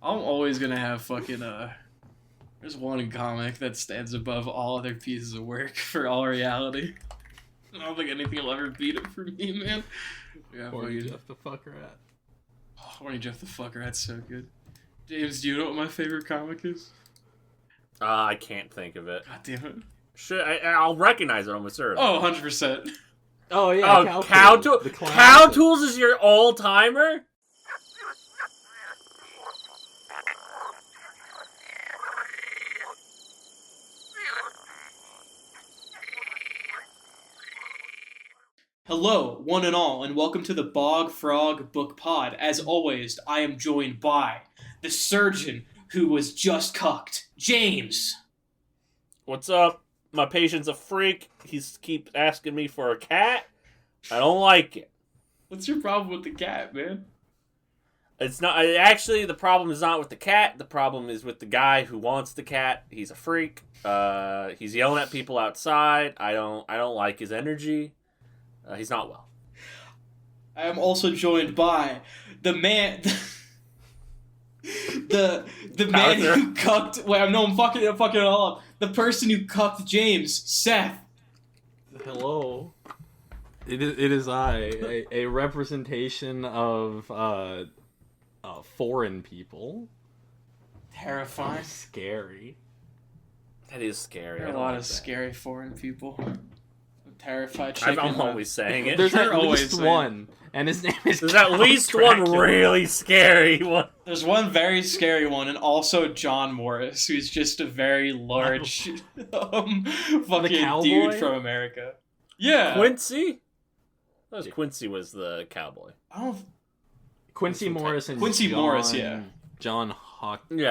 I'm always gonna have fucking there's one comic that stands above all other pieces of work for all reality. I don't think anything will ever beat it for me, man. Yeah, Horny Jeff the Fucker at. Oh, Horny Jeff the Fucker, that's so good. James, do you know what my favorite comic is? I can't think of it. God damn it. I'll recognize it almost certainly. Oh, 100%. Oh yeah, Oh, Cow Tools is your all-timer? Hello, one and all, and welcome to the Bog Frog Book Pod. As always, I am joined by the surgeon who was just cucked, James. What's up? My patient's a freak. He keeps asking me for a cat. I don't like it. What's your problem with the cat, man? It's not actually the problem is not with the cat. The problem is with the guy who wants the cat. He's a freak. He's yelling at people outside. I don't like his energy. He's not well. I am also joined by the man, the man who cucked. Wait, no, I'm fucking it all up. The person who cucked James, Seth. Hello. It is I, a representation of foreign people. Terrifying. Scary. That is scary. There are a lot of scary foreign people. I'm terrified. I'm always saying it. There's You're at always least saying one, and his name is. There's at least one really scary one. There's one very scary one, and also John Morris, who's just a very large fucking dude from America. Yeah. Quincy? Quincy was the cowboy. I don't. Quincy Morris and Quincy Morris, yeah. John Hawkins?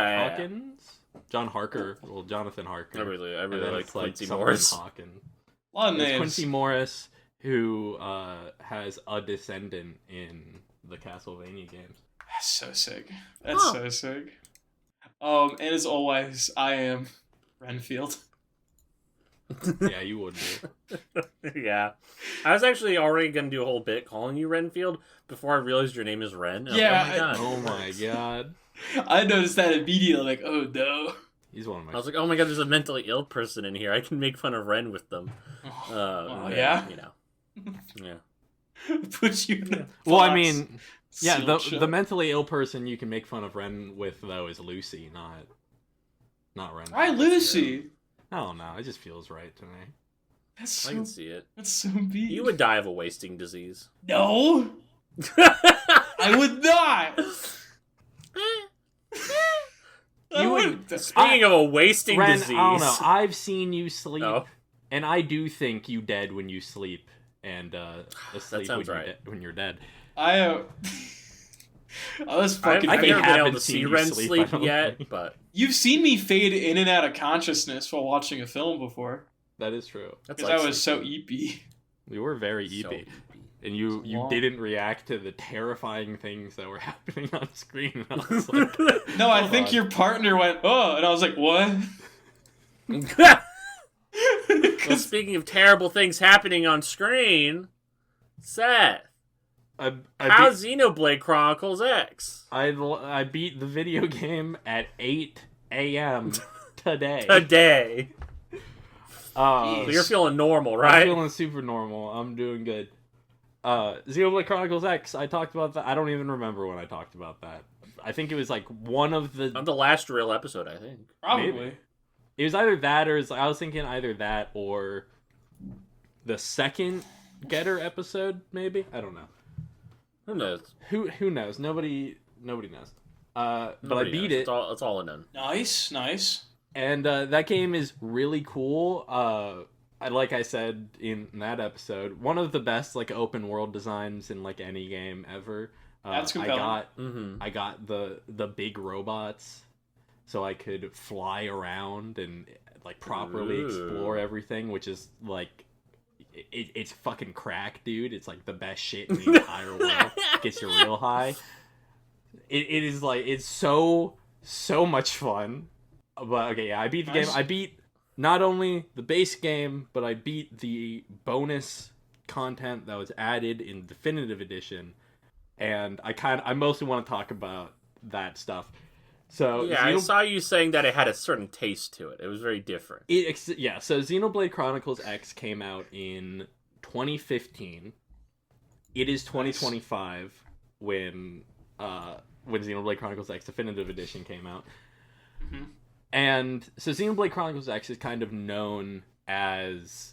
John Harker. Well, Jonathan Harker. I really like Quincy someone Morris. Hawkins. A lot of names. Quincy Morris, who has a descendant in the Castlevania games. That's so sick. That's so sick. And as always, I am Renfield. Yeah, you would be. Yeah. I was actually already going to do a whole bit calling you Renfield before I realized your name is Ren. Yeah. Oh my god. I noticed that immediately, like, oh no. He's one of my... I was like, oh my god, there's a mentally ill person in here. I can make fun of Ren with them. Yeah? You know. Yeah. Put you in the Well, I mean... Yeah, Silk the mentally ill person you can make fun of Ren with, though, is Lucy, not Ren. Why Lucy? I don't know. It just feels right to me. That's I can see it. That's so deep. You would die of a wasting disease. No! I would not! Speaking of a wasting Ren, disease... I don't know. I've seen you sleep, and I do think you dead when you sleep, and asleep when you're dead. I was fucking... I've never been able to seen see you Ren sleep, sleep I don't yet, think. but... You've seen me fade in and out of consciousness while watching a film before. That is true. Because I was so eepy. You were very So eepy. And you didn't react to the terrifying things that were happening on screen. And I was like, no, I think your partner went, oh, and I was like, what? Well, speaking of terrible things happening on screen, Seth, how's Xenoblade Chronicles X? I beat the video game at 8 a.m. today. So you're feeling normal, right? I'm feeling super normal. I'm doing good. Xenoblade Chronicles X, I talked about that. I don't even remember when I talked about that. I think it was like one of the... On the last real episode, I think. Probably. Maybe. It was either that or... I was thinking either that or the second Getter episode, maybe? I don't know. Who knows? Who knows? Nobody knows. But Nobody I beat knows. it. It's all unknown. Nice. And that game is really cool. Like I said in that episode, one of the best like open world designs in like any game ever. That's compelling. I got the big robots, so I could fly around and like properly explore everything, which is like it's fucking crack, dude. It's like the best shit in the entire world. Gets you real high. It is like it's so much fun. But okay, yeah, I beat the game. I beat not only the base game, but I beat the bonus content that was added in Definitive Edition, and I mostly want to talk about that stuff. So yeah, I saw you saying that it had a certain taste to it. It was very different. So Xenoblade Chronicles X came out in 2015. It is 2025 when Xenoblade Chronicles X Definitive Edition came out. Mm-hmm. And so Xenoblade Chronicles X is kind of known as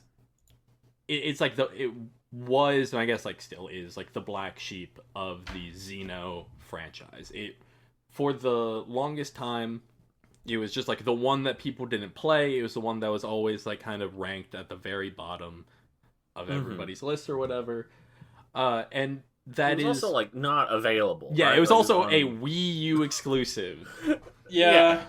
it's like it was, and I guess like still is, like the black sheep of the Xeno franchise. It for the longest time it was just like the one that people didn't play. It was the one that was always like kind of ranked at the very bottom of everybody's list or whatever. And that it was also like not available. Yeah, right? it was like, also a Wii U exclusive. Yeah.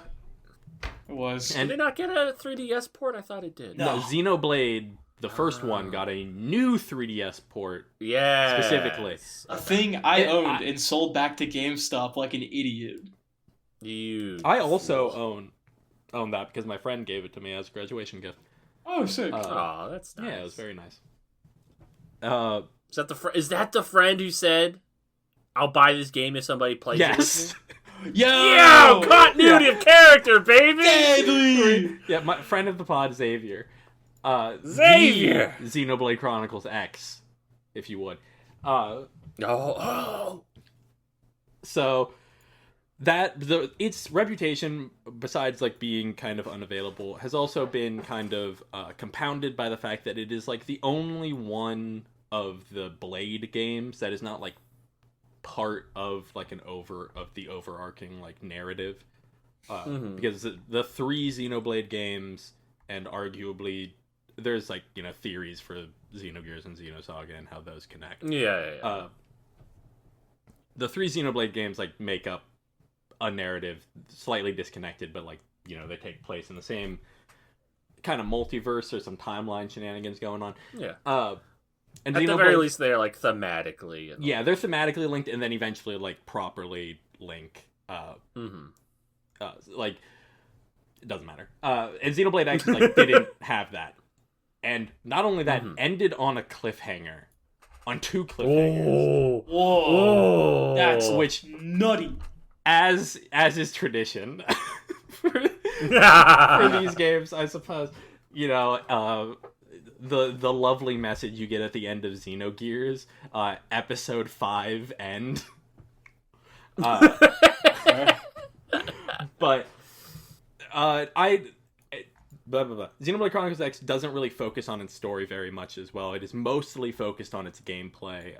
It was. And did it not get a 3DS port? I thought it did. No, Xenoblade, the first one, got a new 3DS port. Yeah. Specifically. A thing I owned and sold back to GameStop like an idiot. I also own that because my friend gave it to me as a graduation gift. Oh, sick. Oh, that's nice. Yeah, it was very nice. Is that the friend who said, "I'll buy this game if somebody plays it with me"? Yo! Continuity of character, baby! Deadly! Yeah, my friend of the pod, Xavier. Xavier! The Xenoblade Chronicles X, if you would. So its reputation, besides like being kind of unavailable, has also been kind of compounded by the fact that it is like the only one of the Blade games that is not like part of like the overarching like narrative. Because the three Xenoblade games, and arguably there's like, you know, theories for Xenogears and Xenosaga and how those connect. Yeah. The three Xenoblade games like make up a narrative slightly disconnected, but like, you know, they take place in the same kind of multiverse. There's some timeline shenanigans going on. Yeah. And at the very least, they're like thematically. Yeah, they're thematically linked, and then eventually like properly link. Like it doesn't matter. And Xenoblade X like didn't have that, and not only that, ended on a cliffhanger, on two cliffhangers. Whoa! That's which nutty. As is tradition for these games, I suppose. You know, the lovely message you get at the end of Xenogears, episode 5 end. But Xenoblade Chronicles X doesn't really focus on its story very much as well. It is mostly focused on its gameplay.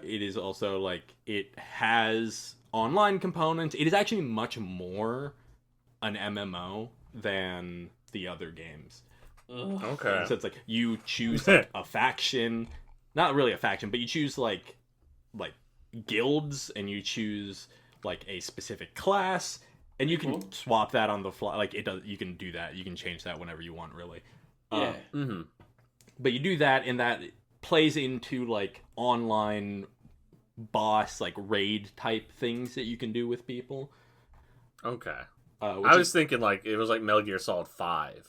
It is also like it has online components. It is actually much more an MMO than the other games. Okay. So it's like you choose like a faction, not really a faction, but you choose like guilds, and you choose like a specific class, and you can swap that on the fly. Like it does, you can do that. You can change that whenever you want, really. Yeah. But you do that, and that plays into like online boss like raid type things that you can do with people. Okay. I was thinking like it was like Metal Gear Solid 5.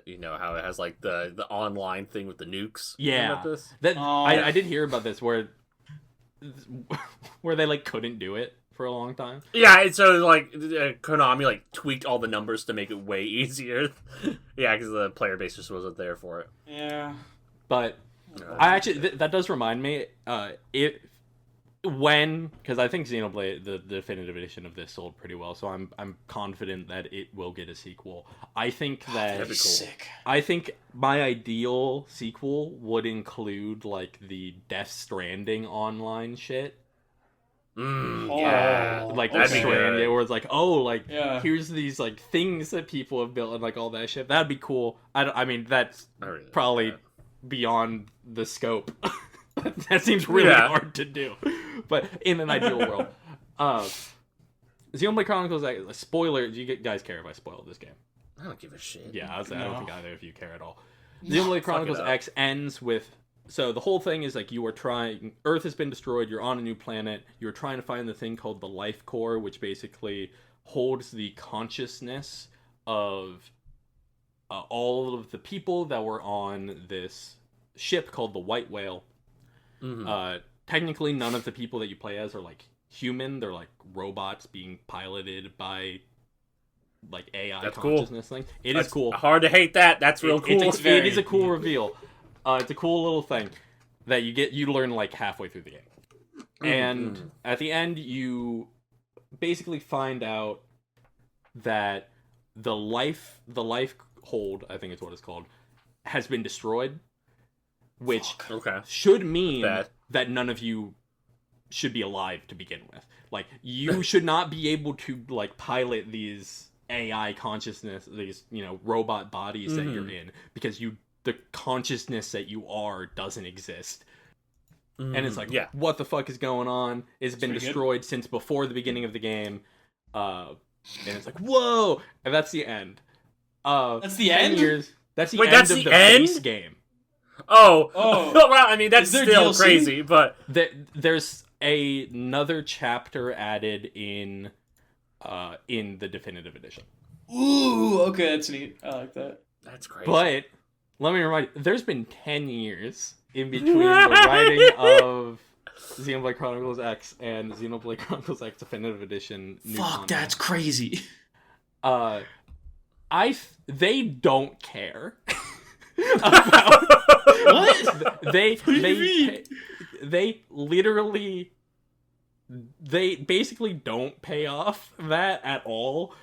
You know how it has like the online thing with the nukes. Yeah, this? I did hear about this where they like couldn't do it for a long time. Yeah, and so like Konami like tweaked all the numbers to make it way easier. Yeah, because the player base just wasn't there for it. Yeah, but I actually that does remind me because I think Xenoblade, the definitive edition of this, sold pretty well, so I'm confident that it will get a sequel. I think that'd be cool. Sick. I think my ideal sequel would include like the Death Stranding online shit. Yeah, like that'd be Stranding, good. where it's like, oh, like here's these like things that people have built and like all that shit. That'd be cool. I mean, that's probably beyond the scope. That seems really hard to do, but in an ideal world, Xenoblade Chronicles. Spoiler: do you guys care if I spoil this game? I don't give a shit. Yeah, I don't think either of you care at all. Xenoblade Chronicles X ends with. So the whole thing is like you are trying. Earth has been destroyed. You're on a new planet. You're trying to find the thing called the Life Core, which basically holds the consciousness of all of the people that were on this ship called the White Whale. Technically, none of the people that you play as are like human. They're like robots being piloted by like AI That's consciousness thing. It's cool. Hard to hate that. That's real cool. It is a cool reveal. It's a cool little thing that you learn like halfway through the game. And at the end, you basically find out that the life hold, I think it's what it's called, has been destroyed, which should mean that none of you should be alive to begin with. Like, you should not be able to like pilot these AI consciousness, these robot bodies that you're in, because the consciousness that you are doesn't exist. And it's like, what the fuck is going on? It's been destroyed since before the beginning of the game. And it's like, whoa! And that's the end. That's the end? That's the end of the base game. Oh. Well, I mean, that's still DLC? crazy, but... There's another chapter added in the definitive edition. Ooh, okay, that's neat. I like that. That's crazy. But, let me remind you, there's been 10 years in between the writing of Xenoblade Chronicles X and Xenoblade Chronicles X Definitive Edition. Fuck, that's crazy. They don't care about what? They literally they basically don't pay off that at all.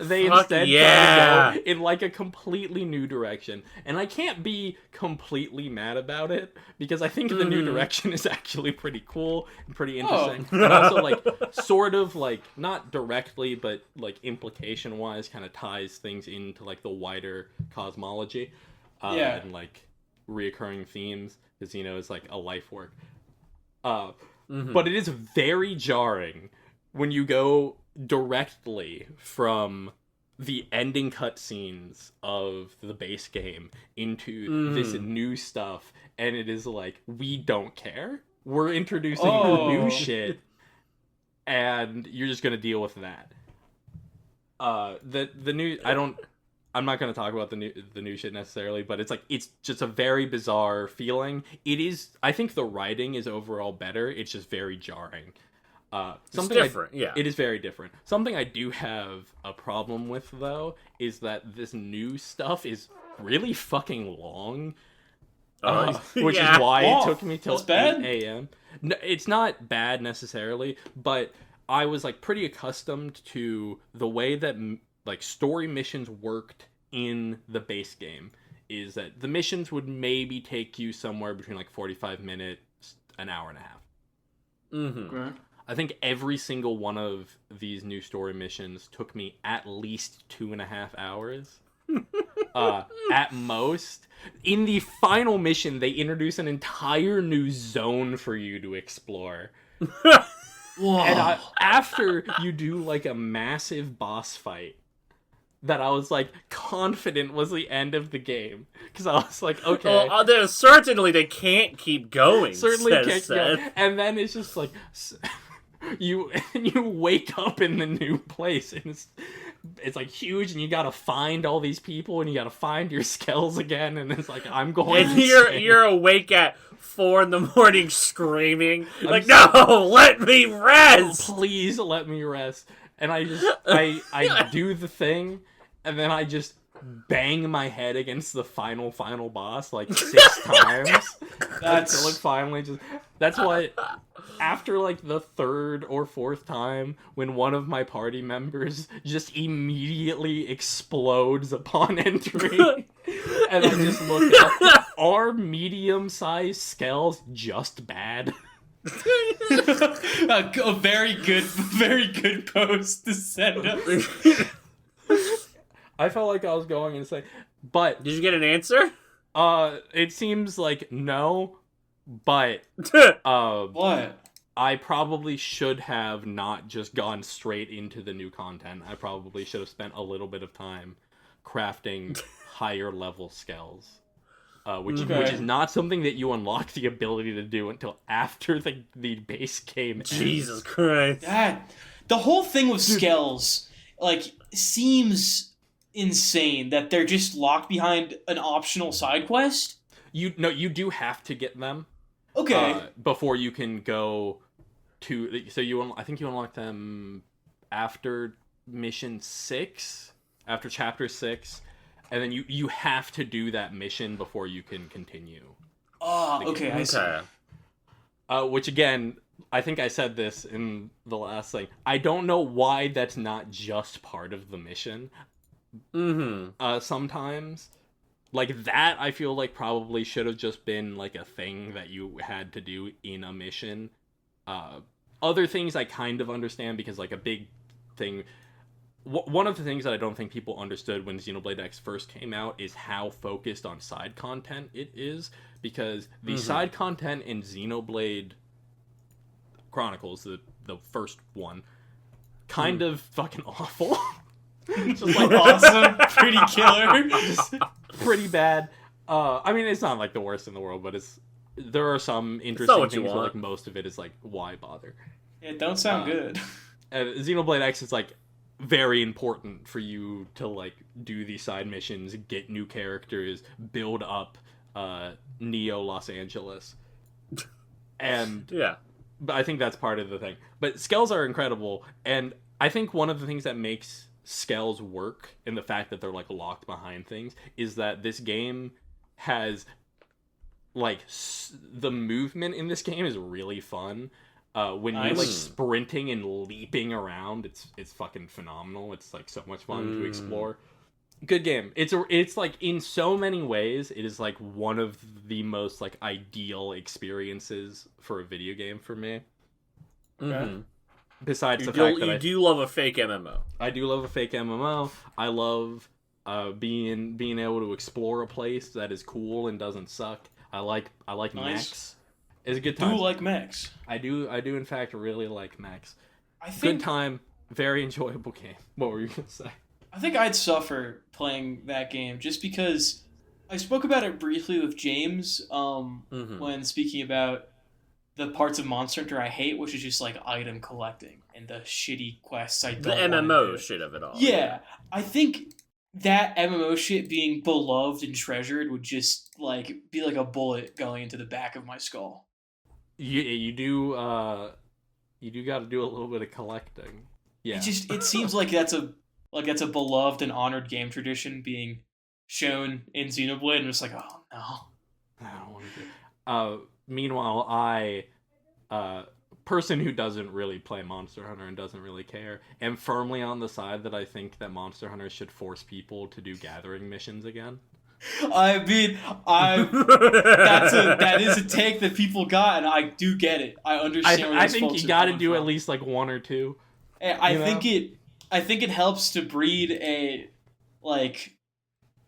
They instead try to go in like a completely new direction, and I can't be completely mad about it because I think the new direction is actually pretty cool and pretty interesting. And also like sort of like not directly but like implication wise kind of ties things into like the wider cosmology and like reoccurring themes, because it's like a life work. But it is very jarring when you go directly from the ending cutscenes of the base game into this new stuff, and it is like, we don't care. We're introducing new shit, and you're just gonna deal with that. The new I'm not gonna talk about the new shit necessarily, but it's just a very bizarre feeling. It is. I think the writing is overall better. It's just very jarring. Something it's different, It is very different. Something I do have a problem with, though, is that this new stuff is really fucking long. Which is why it took me till 8 a.m. No, it's not bad necessarily, but I was like pretty accustomed to the way that like story missions worked in the base game. Is that the missions would maybe take you somewhere between like 45 minutes, an hour and a half. Okay. I think every single one of these new story missions took me at least 2.5 hours. At most. In the final mission, they introduce an entire new zone for you to explore. Whoa. And after you do like a massive boss fight, that I was like confident was the end of the game, because I was like, okay, certainly they can't keep going. Certainly can't go. And then it's just like you wake up in the new place, and it's like huge, and you gotta find all these people, and you gotta find your skells again, and it's like, I'm going. And you're awake at 4 a.m. screaming like, no, let me rest. Please let me rest. And I do the thing, and then I just bang my head against the final boss like 6 times. Until it finally just. That's why after like the 3rd or 4th time, when one of my party members just immediately explodes upon entry, and I just look up, are medium-sized skells just bad? A very good post to send up. I felt like I was going insane, but did you get an answer? It seems like no, but what? I probably should have not just gone straight into the new content. I probably should have spent a little bit of time crafting higher level skells. Which is not something that you unlock the ability to do until after the base game ends. Jesus Christ. The whole thing with skells, like, seems insane that they're just locked behind an optional side quest. You do have to get them. Okay. Before you can go So I think you unlock them after mission 6, after chapter 6, and then you have to do that mission before you can continue. Oh, okay, I see. Which again, I think I said this in the last thing. I don't know why that's not just part of the mission. Sometimes, like that, I feel like probably should have just been like a thing that you had to do in a mission. Other things I kind of understand because like a big thing. One of the things that I don't think people understood when Xenoblade X first came out is how focused on side content it is, because the side content in Xenoblade Chronicles, the first one, kind of fucking awful. Just like awesome, pretty killer, just pretty bad. I mean, it's not like the worst in the world, but there are some interesting things, but like most of it is like, why bother? It don't sound good. Xenoblade X is like very important for you to like do these side missions, get new characters, build up Neo Los Angeles, and but I think that's part of the thing. But Skells are incredible, and I think one of the things that makes Skells work, and the fact that they're like locked behind things, is that this game has like the movement in this game is really fun. When you're like sprinting and leaping around, it's fucking phenomenal. It's like so much fun to explore. Good game. It's like in so many ways, it is like one of the most like ideal experiences for a video game for me. Besides the fact that you do love a fake MMO. I do love a fake MMO. I love being able to explore a place that is cool and doesn't suck. I like mechs. It's a good time. I do like mechs. I do in fact really like mechs. I think good time, very enjoyable game. What were you gonna say? I think I'd suffer playing that game just because I spoke about it briefly with James when speaking about the parts of Monster Hunter I hate, which is just like item collecting and the shitty quests I don't the MMO shit of it all. Yeah, I think that MMO shit being beloved and treasured would just like be like a bullet going into the back of my skull. You do got to do a little bit of collecting. Yeah, it seems like that's a beloved and honored game tradition being shown in Xenoblade, and it's like, oh no, I don't want to do. Meanwhile, I, person who doesn't really play Monster Hunter and doesn't really care, am firmly on the side that I think that Monster Hunter should force people to do gathering missions again. I mean, that is a take that people got, and I do get it. I understand. I think you got to do at least like one or two. I think it helps to breed a like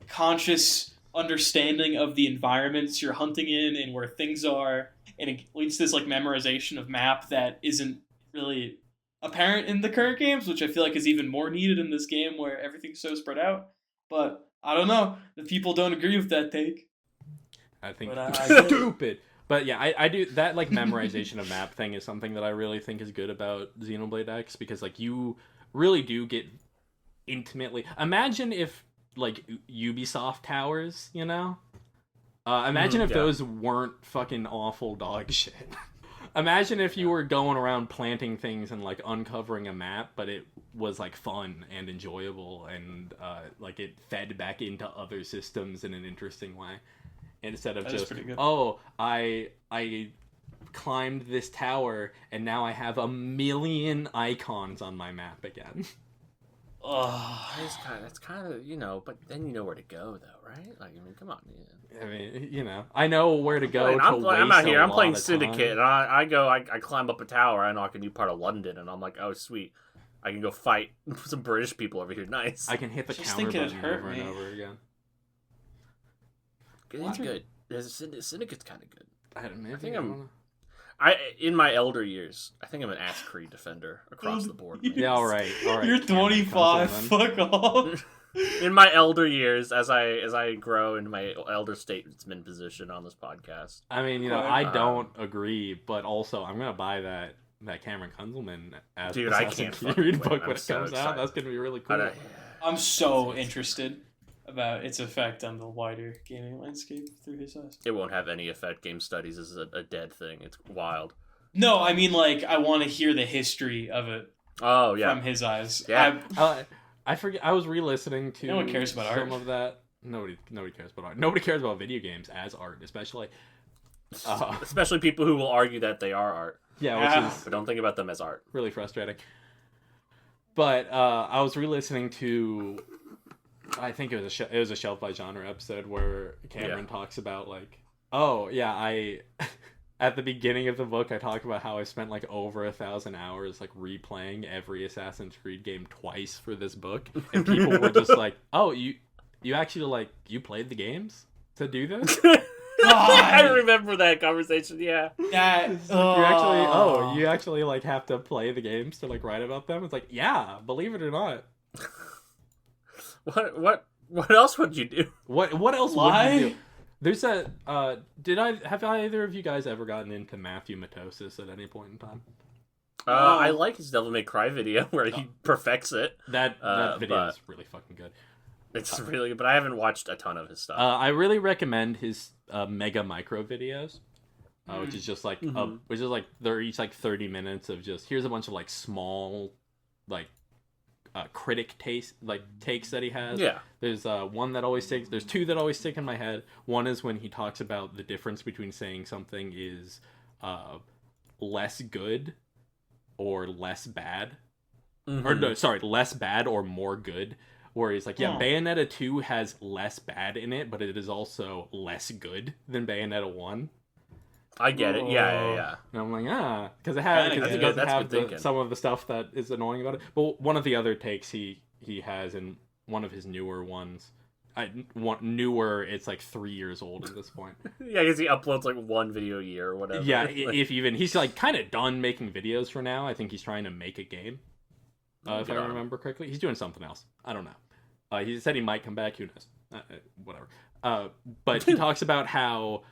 conscious understanding of the environments you're hunting in and where things are, and it leads to this like memorization of map that isn't really apparent in the current games, which I feel like is even more needed in this game where everything's so spread out. But I don't know. The people don't agree with that take. I think it's stupid. But yeah, I do that like memorization of map thing is something that I really think is good about Xenoblade X, because like you really do get intimately. Imagine if like Ubisoft towers, you know? Imagine if those weren't fucking awful dog shit. Imagine if you were going around planting things and like uncovering a map, but it was like fun and enjoyable, and like it fed back into other systems in an interesting way, instead of just I climbed this tower and now I have 1,000,000 icons on my map again. Oh, that's kind of, you know, but then you know where to go though, right? Like, I mean, come on. Yeah. I mean, you know, I know where to go. I'm out here. I'm playing Syndicate, and I climb up a tower. I know I can do part of London, and I'm like, oh sweet, I can go fight some British people over here. Nice. I can hit the counter button over and over again. It's good. Syndicate's kind of good. I think in my elder years, I think I'm an Ass Creed defender across the board. Man. Yeah, all right. You're 25. Fuck off. In my elder years, as I grow into my elder statesman position on this podcast. I mean, you know, I don't agree, but also I'm gonna buy that Cameron Kunzelman as Assassin's Creed book when it comes out. That's gonna be really cool. I'm so interested about its effect on the wider gaming landscape through his eyes. It won't have any effect. Game studies is a dead thing. It's wild. No, I mean, like, I want to hear the history of it Oh yeah, from his eyes. Yeah. I forget. I was re-listening to No one cares about some art. of that. Nobody cares about art. Nobody cares about video games as art, especially. especially people who will argue that they are art, Yeah, which is but don't think about them as art. really frustrating. But I was re-listening to, I think it was a Shelf by Genre episode where Cameron talks about like, oh yeah, I at the beginning of the book I talk about how I spent like over 1,000 hours like replaying every Assassin's Creed game twice for this book, and people were just like, oh, you actually like you played the games to do this? I remember that conversation. Yeah. You actually like have to play the games to like write about them. It's like, yeah, believe it or not. What else would you do? What else would you do? There's that. Have either of you guys ever gotten into Matthew Matosis at any point in time? I like his Devil May Cry video where he perfects it. That video is really fucking good. It's really good, but I haven't watched a ton of his stuff. I really recommend his Mega Micro videos, which is just like they're each like 30 minutes of just here's a bunch of like small like critic takes that he has. Yeah. There's there's two that always stick in my head. One is when he talks about the difference between saying something is less good or less bad. Or no, sorry, less bad or more good. Where he's like, yeah, Bayonetta 2 has less bad in it, but it is also less good than Bayonetta 1. I get it. Yeah. And I'm like, because it doesn't have some of the stuff that is annoying about it. But one of the other takes he has in one of his newer ones, it's like 3 years old at this point. Yeah, because he uploads like one video a year or whatever. Yeah, if even. He's like kind of done making videos for now. I think he's trying to make a game. If I remember correctly. He's doing something else. I don't know. He said he might come back. Who knows? Whatever. But he talks about how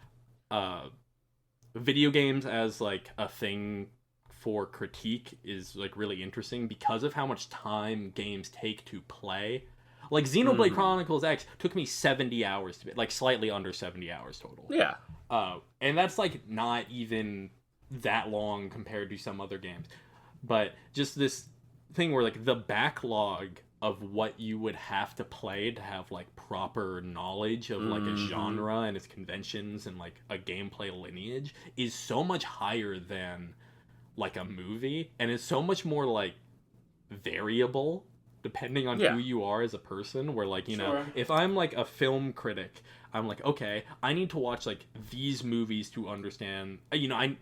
video games as like a thing for critique is like really interesting because of how much time games take to play. Like Xenoblade Chronicles X took me 70 hours to like slightly under 70 hours total. Yeah. And that's like not even that long compared to some other games. But just this thing where like the backlog of what you would have to play to have like proper knowledge of like a genre and its conventions and like a gameplay lineage is so much higher than like a movie, and it's so much more like variable depending on who you are as a person, where like, you know, if I'm like a film critic, I'm like, okay, I need to watch like these movies to understand, you know,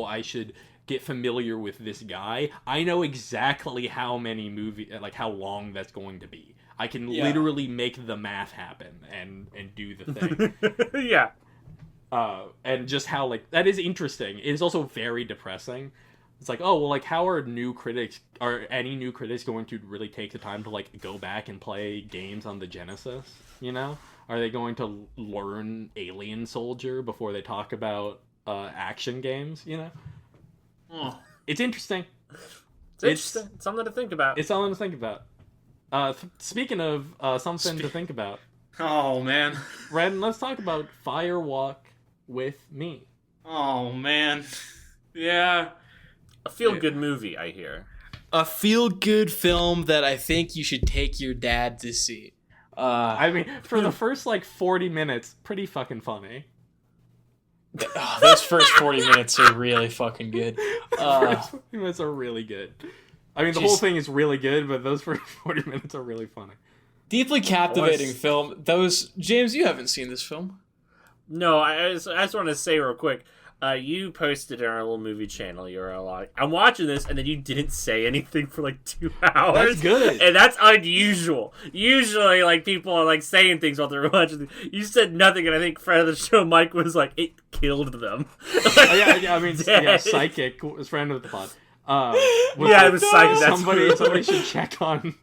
I should get familiar with this guy. I know exactly how many like how long that's going to be. I can literally make the math happen and do the thing. Yeah. And just how like that is interesting. It is also very depressing. It's like, oh well, like how are any new critics going to really take the time to like go back and play games on the Genesis? You know, are they going to learn Alien Soldier before they talk about action games? You know. It's interesting. It's interesting. It's something to think about. It's something to think about. Speaking of something to think about. Oh, man. Ren, let's talk about Firewalk with Me. Oh, man. Yeah. A feel-good movie, I hear. A feel-good film that I think you should take your dad to see. I mean, for the first, 40 minutes, pretty fucking funny. Those first 40 minutes are really fucking good. First 40 minutes are really good. I mean, the whole thing is really good, but those first 40 minutes are really funny. Deeply captivating film. James, you haven't seen this film. No, I just want to say real quick. You posted in our little movie channel. You were like, I'm watching this, and then you didn't say anything for 2 hours. That's good. And that's unusual. Usually, people are saying things while they're watching. You said nothing, and I think friend of the show, Mike, was like, it killed them. I mean, Psychic was friend of the pod. It was Psychic. Somebody should check on.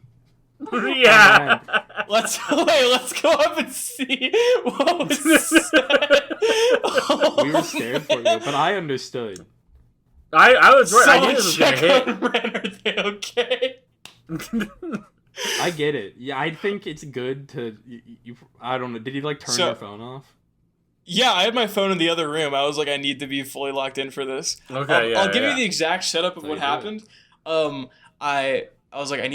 Yeah. Let's go up and see what was said. We were scared for you, but I understood. I was right. I Someone knew this was gonna hit. Ren, are they okay? I get it. Yeah, I think it's good to. I don't know. Did you turn your phone off? Yeah, I had my phone in the other room. I was like, I need to be fully locked in for this. Okay, I'll give you the exact setup of what do it. happened. I was like, I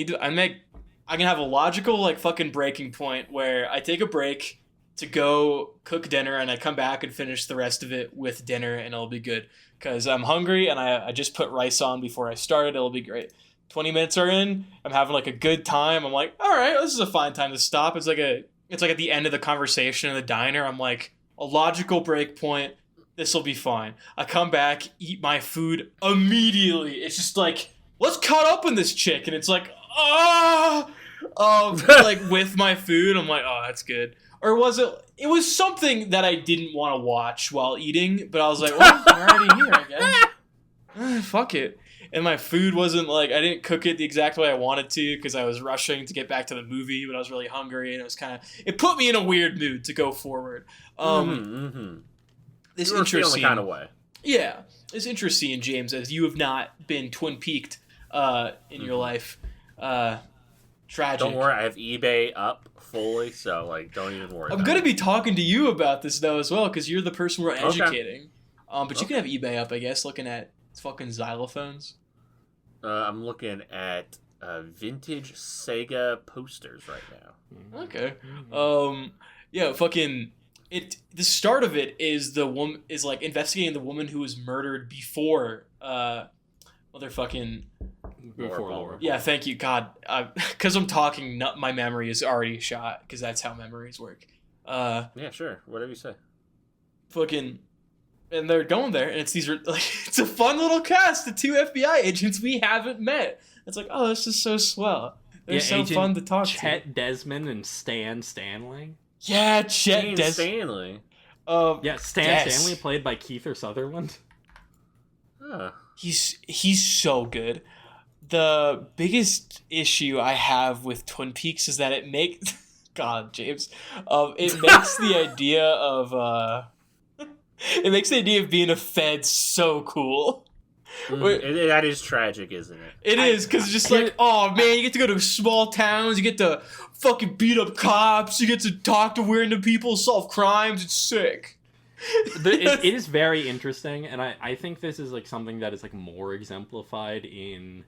can have a logical like fucking breaking point where I take a break to go cook dinner and I come back and finish the rest of it with dinner and it'll be good because I'm hungry and I just put rice on before I started. It'll be great. 20 minutes are in. I'm having like a good time. I'm like, all right, this is a fine time to stop. It's like at the end of the conversation in the diner. I'm like, a logical break point. This will be fine. I come back, eat my food immediately. It's just like, let's cut open this chick, and it's like, like with my food. I'm like, oh, that's good. Or was it? It was something that I didn't want to watch while eating, but I was like, well, we're already here, I guess. Fuck it. And my food wasn't like, I didn't cook it the exact way I wanted to because I was rushing to get back to the movie, but I was really hungry and it put me in a weird mood to go forward. This you were intro feeling scene, the kind of way. yeah, this intro scene, James, as you have not been Twin Peaked in your life, tragic. Don't worry, I have eBay up fully, so like, don't even worry. I'm gonna be talking to you about this though as well because you're the person we're Okay. educating. But you can have eBay up, I guess, looking at fucking xylophones. I'm looking at vintage Sega posters right now. Okay. Yeah, fucking the start of it is the woman is like investigating the woman who was murdered before motherfucking Before Laura. yeah, thank you God. Cuz I'm talking my memory is already shot cuz that's how memories work. Yeah, sure. Whatever you say. Fucking and they're going there and it's these like it's a fun little cast of 2 FBI agents we haven't met. It's like, "Oh, this is so swell." They're so Agent fun to talk to. Chet Desmond and Stan Stanley. Yeah, Chet Stanley. Yeah, Stan yes. Stanley played by Keifer Sutherland. Huh. He's so good. The biggest issue I have with Twin Peaks is that it makes God, James. It makes the idea of it makes the idea of being a Fed so cool. That is tragic, isn't it? It is, because it's just like, oh man, you get to go to small towns, you get to fucking beat up cops, you get to talk to random people, solve crimes, it's sick. It is very interesting, and I think this is like something that is like more exemplified in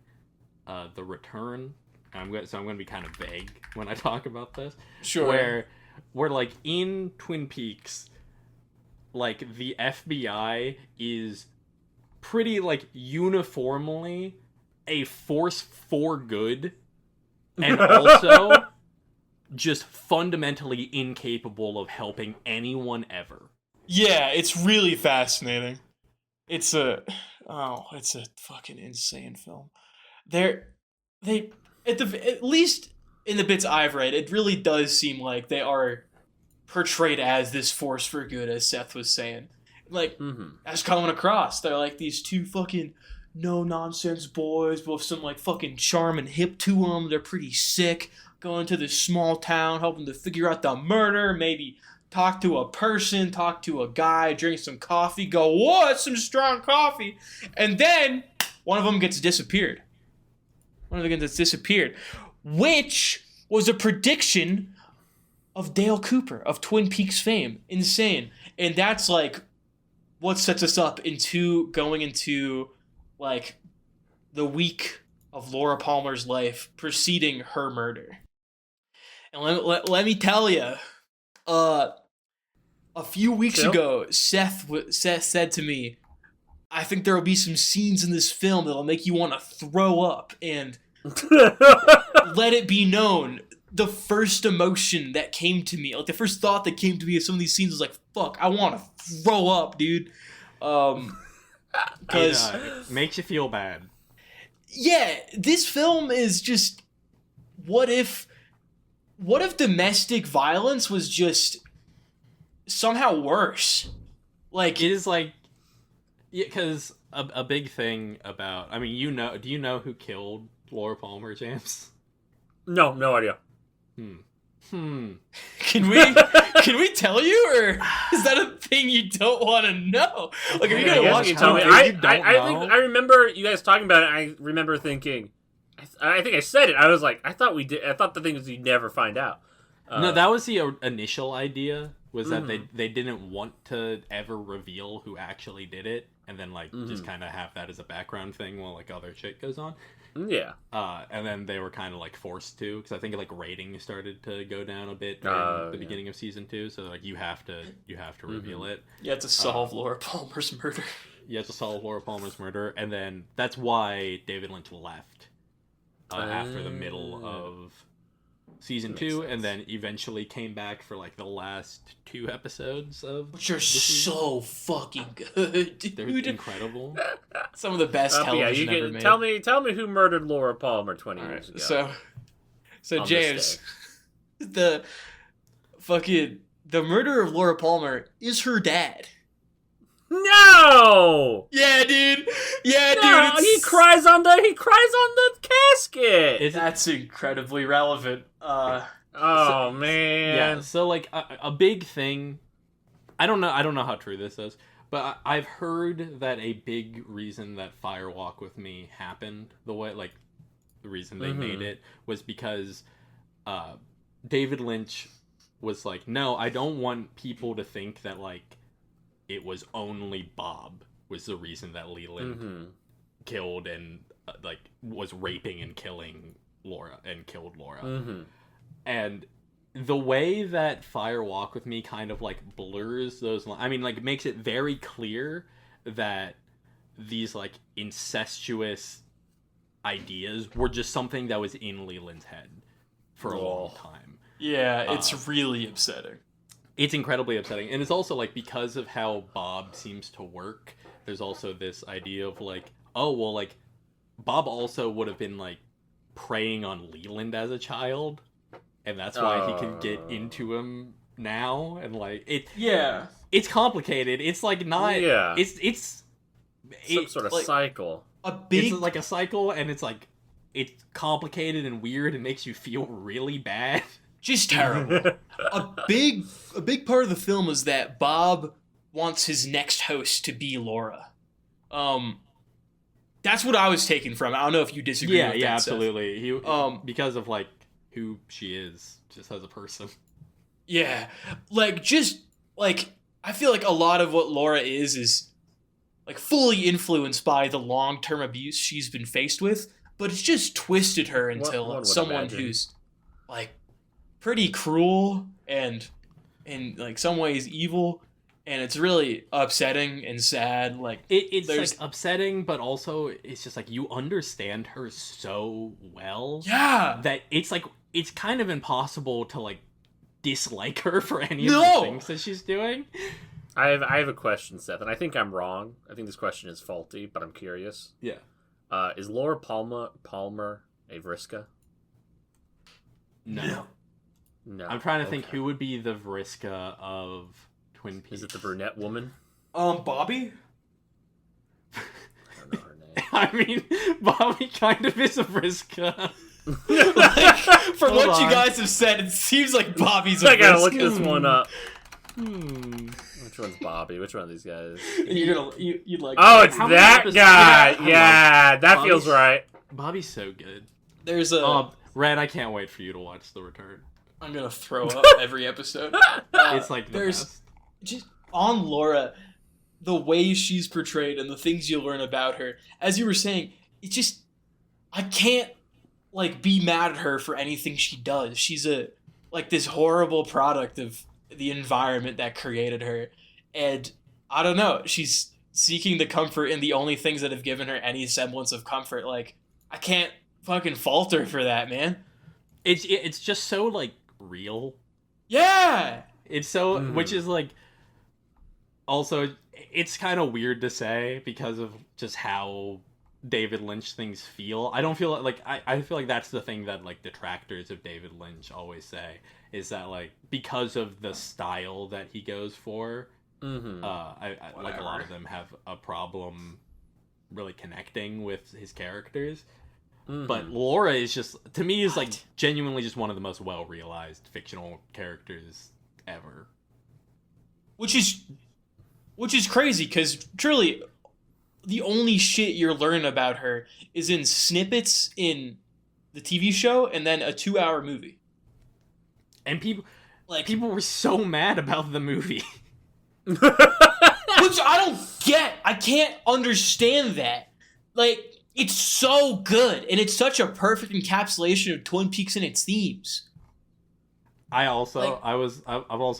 The Return. I'm going to be kind of vague when I talk about this. Sure. Where like in Twin Peaks, like the FBI is pretty like uniformly a force for good, and also just fundamentally incapable of helping anyone ever. Yeah, it's really fascinating. It's a fucking insane film. At least in the bits I've read, it really does seem like they are portrayed as this force for good, as Seth was saying. Like, as coming across, they're like these 2 fucking no-nonsense boys with some like fucking charm and hip to them. They're pretty sick. Going to this small town, helping to figure out the murder, maybe talk to a person, talk to a guy, drink some coffee, go, whoa, that's some strong coffee. And then one of them gets disappeared. Which was a prediction of Dale Cooper, of Twin Peaks fame. Insane. And that's like what sets us up into going into like the week of Laura Palmer's life preceding her murder. And let me tell you, a few weeks ago, Seth said to me, I think there will be some scenes in this film that'll make you want to throw up. And let it be known, the first emotion that came to me, like the first thought that came to me of some of these scenes was like, fuck, I want to throw up, dude. Because it makes you feel bad. Yeah, this film is just, what if domestic violence was just somehow worse? Like, it is like, because a big thing about, I mean, do you know who killed Laura Palmer, James? No idea. Can we tell you, or is that a thing you don't want to know? Like, are you gonna watch? Tell me. I think I remember you guys talking about it. I remember thinking, I think I said it. I was like, I thought the thing was you never find out. No, that was the initial idea, was that Mhm. they didn't want to ever reveal who actually did it, and then like just kind of have that as a background thing while like other shit goes on. Yeah. And then they were kind of like forced to, because I think like ratings started to go down a bit during the beginning of season 2. So like you have to reveal it. You have to solve Laura Palmer's murder. You have to solve Laura Palmer's murder, and then that's why David Lynch left after the middle of season 2, and then eventually came back for like the last 2 episodes of, Which are so fucking good, dude. they're incredible. Some of the best television ever made. Tell me who murdered Laura Palmer 20 years ago. So On James, this the murder of Laura Palmer is her dad. No! Yeah, dude. Yeah, No, dude. he cries on the casket. That's incredibly relevant. Oh man. Yeah, so like a big thing, I don't know how true this is, but I've heard that a big reason that Fire Walk with Me happened the way, like the reason they made it was because David Lynch was like, no, I don't want people to think that like it was only Bob was the reason that Leland killed and like was raping and killing Laura and killed Laura. And the way that Fire Walk with Me kind of like blurs those lines, I mean, like makes it very clear that these like incestuous ideas were just something that was in Leland's head for a long time. Yeah, it's really upsetting. It's incredibly upsetting. And it's also like, because of how Bob seems to work, there's also this idea of like, oh, well, like Bob also would have been like preying on Leland as a child, and that's why he can get into him now. And like it's complicated. It's like not it's some sort of like, cycle. It's like a cycle, and it's like it's complicated and weird and makes you feel really bad. Just terrible. A big part of the film is that Bob wants his next host to be Laura. That's what I was taking from it. I don't know if you disagree with that. Yeah, absolutely. He because of like who she is just as a person. Yeah. Like just like I feel like a lot of what Laura is like fully influenced by the long-term abuse she's been faced with, but it's just twisted her until someone who's like pretty cruel and in like some ways evil, and it's really upsetting and sad. Like it's like upsetting, but also it's just like you understand her so well, that it's like it's kind of impossible to like dislike her for any of the things that she's doing. I have a question, Seth, and I think I'm wrong. I think this question is faulty, but I'm curious. Yeah. Is Laura Palmer a Vriska? No. I'm trying to think who would be the Vriska of Twin Peaks. Is it the brunette woman? Bobby? I don't know her name. I mean, Bobby kind of is a Vriska. Like, from what you guys have said, it seems like Bobby's a Vriska. I gotta look this one up. Which one's Bobby? Which one of these guys? You'd like. Oh, it's that guy. Yeah, that feels right. Bobby's so good. There's a Red. I can't wait for you to watch The Return. I'm gonna throw up every episode. It's like there's best. Just on Laura, the way she's portrayed and the things you learn about her. As you were saying, it's just I can't like be mad at her for anything she does. She's like this horrible product of the environment that created her, and I don't know. She's seeking the comfort in the only things that have given her any semblance of comfort. Like I can't fucking fault her for that, man. It's just so like real. Yeah. It's so which is like also it's kind of weird to say because of just how David Lynch things feel. I don't feel like I feel like that's the thing that like detractors of David Lynch always say is that like because of the style that he goes for, I like a lot of them have a problem really connecting with his characters. But Laura is just, to me, is like genuinely just one of the most well-realized fictional characters ever. Which is crazy, because truly, the only shit you're learning about her is in snippets in the TV show and then a 2-hour movie. And people Like, were so mad about the movie. which I don't get. I can't understand that. Like, it's so good, and it's such a perfect encapsulation of Twin Peaks and its themes. I've also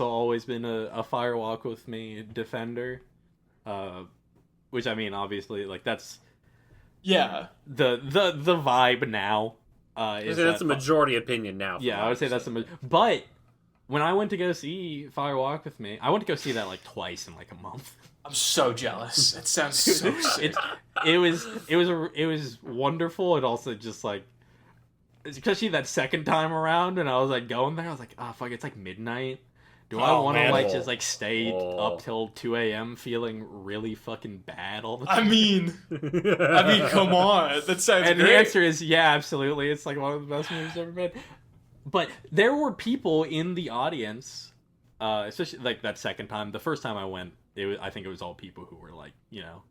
always been a Firewalk with Me defender, which I mean, obviously, like that's Yeah. the vibe now. That's a majority opinion now. Yeah, I would say that's but when I went to go see Firewalk with Me, I went to go see that like twice in like a month. I'm so jealous. It sounds so sick. It was wonderful, and also just like, especially that second time around, and I was like going there, I was like, oh fuck, it's like midnight. Do I want to like just like stay up till 2 a.m. feeling really fucking bad all the time? I mean, come on. That sounds And great. the answer is yeah, absolutely. It's like one of the best movies ever made. But there were people in the audience, especially like that second time. The first time I went, I think it was all people who were like, you know,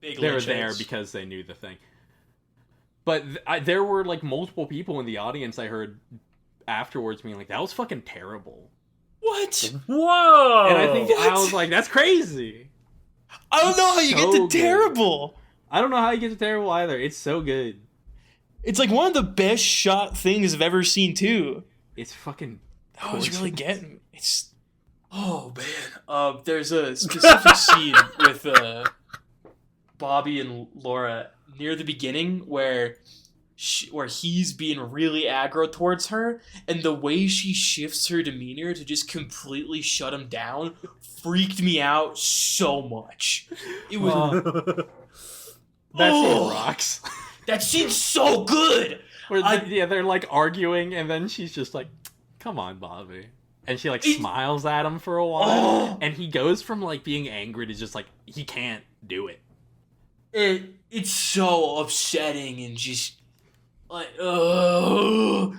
Big they were Lynch there heads. because they knew the thing. But there were like multiple people in the audience I heard afterwards being like, that was fucking terrible. What? Whoa! And I think What? I was like, that's crazy. I don't know how you get so to good. terrible. I don't know how you get to terrible either. It's so good. It's like one of the best shot things I've ever seen too. It's fucking That was really gorgeous. getting me. It's man. There's a specific scene with Bobby and Laura near the beginning where he's being really aggro towards her, and the way she shifts her demeanor to just completely shut him down freaked me out so much. It was That scene Oh. rocks. that scene's so good. Where they're like arguing, and then she's just like, "Come on, Bobby," and she like smiles at him for a while, Oh. and he goes from like being angry to just like he can't do it. It's so upsetting and just like oh.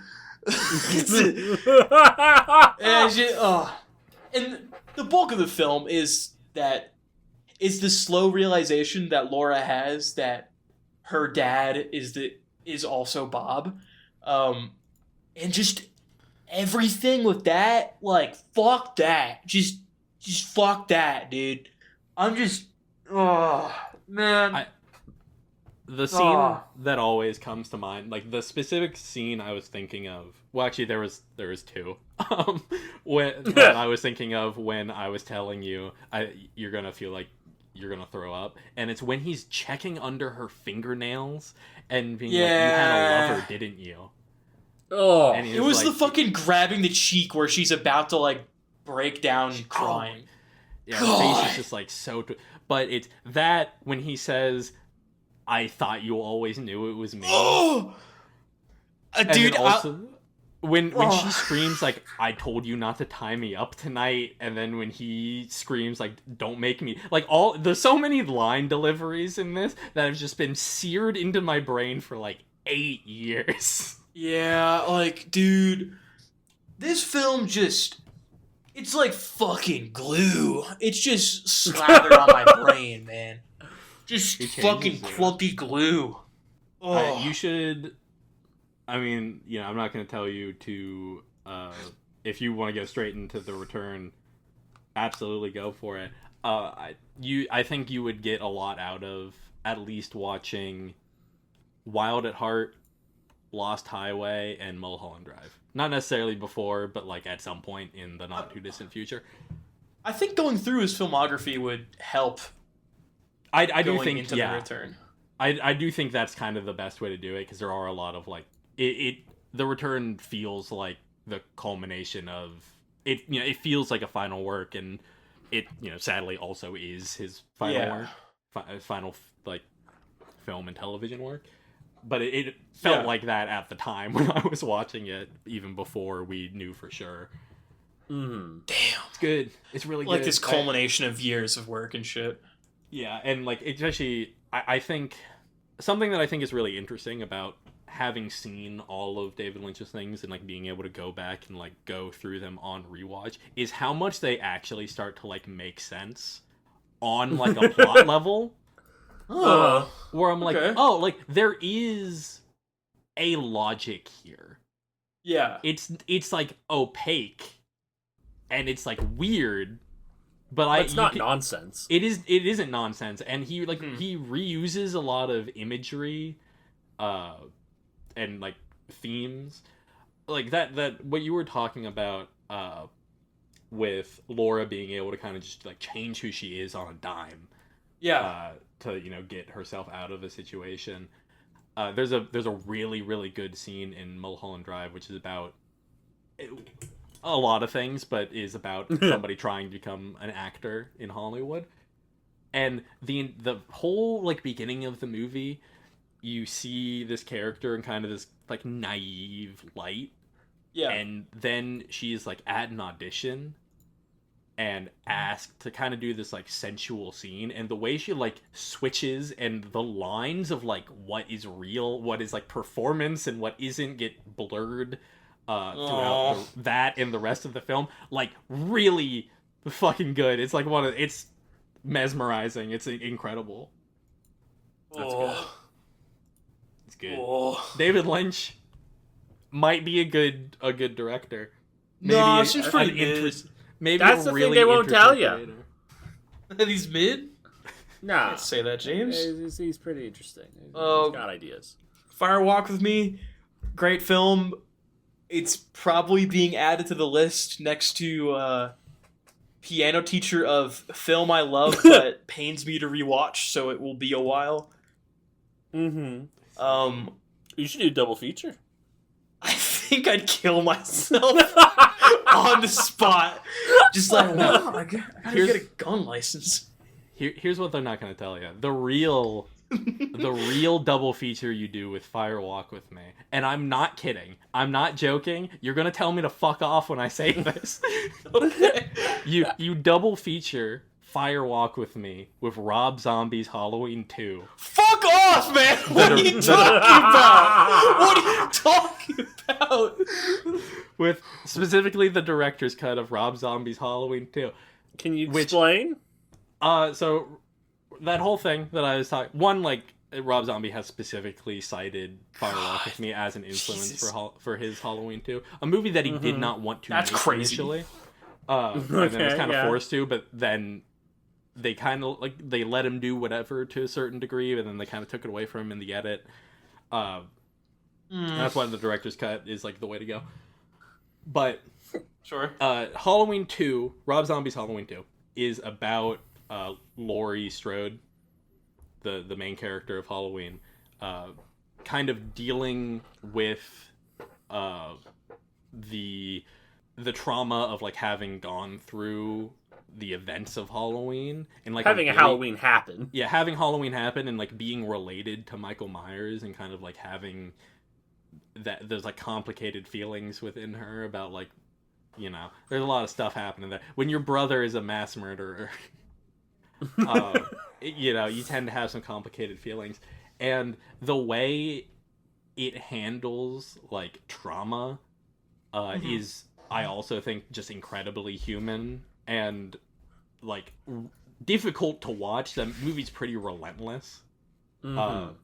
And the bulk of the film is the slow realization that Laura has that her dad is also Bob, and just everything with that, like fuck that, just fuck that, dude. I'm just, oh man. The scene that always comes to mind, like the specific scene I was thinking of. Well, actually, there was two. That I was thinking of when I was telling you you're gonna feel like you're gonna throw up, and it's when he's checking under her fingernails and being like, "You had a lover, didn't you?" Oh, And he It was like, the fucking grabbing the cheek where she's about to like break down crying. Yeah, her face is just like so. But it's that when he says, "I thought you always knew it was me." Oh, And dude! then also, when she screams like, "I told you not to tie me up tonight," and then when he screams like, "Don't make me," like there's so many line deliveries in this that have just been seared into my brain for like 8 years. Yeah, like, dude, this film it's like fucking glue. It's just slathered on my brain, man. Just It changes fucking you. clumpy glue. Oh. You should. I mean, I'm not going to tell you to. If you want to go straight into The Return, absolutely go for it. I think you would get a lot out of at least watching Wild at Heart, Lost Highway, and Mullholland Drive. Not necessarily before, but like at some point in the not too distant future. I think going through his filmography would help. I do going think into The Return. I do think that's kind of the best way to do it, because there are a lot of like The Return feels like the culmination of it. It feels like a final work, and it sadly also is his final work, final like film and television work. But it felt like that at the time when I was watching it, even before we knew for sure. Mm-hmm. Damn, It's good. It's really good. like this culmination of years of work and shit. Yeah, and like especially, I think something that I think is really interesting about having seen all of David Lynch's things and like being able to go back and like go through them on rewatch is how much they actually start to like make sense on like a plot level. Where I'm like, okay. oh, like there is a logic here. Yeah. It's like opaque, and it's like weird. But it's not nonsense. It isn't nonsense, and he he reuses a lot of imagery, and like themes, like that what you were talking about, with Laura being able to kind of just like change who she is on a dime, to get herself out of a situation. There's a really really good scene in Mullholland Drive, which is about a lot of things, but is about somebody trying to become an actor in Hollywood. And the whole like beginning of the movie, you see this character in kind of this like naive light. Yeah. And then she's like at an audition and asked to kind of do this like sensual scene, and the way she like switches and the lines of like what is real, what is like performance, and what isn't get blurred throughout that and the rest of the film, like really fucking good. It's like it's mesmerizing. It's incredible. That's good. It's good. David Lynch might be a good director. Maybe no, she's pretty good. Maybe that's the thing they won't tell you. That he's mid? Nah. Can't say that, James. He's pretty interesting. He's got ideas. Fire Walk with Me, great film. It's probably being added to the list next to Piano Teacher of Film I Love, but pains me to rewatch, so it will be a while. You should do a double feature. I think I'd kill myself on the spot. Just like, wow, I gotta get a gun license. Here's what they're not going to tell you. The real double feature you do with Fire Walk with Me. And I'm not kidding. I'm not joking. You're going to tell me to fuck off when I say this. Okay. You double feature Fire Walk with Me with Rob Zombie's Halloween 2. Fuck off, man! What are you talking about? What are you talking about? With specifically the director's cut of Rob Zombie's Halloween 2. Can you explain? So that whole thing that I was talking, one, like, Rob Zombie has specifically cited Fire Walk with Me as an influence for his Halloween 2, a movie that he did not want to make initially. And then was kind of forced to, but then they kind of like they let him do whatever to a certain degree, and then they kind of took it away from him in the edit. That's why the director's cut is like the way to go. But sure, Halloween 2, Rob Zombie's Halloween 2, is about Laurie Strode, the main character of Halloween, kind of dealing with the trauma of like having gone through the events of Halloween and like having a Halloween happen. Yeah, having Halloween happen and like being related to Michael Myers and kind of like having that there's like complicated feelings within her about like, you know, there's a lot of stuff happening there. When your brother is a mass murderer, you know, you tend to have some complicated feelings. And the way it handles like trauma is, I also think, just incredibly human and like difficult to watch. The movie's pretty relentless, but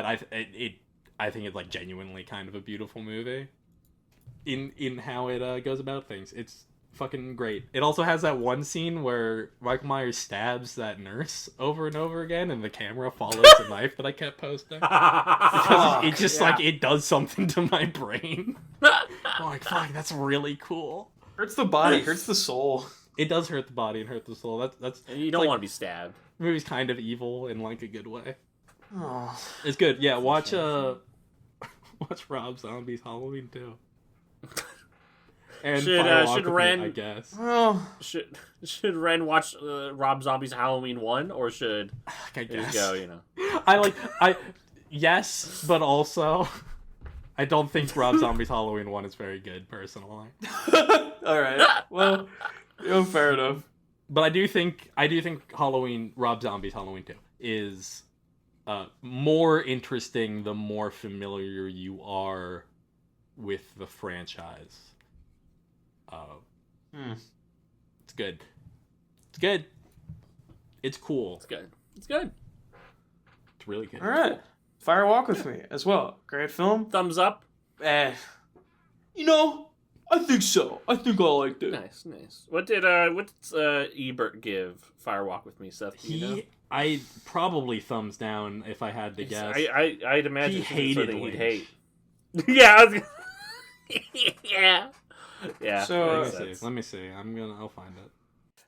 I think it's like genuinely kind of a beautiful movie in how it goes about things. It's fucking great. It also has that one scene where Michael Myers stabs that nurse over and over again, and the camera follows the knife that I kept posting because it just like it does something to my brain. I'm like, fuck, that's really cool. Hurts the body, hurts the soul. It does hurt the body and hurt the soul. That's you don't want to be stabbed. The movie's kind of evil in like a good way. Oh, it's good. Yeah, watch Rob Zombie's Halloween 2. And should Ren? I guess. Oh, should Ren watch Rob Zombie's Halloween 1, or should I guess go? You know, yes, but also I don't think Rob Zombie's Halloween 1 is very good personally. All right. Well, fair enough. But I do think Rob Zombie's Halloween 2 is more interesting the more familiar you are with the franchise. It's good. It's good. It's cool. It's good. It's good. It's really good. All right. Fire Walk with Me as well. Great film. Thumbs up. I think so. I think I liked it. Nice. What did Ebert give Firewalk with Me, Seth? Do you know? I probably thumbs down if I had to guess. I'd imagine He hated something Lynch. he'd hate. Yeah. I was yeah. Yeah. So, Let me see. I'll find it.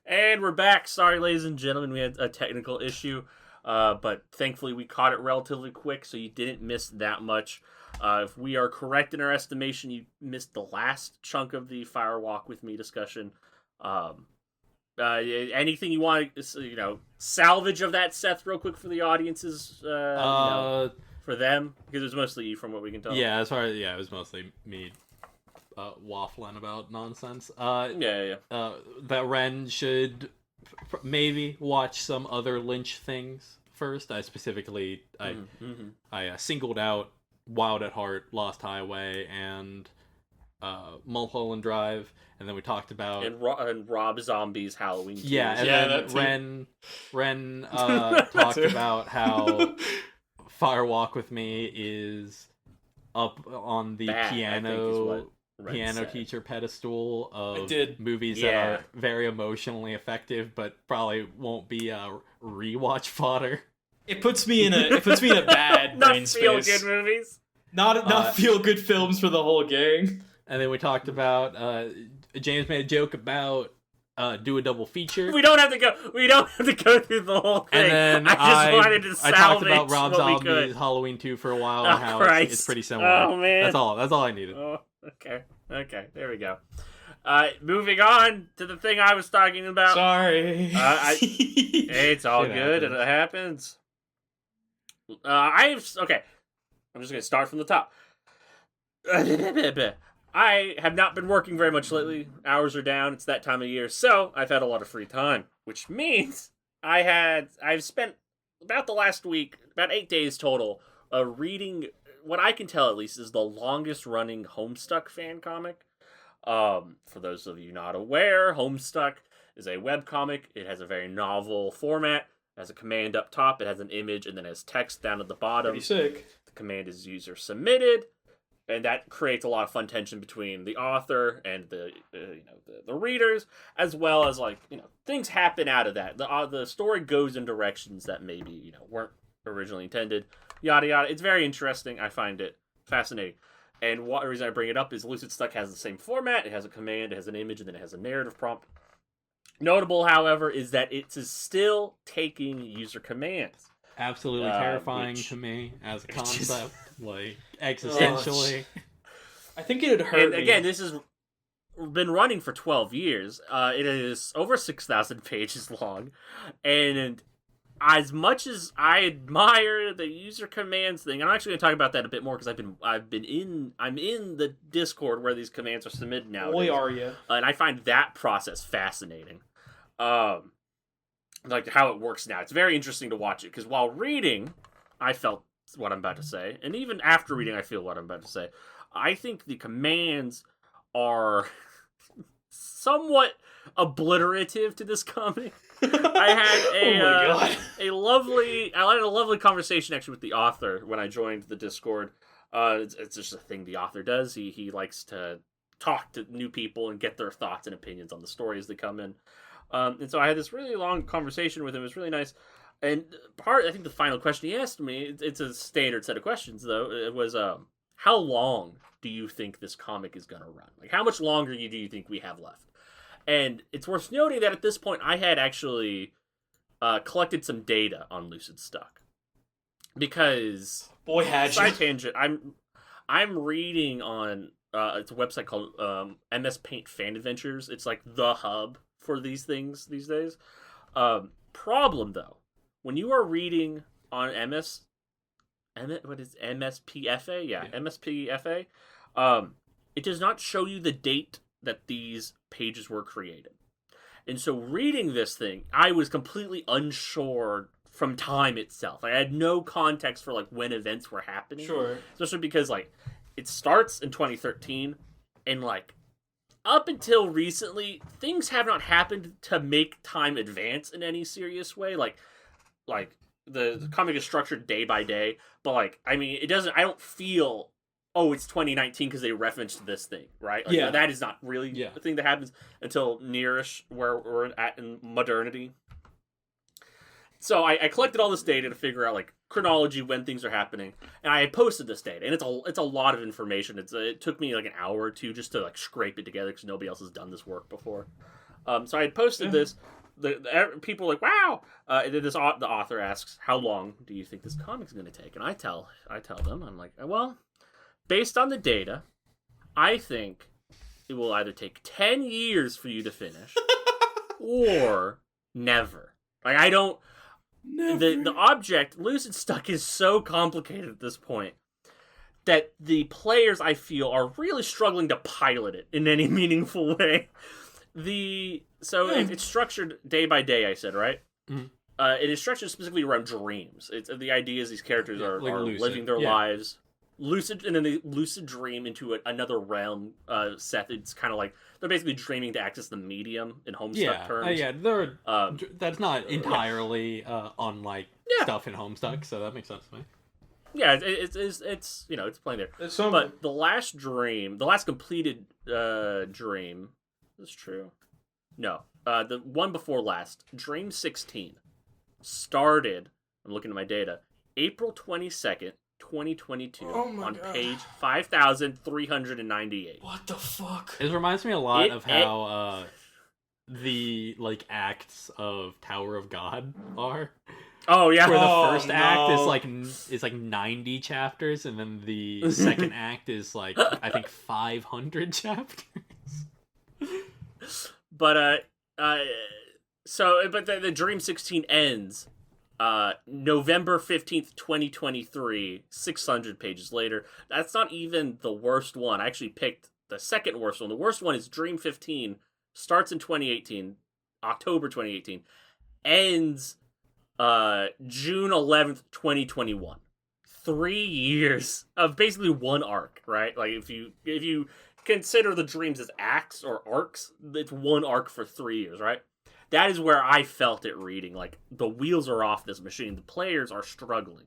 And we're back. Sorry, ladies and gentlemen, we had a technical issue, but thankfully we caught it relatively quick, so you didn't miss that much. If we are correct in our estimation, you missed the last chunk of the Firewalk with Me discussion. Anything you want to, salvage of that, Seth, real quick for the audiences, for them, because it was mostly you from what we can tell. Yeah, it was mostly me waffling about nonsense. That Ren should maybe watch some other Lynch things first. I specifically I singled out Wild at Heart, Lost Highway, and Mullholland Drive, and then we talked about and Rob Zombie's Halloween. Yeah, and then Ren talked about how Firewalk with Me is up on the piano teacher pedestal of movies that are very emotionally effective, but probably won't be rewatch fodder. It puts me in a bad brain space. Not feel good movies. Not feel good films for the whole gang. And then we talked about James made a joke about do a double feature. We don't have to go through the whole thing. And then I just wanted to salvage talked about Rob what we Zombie's could. Halloween 2 for a while and how it's pretty similar. Oh man, that's all I needed. Oh, okay, there we go. Moving on to the thing I was talking about. Sorry. It's all good. It happens. I'm just gonna start from the top. I have not been working very much lately. Hours are down. It's that time of year, so I've had a lot of free time, which means I've spent about the last week, about 8 days total, reading what I can tell at least is the longest running Homestuck fan comic. For those of you not aware, Homestuck is a webcomic. It has a very novel format. It has a command up top. It has an image and then it has text down at the bottom. Pretty sick. The command is user submitted, and that creates a lot of fun tension between the author and the readers, as well as things happen out of that. The story goes in directions that maybe weren't originally intended. Yada yada. It's very interesting. I find it fascinating. And one reason I bring it up is Lucidstuck has the same format. It has a command, it has an image, and then it has a narrative prompt. Notable, however, is that it is still taking user commands. Absolutely terrifying to me as a concept, existentially. I think it'd hurt me. Again, this has been running for 12 years. It is over 6,000 pages long, and as much as I admire the user commands thing, I'm actually going to talk about that a bit more because I'm in the Discord where these commands are submitted now. Boy, are you? And I find that process fascinating. Like how it works now. It's very interesting to watch it because while reading, I felt what I'm about to say, and even after reading, I feel what I'm about to say. I think the commands are somewhat obliterative to this comic. I had a lovely conversation actually with the author when I joined the Discord. It's just a thing the author does. He likes to talk to new people and get their thoughts and opinions on the story as they come in. And so I had this really long conversation with him. It was really nice. And I think the final question he asked me, it's a standard set of questions though. It was, how long do you think this comic is going to run? Like how much longer do you think we have left? And it's worth noting that at this point, I had actually collected some data on Lucidstuck because side tangent. I'm reading on it's a website called MS Paint Fan Adventures. It's like the hub for these things these days. Problem though, when you are reading on MSPFA? Yeah, MSPFA. It does not show you the date that these pages were created. And so reading this thing, I was completely unsure from time itself. I had no context for when events were happening. Sure. Especially because it starts in 2013 and up until recently, things have not happened to make time advance in any serious way. Like the comic is structured day by day, but it doesn't. I don't feel oh, it's 2019 because they referenced this thing, right? Like, Yeah. that is not really Yeah. the thing that happens until nearish where we're at in modernity. So I collected all this data to figure out like chronology when things are happening, and I had posted this data, and it's a lot of information. It took me like an hour or two just to like scrape it together because nobody else has done this work before. So I had posted this. The people were like, wow. And then the author asks, how long do you think this comic's going to take? And I tell them, I'm like, well, based on the data, I think it will either take 10 years for you to finish or never. Like, I don't... The object, Lucidstuck, is so complicated at this point that the players, I feel, are really struggling to pilot it in any meaningful way. It's structured day by day, I said, right? Mm-hmm. It is structured specifically around dreams. The idea is these characters are living their lives lucid, and then they lucid dream into another realm. Seth, it's kind of like they're basically dreaming to access the medium in Homestuck terms. They're that's not entirely unlike stuff in Homestuck, so that makes sense to me. Yeah, it's you know, it's playing there. But the last completed dream, that's true. No, the one before last, Dream 16, started. I'm looking at my data. April 22nd, 2022, on page 5,398. What the fuck? It reminds me a lot of how the like acts of Tower of God are. Oh yeah, where the first act is like 90 chapters, and then the second act is like I think 500 chapters. But the Dream 16 ends November 15th, 2023, 600 pages later. That's not even the worst one. I actually picked the second worst one. The worst one is Dream 15, starts in 2018, October 2018, ends June 11th, 2021. 3 years of basically one arc, right? Like if you consider the dreams as acts or arcs, it's one arc for 3 years, right? That is where I felt it reading. Like, the wheels are off this machine. The players are struggling,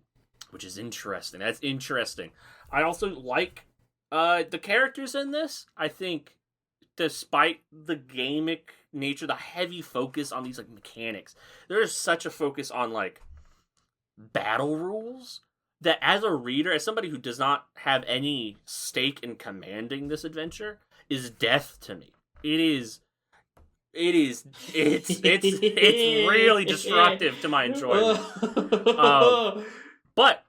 which is interesting. That's interesting. I also like the characters in this. I think, despite the gamic nature, the heavy focus on these like mechanics, there is such a focus on like battle rules that as a reader, as somebody who does not have any stake in commanding this adventure, is death to me. It's really destructive to my enjoyment. But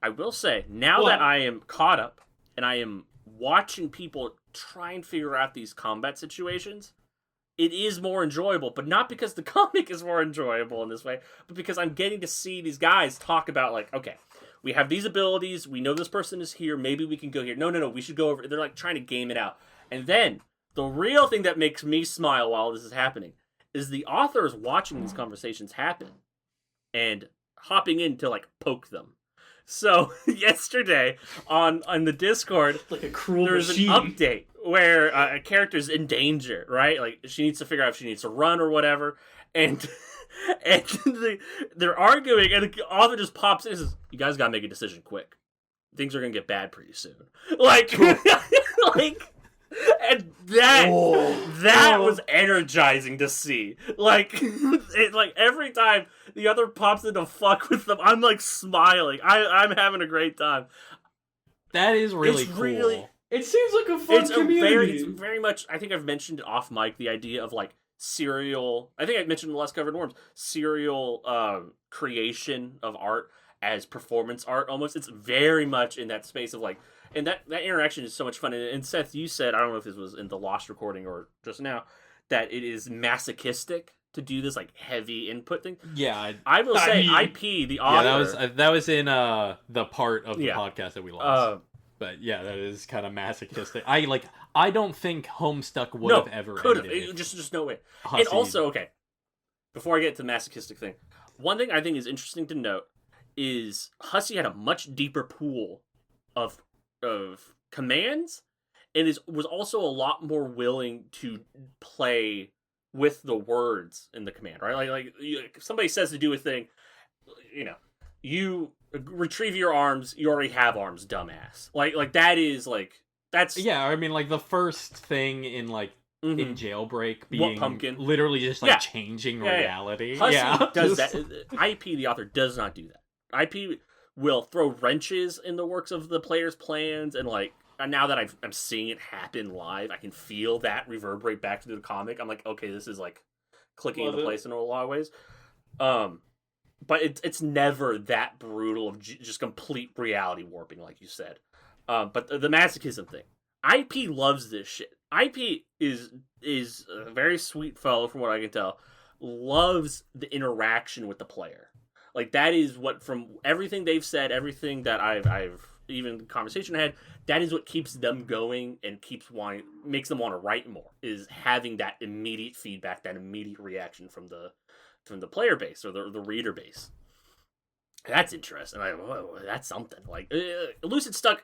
I will say, now that I am caught up and I am watching people try and figure out these combat situations, it is more enjoyable, but not because the comic is more enjoyable in this way, but because I'm getting to see these guys talk about, like, okay, we have these abilities, we know this person is here, maybe we can go here. No, we should go over. They're like trying to game it out. And then the real thing that makes me smile while this is happening is the author is watching these conversations happen and hopping in to like poke them. So yesterday on the Discord, like a cruel there's machine. an update where a character's in danger, right? Like she needs to figure out if she needs to run or whatever, and they're arguing, and the author just pops in and says, "You guys gotta make a decision quick. Things are gonna get bad pretty soon." Like, and that was energizing to see. Like, every time the other pops in to fuck with them, I'm like smiling. I'm having a great time. That is really cool. It seems like a fun community. It's very much. I think I've mentioned it off mic. The idea of like serial. I think I mentioned in the Less Covered Worms. Serial creation of art as performance art. Almost, it's very much in that space of like. And that interaction is so much fun. And Seth, you said, I don't know if this was in the Lost recording or just now, that it is masochistic to do this like heavy input thing. Yeah, I will say, IP the author. Yeah, that was in the part of the podcast that we lost. But yeah, that is kind of masochistic. I don't think Homestuck would have ever ended. Just no way. And also, okay, before I get to the masochistic thing, one thing I think is interesting to note is Hussey had a much deeper pool of commands, and was also a lot more willing to play with the words in the command, right? Like if somebody says to do a thing, you retrieve your arms. You already have arms, dumbass. Like that is like that's Yeah, I mean, like the first thing in like in Jailbreak being pumpkin literally just like changing reality. Hussey does that. IP, the author, does not do that. IP will throw wrenches in the works of the player's plans, and like now that I'm seeing it happen live, I can feel that reverberate back to the comic. I'm like, okay, this is like clicking into place in a lot of ways. But it's never that brutal of just complete reality warping, like you said. But the masochism thing, IP loves this shit. IP is a very sweet fellow, from what I can tell. Loves the interaction with the player. Like that is what, from everything they've said, everything that I've even the conversation I had, that is what keeps them going and makes them want to write more. Is having that immediate feedback, that immediate reaction from the player base or the reader base. That's interesting. Like, whoa, that's something. Like Lucidstuck.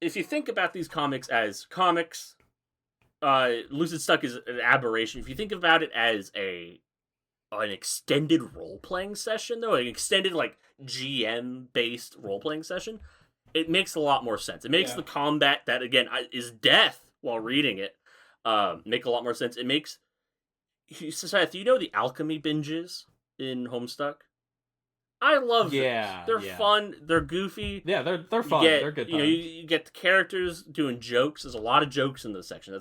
If you think about these comics as comics, Lucidstuck is an aberration. If you think about it as an extended role-playing session, though, an extended like GM-based role-playing session, it makes a lot more sense. It makes the combat that, again, is death while reading it, make a lot more sense. It makes... Seth, you know the alchemy binges in Homestuck? I love them. They're fun. They're goofy. Yeah, they're fun. They're good. You get the characters doing jokes. There's a lot of jokes in this section.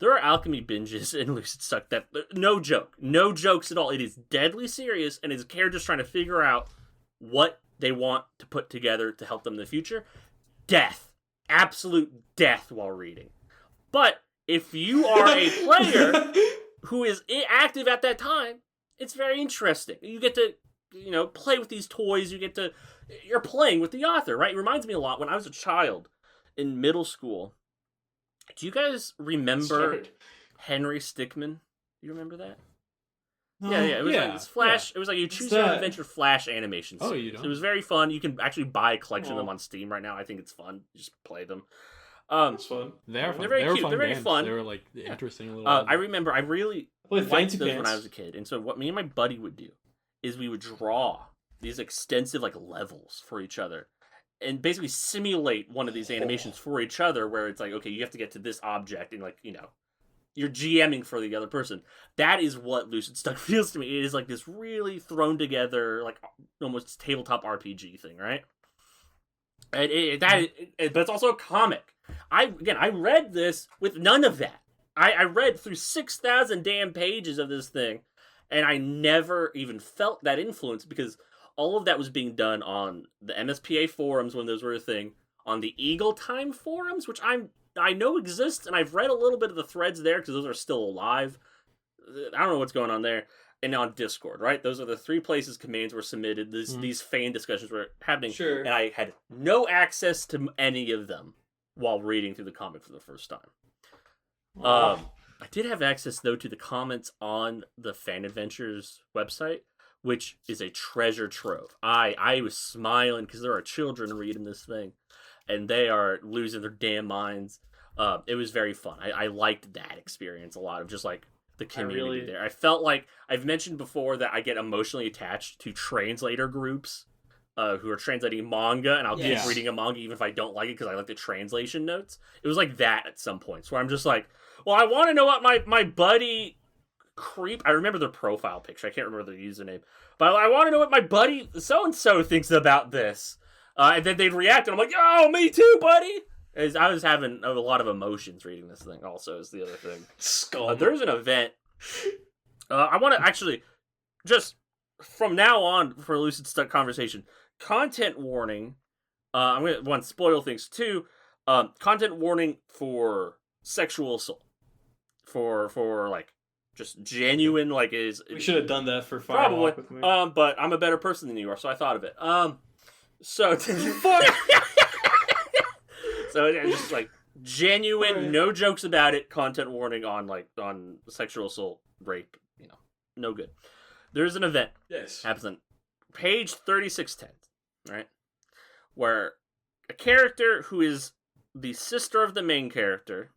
There are alchemy binges in Lucidstuck that no jokes at all. It is deadly serious, and it's characters trying to figure out what they want to put together to help them in the future. Death, absolute death while reading. But if you are a player who is active at that time, it's very interesting. You get to play with these toys. You're playing with the author, right? It reminds me a lot when I was a child in middle school. Do you guys remember Henry Stickmin? You remember that? Yeah. It was like this Flash. Yeah. It was like you choose your own adventure Flash animation series. You don't? It was very fun. You can actually buy a collection of them on Steam right now. I think it's fun. Just play them. It's fun. They're very cute. They're very fun. They were like interesting little. I remember I really liked those when I was a kid. And so what me and my buddy would do is we would draw these extensive like levels for each other and basically simulate one of these animations for each other, where it's like, okay, you have to get to this object and like, you're GMing for the other person. That is what Lucidstuck feels to me. It is like this really thrown together, like almost tabletop RPG thing, right? And but it's also a comic. I read this with none of that. I read through 6,000 damn pages of this thing, and I never even felt that influence because all of that was being done on the MSPA forums when those were a thing, on the Eagle Time forums, which I know exists, and I've read a little bit of the threads there because those are still alive. I don't know what's going on there. And on Discord, right? Those are the three places commands were submitted. These fan discussions were happening. Sure. And I had no access to any of them while reading through the comic for the first time. Wow. I did have access, though, to the comments on the Fan Adventures website, which is a treasure trove. I was smiling because there are children reading this thing, and they are losing their damn minds. It was very fun. I liked that experience a lot of just like the community there. I felt like I've mentioned before that I get emotionally attached to translator groups who are translating manga, and I'll keep reading a manga even if I don't like it because I like the translation notes. It was like that at some points where I'm just like, well, I want to know what my buddy Creep. I remember their profile picture. I can't remember their username, but I want to know what my buddy so and so thinks about this. And then they'd react, and I'm like, "Oh, me too, buddy." As I was having a lot of emotions reading this thing. Also, is the other thing. There's an event. I want to actually just from now on for Lucidstuck conversation. Content warning. I'm gonna want to spoil things too. Content warning for sexual assault. For like just genuine like is. We should have done that for Fire probably. With me. But I'm a better person than you are, so I thought of it. So fuck. So just like genuine, no jokes about it. Content warning on sexual assault, rape. No good. There's an event. Yes. Happens on page 3610, right? Where a character who is the sister of the main character,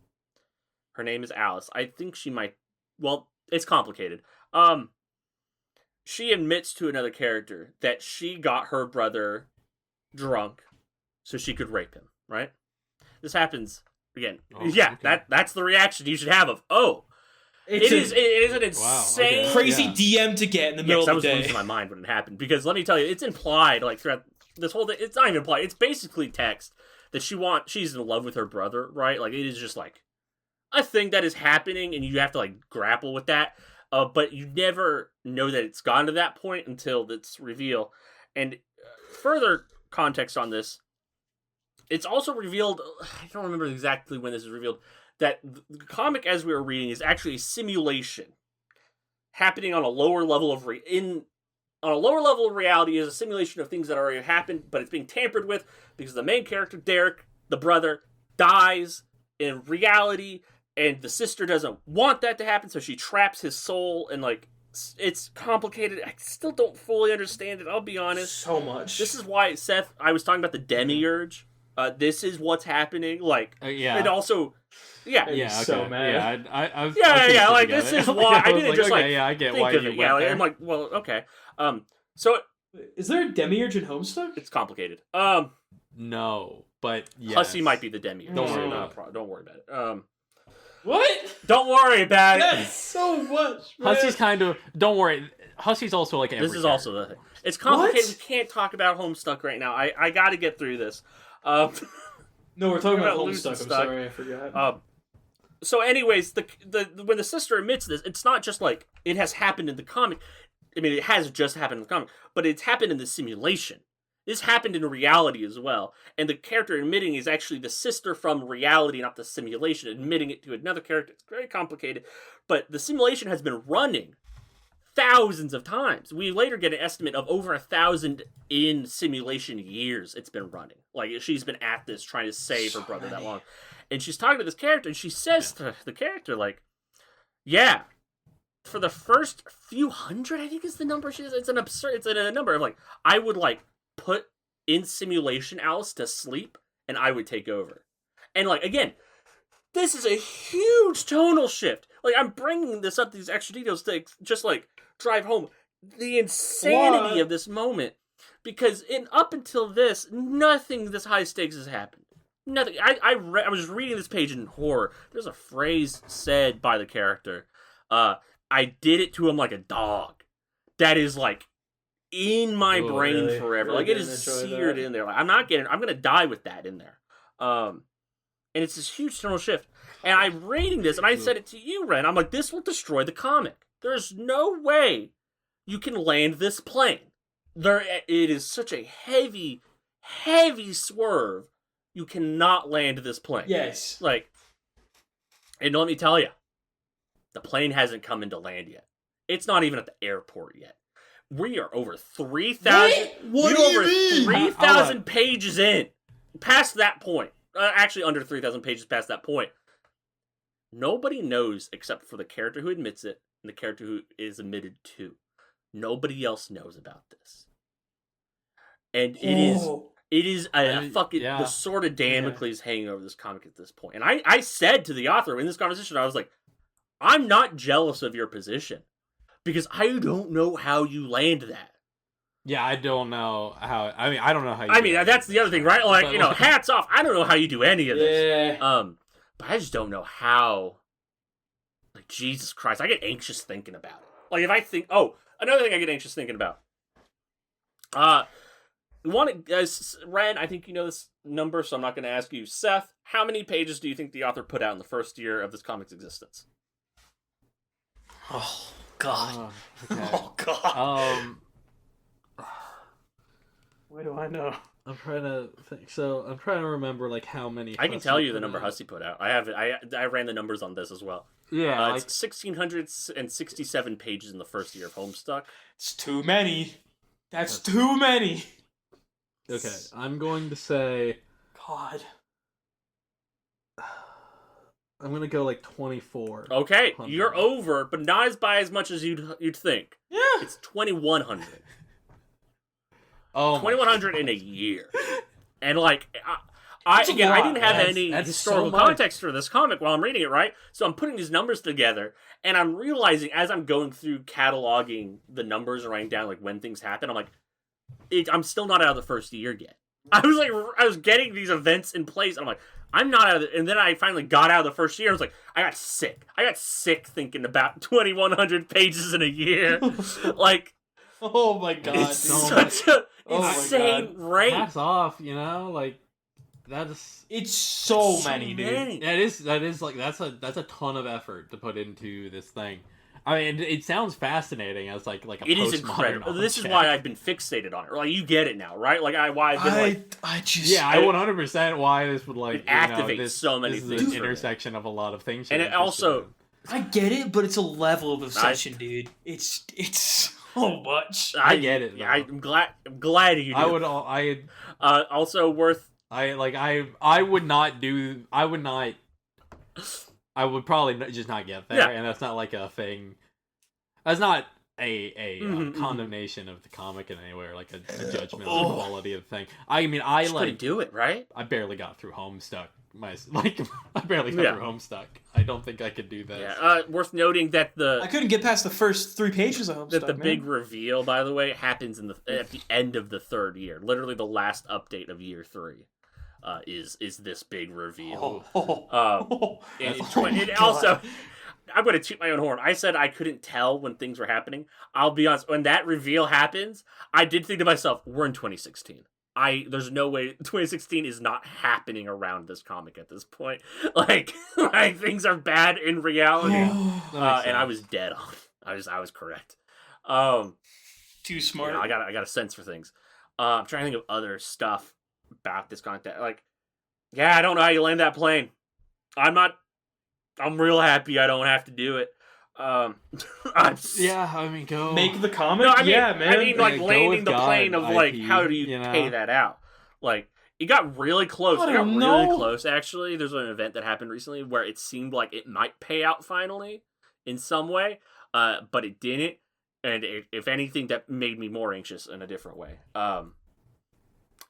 her name is Alice. I think she might. Well, it's complicated. she admits to another character that she got her brother drunk so she could rape him, right? This happens again. Okay. That's the reaction you should have of, it is an insane, crazy DM to get in the middle of the day. I was losing my mind when it happened, because let me tell you, it's implied like throughout this whole thing. It's not even implied. It's basically text that she's in love with her brother, right? Like, it is just like a thing that is happening, and you have to like grapple with that. But you never know that it's gone to that point until it's reveal. And further context on this, it's also revealed, I don't remember exactly when this is revealed, that the comic as we were reading is actually a simulation happening on a lower level of reality. Is a simulation of things that already happened, but it's being tampered with because the main character, Derek, the brother, dies in reality, and the sister doesn't want that to happen, so she traps his soul, and like, it's complicated. I still don't fully understand it, I'll be honest. So much. This is why, Seth, I was talking about the Demiurge. This is what's happening. Like, and also, okay. So mad. Like, this is why I didn't just like. Yeah, I get think why of you it. went there. I'm like, well, okay. So is there a Demiurge in Homestuck? it's complicated. No, but yes. Hussy might be the Demiurge. Don't worry about it. Don't worry about it. What? Don't worry about it. That's so much. Man. Hussy's kind of. Don't worry. Hussy's also like every. This is also the thing. It's complicated. We can't talk about Homestuck right now. I got to get through this. No, we're talking about Lucidstuck. Homestuck. I'm sorry, I forgot. So, anyways, the when the sister admits this, it's not just like it has happened in the comic. I mean, it has just happened in the comic, but it's happened in the simulation. This happened in reality as well, and the character admitting is actually the sister from reality, not the simulation, admitting it to another character. It's very complicated, but the simulation has been running thousands of times. We later get an estimate of over 1,000 in simulation years it's been running. Like, she's been at this trying to save her brother that long. And she's talking to this character, and she says to the character, like, yeah, for the first few hundred, I think is the number she says. It's a number of, like, I would, like, put in simulation Alice to sleep, and I would take over. And, like, again, this is a huge tonal shift. Like, I'm bringing this up, these extra details, to just, like, drive home the insanity of this moment. Because up until this, nothing this high stakes has happened. Nothing. I was reading this page in horror. There's a phrase said by the character. I did it to him like a dog. That is, like, in my brain forever. Like, it is seared in there. Like, I'm gonna die with that in there. And it's this huge tonal shift. And I'm reading this, and I said it to you, Ren. I'm like, this will destroy the comic. There's no way you can land this plane. It is such a heavy, heavy swerve. You cannot land this plane. Yes. Like, and let me tell you, the plane hasn't come into land yet. It's not even at the airport yet. We are over 3,000. What do you mean? 3,000 pages in. Past that point. Actually, under 3,000 pages past that point. Nobody knows except for the character who admits it and the character who is admitted to. Nobody else knows about this. And it is the sword of Damocles hanging over this comic at this point. And I said to the author in this conversation, I was like, I'm not jealous of your position because I don't know how you land that. Yeah, I don't know how. I mean, I don't know how you I mean, that's the other thing, right? Like, hats off. I don't know how you do any of this. Yeah. But I just don't know how. Like, Jesus Christ, I get anxious thinking about it. Like, if I think, another thing I get anxious thinking about. Ren, I think you know this number, so I'm not going to ask you. Seth, how many pages do you think the author put out in the first year of this comic's existence? Oh God! Okay. Oh God! What do I know? I'm trying to think. So I'm trying to remember like how many. I can tell you the number Hussey put out. I have it. I ran the numbers on this as well. Yeah, it's 1,667 pages in the first year of Homestuck. It's too many. That's too many. Okay, I'm going to say. God. I'm gonna go like 24. Okay, you're over, but not by as much as you'd think. Yeah, it's 2,100. Oh, 2,100 in a year, and like I That's a didn't lot. have That's- any that's historical so much. context for this comic while I'm reading it, right? So I'm putting these numbers together, and I'm realizing as I'm going through cataloging the numbers and writing down like when things happen, I'm like, I'm still not out of the first year yet. I was getting these events in place, and I'm like, I'm not out of it. And then I finally got out of the first year. I was like, I got sick thinking about 2,100 pages in a year. Like, Oh my god, it's dude. such a Oh my insane rate. Hats off, you know, like that's It's so many, dude. that is like that's a ton of effort to put into this thing. I mean, it sounds fascinating as like a It is postmodern incredible. This is object. why I've been fixated on it. Like, you get it now, right? Like, why I've been like, I just Yeah, I 100% why this would like It activates this, so many this things is for an me. intersection of a lot of things. And you're it also- interested I get it, but it's a level of obsession, dude. It's so much. I get it, Yeah, though. I'm glad you do. in. Also worth. I would probably just not get there, Yeah. and that's not like a thing. That's not a Mhm, condemnation of the comic in any way, or like a judgment Oh. of the quality of the thing. I mean, I Just couldn't do it, right? I barely got through Homestuck. I barely got Yeah. through Homestuck. I don't think I could do this. Yeah. Worth noting that I couldn't get past the first 3 pages of Homestuck, that the man. big reveal, by the way, happens at the end of the third year. Literally, the last update of year 3 is this big reveal. And That's- it also, I'm going to toot my own horn. I said I couldn't tell when things were happening. I'll be honest, when that reveal happens, I did think to myself, we're in 2016. There's no way 2016 is not happening around this comic at this point. Like things are bad in reality. That makes And I sense. was dead on. I was correct. Too smart. Yeah, I got a sense for things. I'm trying to think of other stuff about this content. Like, yeah, I don't know how you land that plane. I'm real happy I don't have to do it. Yeah, I mean, go Make the comic? No, I mean, yeah, man. I mean, like Go landing with the God, plane of like, IP, how do you you know? pay that out? Like, it got really close. I It got don't really know. close. Actually, there's an event that happened recently where it seemed like it might pay out finally in some way, but it didn't. And if anything, that made me more anxious in a different way.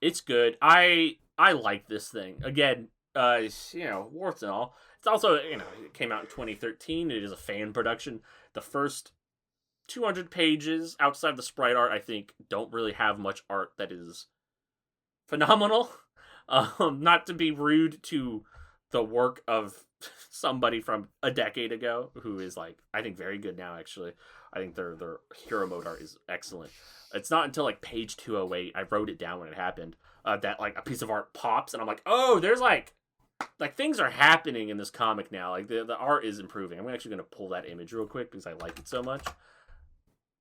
It's good. I like this thing. Again, warts and all. It's also, it came out in 2013. It is a fan production. The first 200 pages outside the sprite art, I think, don't really have much art that is phenomenal. Not to be rude to the work of somebody from a decade ago who is, like, I think very good now, actually. I think their hero mode art is excellent. It's not until like page 208, I wrote it down when it happened, that like a piece of art pops and I'm like, oh, there's like things are happening in this comic now. Like the art is improving. I'm actually going to pull that image real quick because I like it so much.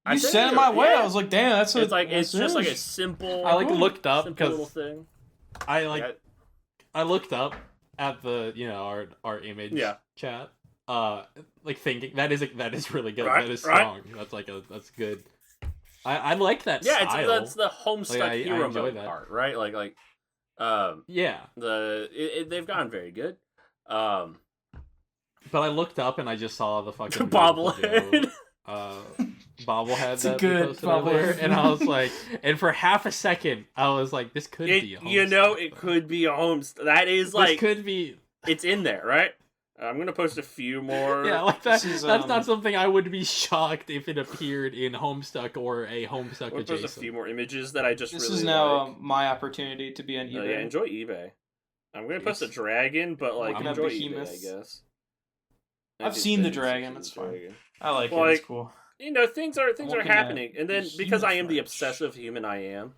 I You sent sent it you- my way. yeah. I was like, damn, that's It's like that's it's just like a it. simple. I like looked up simple little because thing. I looked up at the our image Yeah. chat, like thinking that is really good. Right, That is right. strong. That's good. I like that Yeah, style. that's the Homestuck Like, I hero enjoy mode that. art, right? Yeah, They've gotten very good. but I looked up and I just saw the fucking Bobblehead. Beautiful Joe, bobblehead It's a that we good posted earlier, bobblehead. and I was like, and for half a second I was like, this could be a Homestuck. It could be a Homestuck. That is This like could be. it's in there, right? I'm gonna post a few more. Yeah, like that. This is, That's not something I would be shocked if it appeared in Homestuck or a Homestuck I'm gonna post adjacent. a few more images that I just This really is now like. my opportunity to be on eBay. Yeah, enjoy eBay. I'm gonna post a Yes. dragon, but like Looking at enjoy eBay, behemoths. I guess. I've seen the dragon, that's fine. I like Well, it. It's like, cool. Things are Looking at happening, and then because I am the French. obsessive human I am,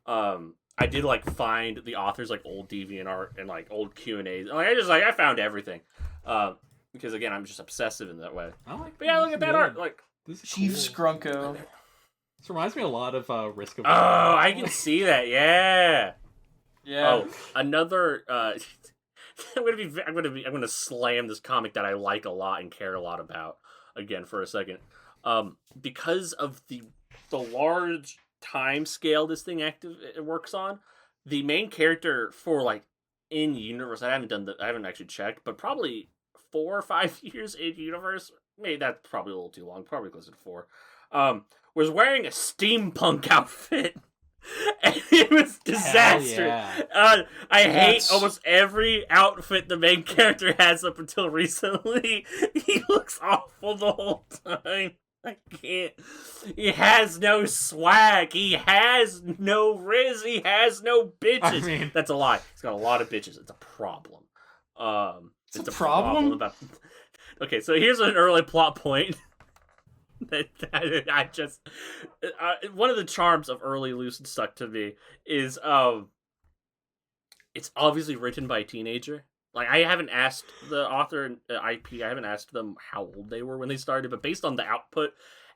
I did like find the authors like old DeviantArt and like old Q&As. Like I found everything, because again I'm just obsessive in that way. I like But yeah, this. look at that Good. art. Like, This is Chief cool. Scrunko. This reminds me a lot of Risk of. oh, I can see that. Yeah. Yeah. Oh, another. I'm gonna slam this comic that I like a lot and care a lot about again for a second, because of the large time scale this thing it works on. The main character for like in universe, I haven't actually checked, but probably 4 or 5 years in universe. Maybe that's probably a little too long. Probably closer to 4. Was wearing a steampunk outfit. And it was disastrous. Yeah. I hate almost every outfit the main character has up until recently. He looks awful the whole time. I can't. He has no swag. He has no riz. He has no bitches. I mean, that's a lie. He's got a lot of bitches. It's a problem. It's a problem about. Okay, so here's an early plot point. that I just one of the charms of early Lucidstuck to me is it's obviously written by a teenager. Like, I haven't asked the author and IP, I haven't asked them how old they were when they started, but based on the output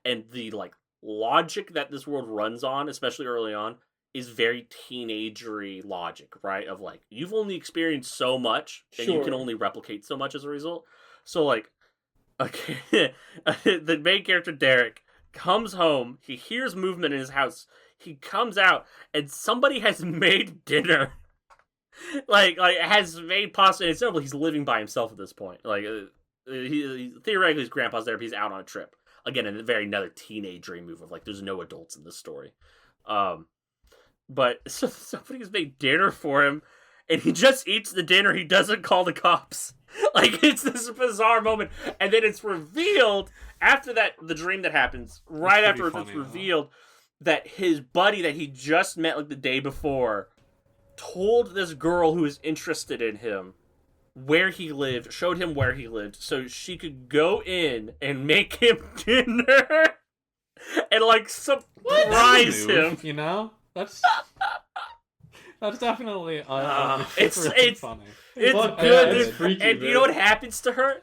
and the, like, logic that this world runs on, especially early on, is very teenagery logic, right? Of, like, you've only experienced so much, and you can only replicate so much as a result. So, like, okay, the main character, Derek, comes home, he hears movement in his house, he comes out, and somebody has made dinner. like has made pasta. It's notable he's living by himself at this point. Like he theoretically his grandpa's there, but he's out on a trip. Again, in a very another teenagery move of like there's no adults in this story. But so somebody's made dinner for him, and he just eats the dinner. He doesn't call the cops. Like, it's this bizarre moment, and then it's revealed after that the dream that happens right after it's revealed that his buddy that he just met like the day before told this girl who was interested in him where he lived, showed him where he lived, so she could go in and make him dinner and, like, surprise him. You know? That's definitely it's funny. It's Fuck good, that, dude. it's freaky, And man. you know what happens to her?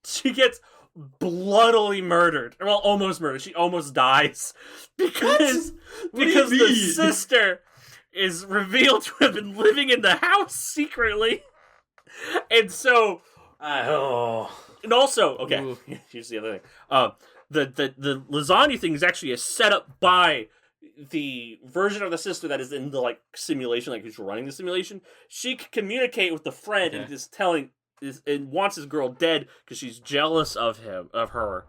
She gets bloodily murdered. Well, almost murdered. She almost dies because the sister is revealed to have been living in the house secretly. And so and also, okay, Ooh. here's the other thing. The lasagna thing is actually a setup by the version of the sister that is in the like simulation, like who's running the simulation. She can communicate with the friend and is telling and wants his girl dead because she's jealous of her.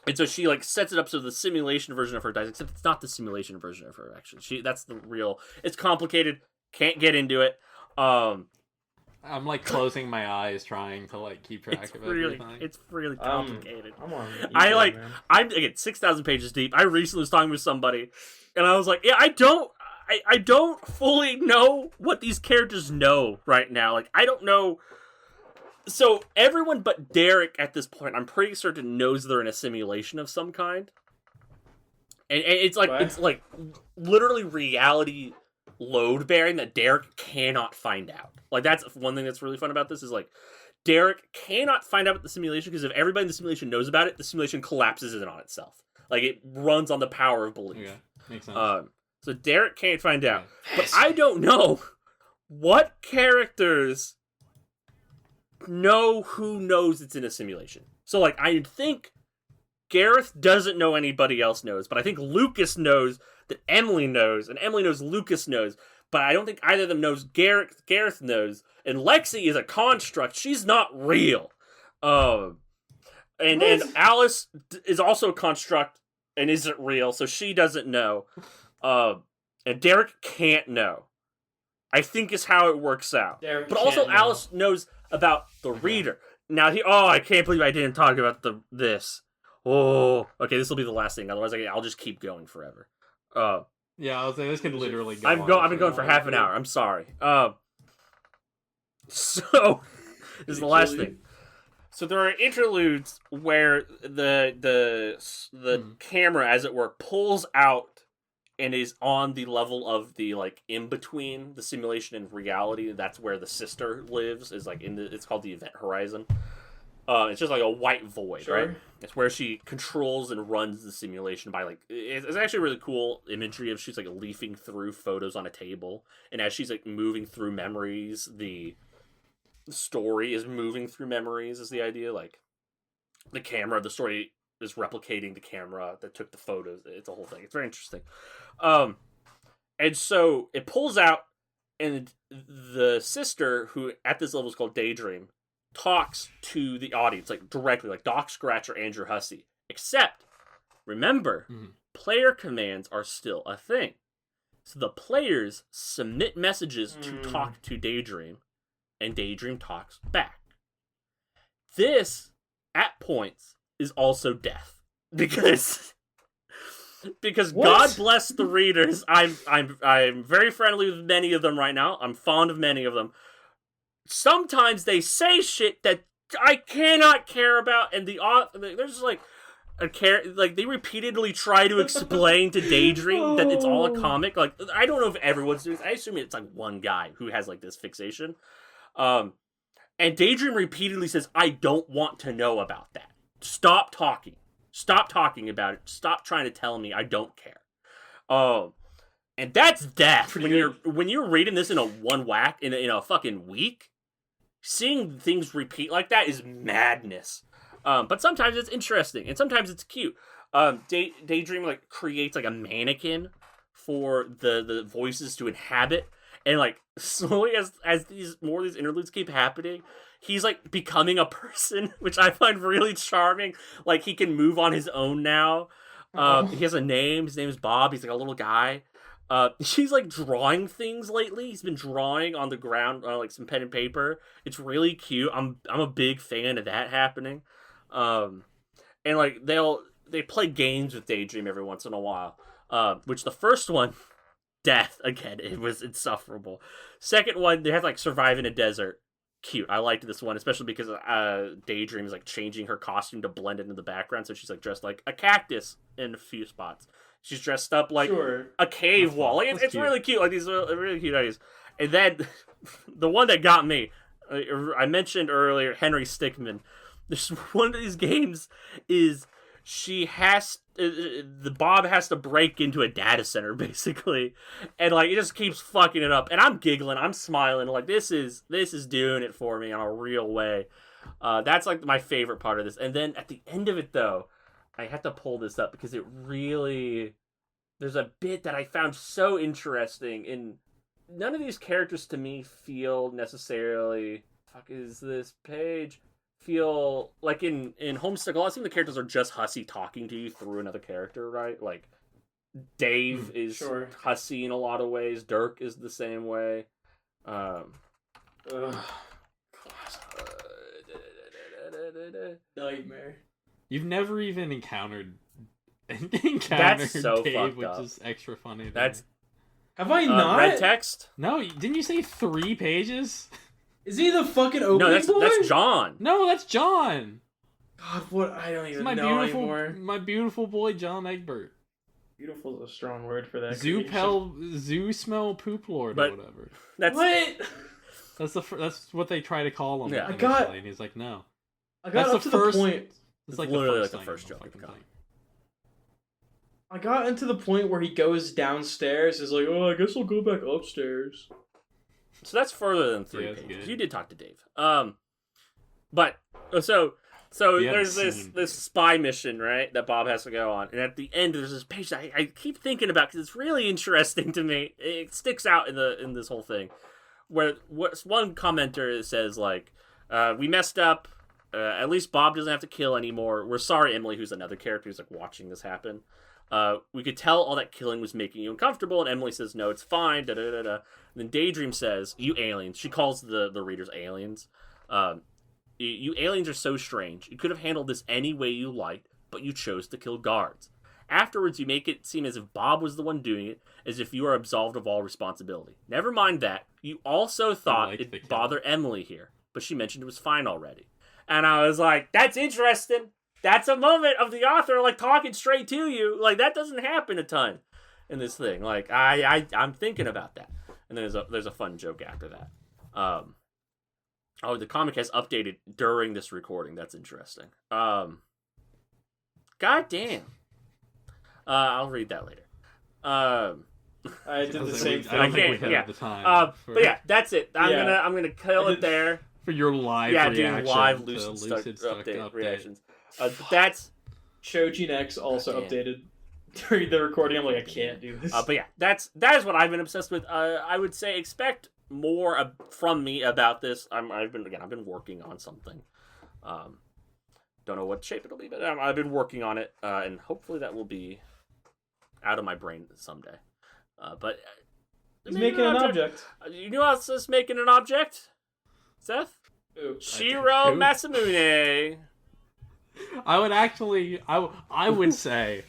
And so she like sets it up so the simulation version of her dies, except it's not the simulation version of her actually. That's the real. It's complicated. Can't get into it. I'm like closing my eyes trying to like keep track of everything. It's really complicated. I'm I'm again 6,000 pages deep. I recently was talking with somebody, and I was like, "Yeah, I don't fully know what these characters know right now. Like, I don't know." So everyone but Derek at this point, I'm pretty certain, knows they're in a simulation of some kind, and it's like literally reality load bearing that Derek cannot find out. Like, that's one thing that's really fun about this is like Derek cannot find out about the simulation because if everybody in the simulation knows about it, the simulation collapses in on itself. Like, it runs on the power of belief. Yeah, makes sense. So Derek can't find out, but I don't know what characters know who knows it's in a simulation. So like I think Gareth doesn't know anybody else knows, but I think Lucas knows that Emily knows, and Emily knows Lucas knows, but I don't think either of them knows Gareth knows, and Lexi is a construct. She's not real. And Alice is also a construct and isn't real, so she doesn't know. And Derek can't know. I think is how it works out. But also Alice knows about the reader. Now I can't believe I didn't talk about this. Oh, okay, this will be the last thing. Otherwise, I'll just keep going forever. Yeah, I was like, this could literally go. I've been going for half an hour. I'm sorry. So this is the last thing. So there are interludes where the camera, as it were, pulls out and is on the level of the like in between the simulation and reality. That's where the sister lives. Is like it's called the event horizon. It's just like a white void, right? It's where she controls and runs the simulation by like it's actually really cool imagery of she's like leafing through photos on a table, and as she's like moving through memories, the story is moving through memories. Is the idea like the story is replicating the camera that took the photos. It's a whole thing. It's very interesting. And so it pulls out, and the sister, who at this level is called Daydream, talks to the audience, like directly, like Doc Scratch or Andrew Hussey. Except, remember, player commands are still a thing. So the players submit messages to talk to Daydream, and Daydream talks back. This, at points, is also death. Because What? God bless the readers. I'm very friendly with many of them right now. I'm fond of many of them. Sometimes they say shit that I cannot care about, and there's like they repeatedly try to explain to Daydream that it's all a comic. Like, I don't know if everyone's doing this. I assume it's like one guy who has like this fixation. And Daydream repeatedly says, I don't want to know about that. Stop talking. Stop talking about it. Stop trying to tell me I don't care. And that's death. When you're reading this in a one whack in a fucking week, seeing things repeat like that is madness. But sometimes it's interesting, and sometimes it's cute. Daydream like creates like a mannequin for the voices to inhabit, and like slowly as these interludes keep happening, he's like becoming a person, which I find really charming. Like, he can move on his own now. He has a name. His name is Bob. He's like a little guy. He's like drawing things lately. He's been drawing on the ground, like some pen and paper. It's really cute. I'm a big fan of that happening. And like they play games with Daydream every once in a while. Which the first one, death again. It was insufferable. Second one, they have like survive in a desert. Cute. I liked this one, especially because Daydream is like changing her costume to blend into the background, so she's like dressed like a cactus in a few spots. She's dressed up like a cave wall. Like, it's really cute. Like, these are really cute ideas. And then the one that got me, I mentioned earlier, Henry Stickmin. There's one of these games is the Bob has to break into a data center, basically, and like it just keeps fucking it up. And I'm giggling, I'm smiling, like this is doing it for me in a real way. That's like my favorite part of this. And then at the end of it, though, I have to pull this up because it really, there's a bit that I found so interesting, and none of these characters to me feel necessarily, fuck is this page, feel like in Homestuck, a lot of the characters are just hussy talking to you through another character, right? Like, Dave is hussy in a lot of ways, Dirk is the same way. Nightmare. You've never even encountered That's so Dave, fucked which up. is extra funny. That's have I not red text? No, didn't you say 3 pages? Is he the fucking opening No, that's boy? that's John. No, that's John. God, what? I don't even It's know anymore. My beautiful boy John Egbert. Beautiful is a strong word for that. Zoo smell poop lord But or whatever. That's What? That's what they try to call him. Yeah. Initially, and he's like, no. I got up to the point. It's like literally the like first the thing first in joke. fucking thing. I got into the point where he goes downstairs. Is like, oh, I guess I'll go back upstairs. So that's further than 3 Yeah, that's pages. good. You did talk to Dave. But so Yeah, there's scene. this spy mission, right, that Bob has to go on, and at the end there's this page that I keep thinking about because it's really interesting to me. It sticks out in this whole thing, where one commenter says like, "We messed up. At least Bob doesn't have to kill anymore. We're sorry, Emily," who's another character who's like watching this happen. We could tell all that killing was making you uncomfortable, and Emily says, "No, it's fine." Da da da da. And then Daydream says, "You aliens." She calls the readers aliens. You aliens are so strange. You could have handled this any way you liked, but you chose to kill guards. Afterwards, you make it seem as if Bob was the one doing it, as if you are absolved of all responsibility. Never mind that. You also thought it'd bother Emily here, but she mentioned it was fine already. And I was like, that's interesting. That's a moment of the author, like, talking straight to you. Like, that doesn't happen a ton in this thing. Like, I'm thinking about that. And then there's a fun joke after that. The comic has updated during this recording. That's interesting. God damn. I'll read that later. I did the same thing. I don't think we had the time. But yeah, that's it. I'm gonna kill it there. For your live doing live Lucidstuck update reactions. That's Choujin X also updated during the recording. I'm like, I can't do this. But yeah, that is what I've been obsessed with. I would say expect more from me about this. I've been working on something. Don't know what shape it'll be, but I've been working on it, and hopefully that will be out of my brain someday. But he's making an object. You know what's just making an object, Seth? Ooh. Shirow Masamune. I would say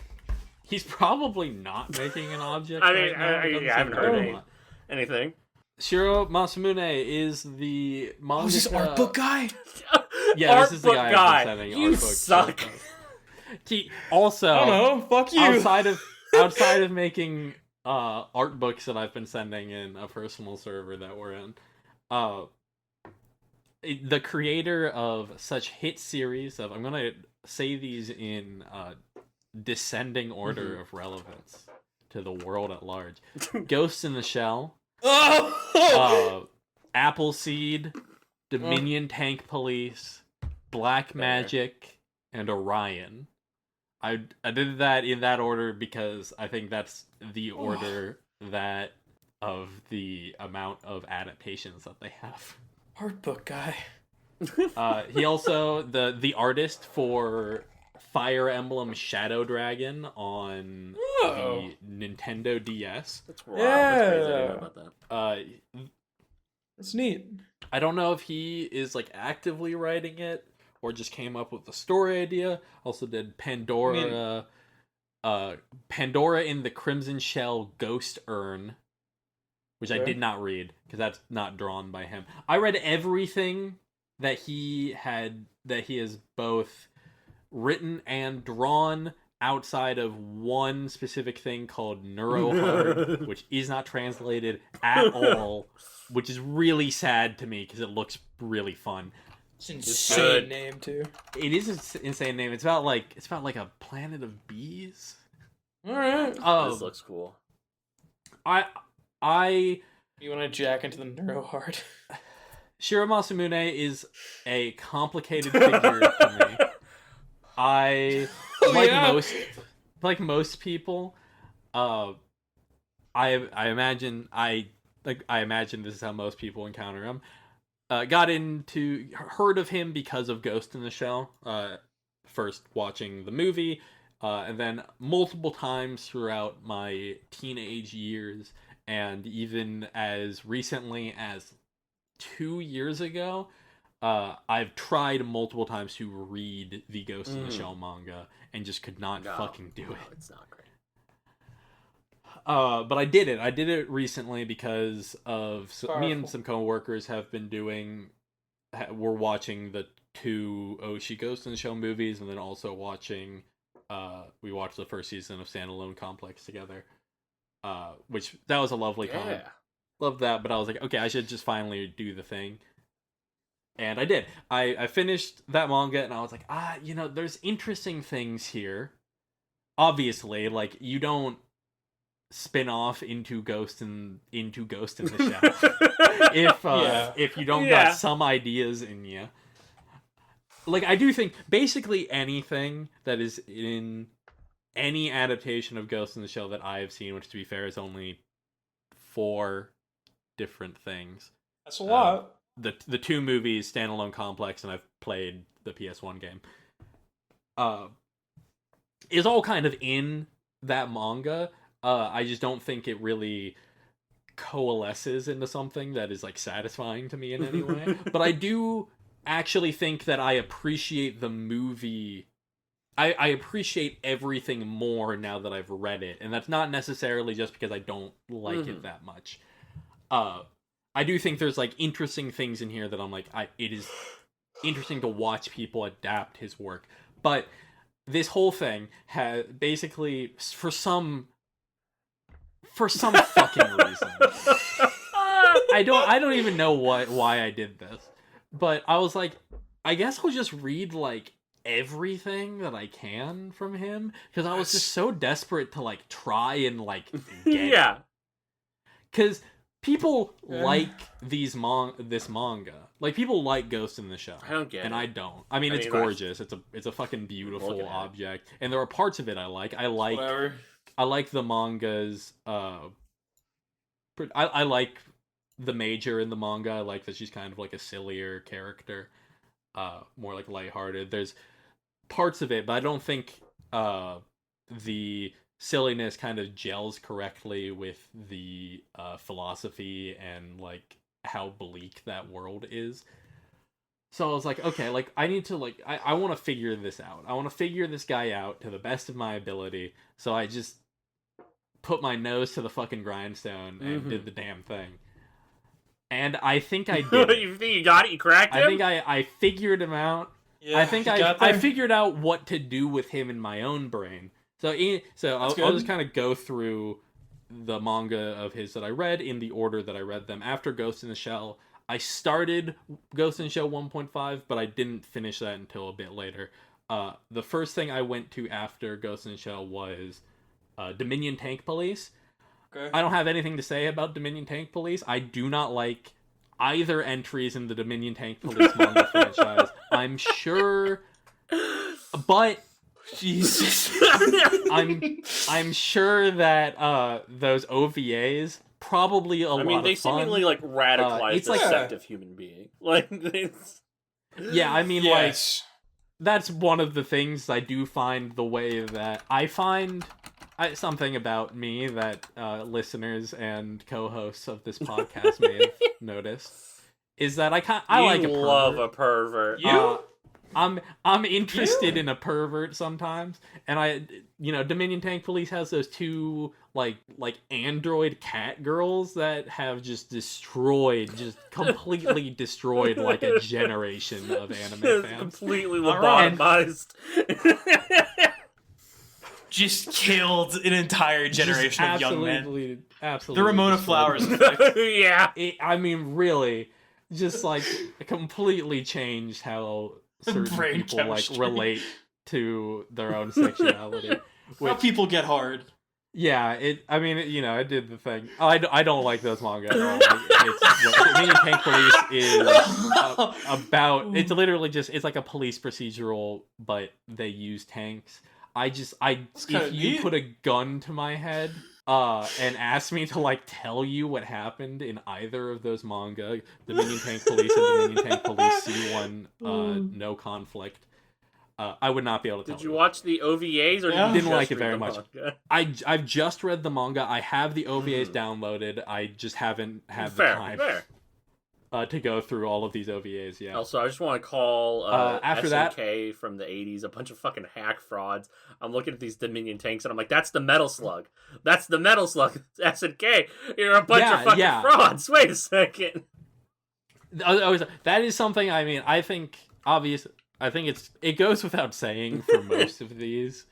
he's probably not making an object. I mean, right now. I haven't heard anything. Shirow Masamune is the manga. Oh, is this art book guy? Yeah, art this is the guy I've been sending You art books. suck. Also, I don't know. Fuck you. outside of making art books that I've been sending in a personal server that we're in, the creator of such hit series of, I'm gonna say these in descending order of relevance to the world at large: Ghost in the Shell, Appleseed, Dominion Tank Police, Black Magic, and Orion. I did that in that order because I think that's the order that of the amount of adaptations that they have. Art book guy. He also the artist for Fire Emblem Shadow Dragon on the Nintendo DS. That's crazy. I didn't know about that. That's neat. I don't know if he is like actively writing it or just came up with the story idea. Also did Pandora in the Crimson Shell Ghost Urn, which I did not read because that's not drawn by him. I read everything that he has both written and drawn outside of one specific thing called Neurohard, which is not translated at all, which is really sad to me because it looks really fun. It's an insane name too. It is an insane name. It's about like a planet of bees. All right. This looks cool. You want to jack into the Neurohard? Shirow Masamune is a complicated figure for me. I most people, I imagine this is how most people encounter him. Heard of him because of Ghost in the Shell. First watching the movie, and then multiple times throughout my teenage years, and even as recently as 2 years ago, I've tried multiple times to read the Ghost in the Shell manga and just could not fucking do it. It's not great. But I did it. I did it recently because of me and some coworkers have been we're watching the 2 Oshi Ghost in the Shell movies, and then also watching. We watched the first season of Standalone Complex together, which that was a lovely time. Loved that, but I was like, okay, I should just finally do the thing. And I did. I finished that manga, and I was like, there's interesting things here. Obviously, like, you don't spin off into Ghost in the Shell if you don't got some ideas in you. Like, I do think basically anything that is in any adaptation of Ghost in the Shell that I have seen, which to be fair is only 4 different things. That's a lot. The 2 movies, Standalone Complex, and I've played the PS1 game, is all kind of in that manga. I just don't think it really coalesces into something that is like satisfying to me in any way. But I do actually think that I appreciate the movie. I appreciate everything more now that I've read it, and that's not necessarily just because I don't like it that much. I do think there's like interesting things in here that I'm like, it is interesting to watch people adapt his work. But this whole thing has basically, for some fucking reason, I don't even know why I did this, but I was like, I guess I'll just read like everything that I can from him, because I was just so desperate to like try and like get it. Because people like this manga. Like, people like Ghost in the Shell. I don't get it. And I don't. I mean, it's gorgeous. It's a fucking beautiful object. And there are parts of it I like. I like the manga's I like the Major in the manga. I like that she's kind of like a sillier character. More like lighthearted. There's parts of it, but I don't think the silliness kind of gels correctly with the philosophy and like how bleak that world is. So I was like, okay, like I need to like I want to figure this out. I want to figure this guy out to the best of my ability. So I just put my nose to the fucking grindstone and did the damn thing. And I think I did. You think you got it? You cracked him? I think I figured him out. Yeah, I think I figured out what to do with him in my own brain. So I'll just kind of go through the manga of his that I read in the order that I read them. After Ghost in the Shell, I started Ghost in the Shell 1.5, but I didn't finish that until a bit later. The first thing I went to after Ghost in the Shell was Dominion Tank Police. Okay. I don't have anything to say about Dominion Tank Police. I do not like either entries in the Dominion Tank Police manga franchise. I'm sure, but Jesus. I'm sure that those OVAs probably a lot of fun. They seemingly like radicalized it's a like deceptive human being. Like, it's... yeah, I mean, yes. like that's one of the things I do find the way that I find. Something about me that listeners and co-hosts of this podcast may have noticed is that I like a pervert. Love a pervert. I'm interested in a pervert sometimes, and Dominion Tank Police has those two like android cat girls that have just completely destroyed like a generation of anime fans. Completely lobotomized. Just killed an entire generation of young men. Absolutely. The Ramona Flowers effect. Yeah. Really, just like completely changed how certain Brain people chemistry. like relate to their own sexuality. How people get hard. Yeah, it did the thing. I don't like those manga at all. Dominion Tank Police is about. It's literally it's like a police procedural, but they use tanks. If you put a gun to my head and asked me to like tell you what happened in either of those manga, Dominion Tank Police and Dominion Tank Police C1 No Conflict, I would not be able to tell you. Did you watch the OVAs or didn't like it very much? I've just read the manga. I have the OVAs downloaded. I just haven't had the time to go through all of these OVAs yet. Also, I just want to call after SNK from the 80s a bunch of fucking hack frauds. I'm looking at these Dominion tanks and I'm like, that's the Metal Slug. That's the Metal Slug. SNK, you're a bunch of fucking frauds. Wait a second. That is something, I think it goes without saying for most of these.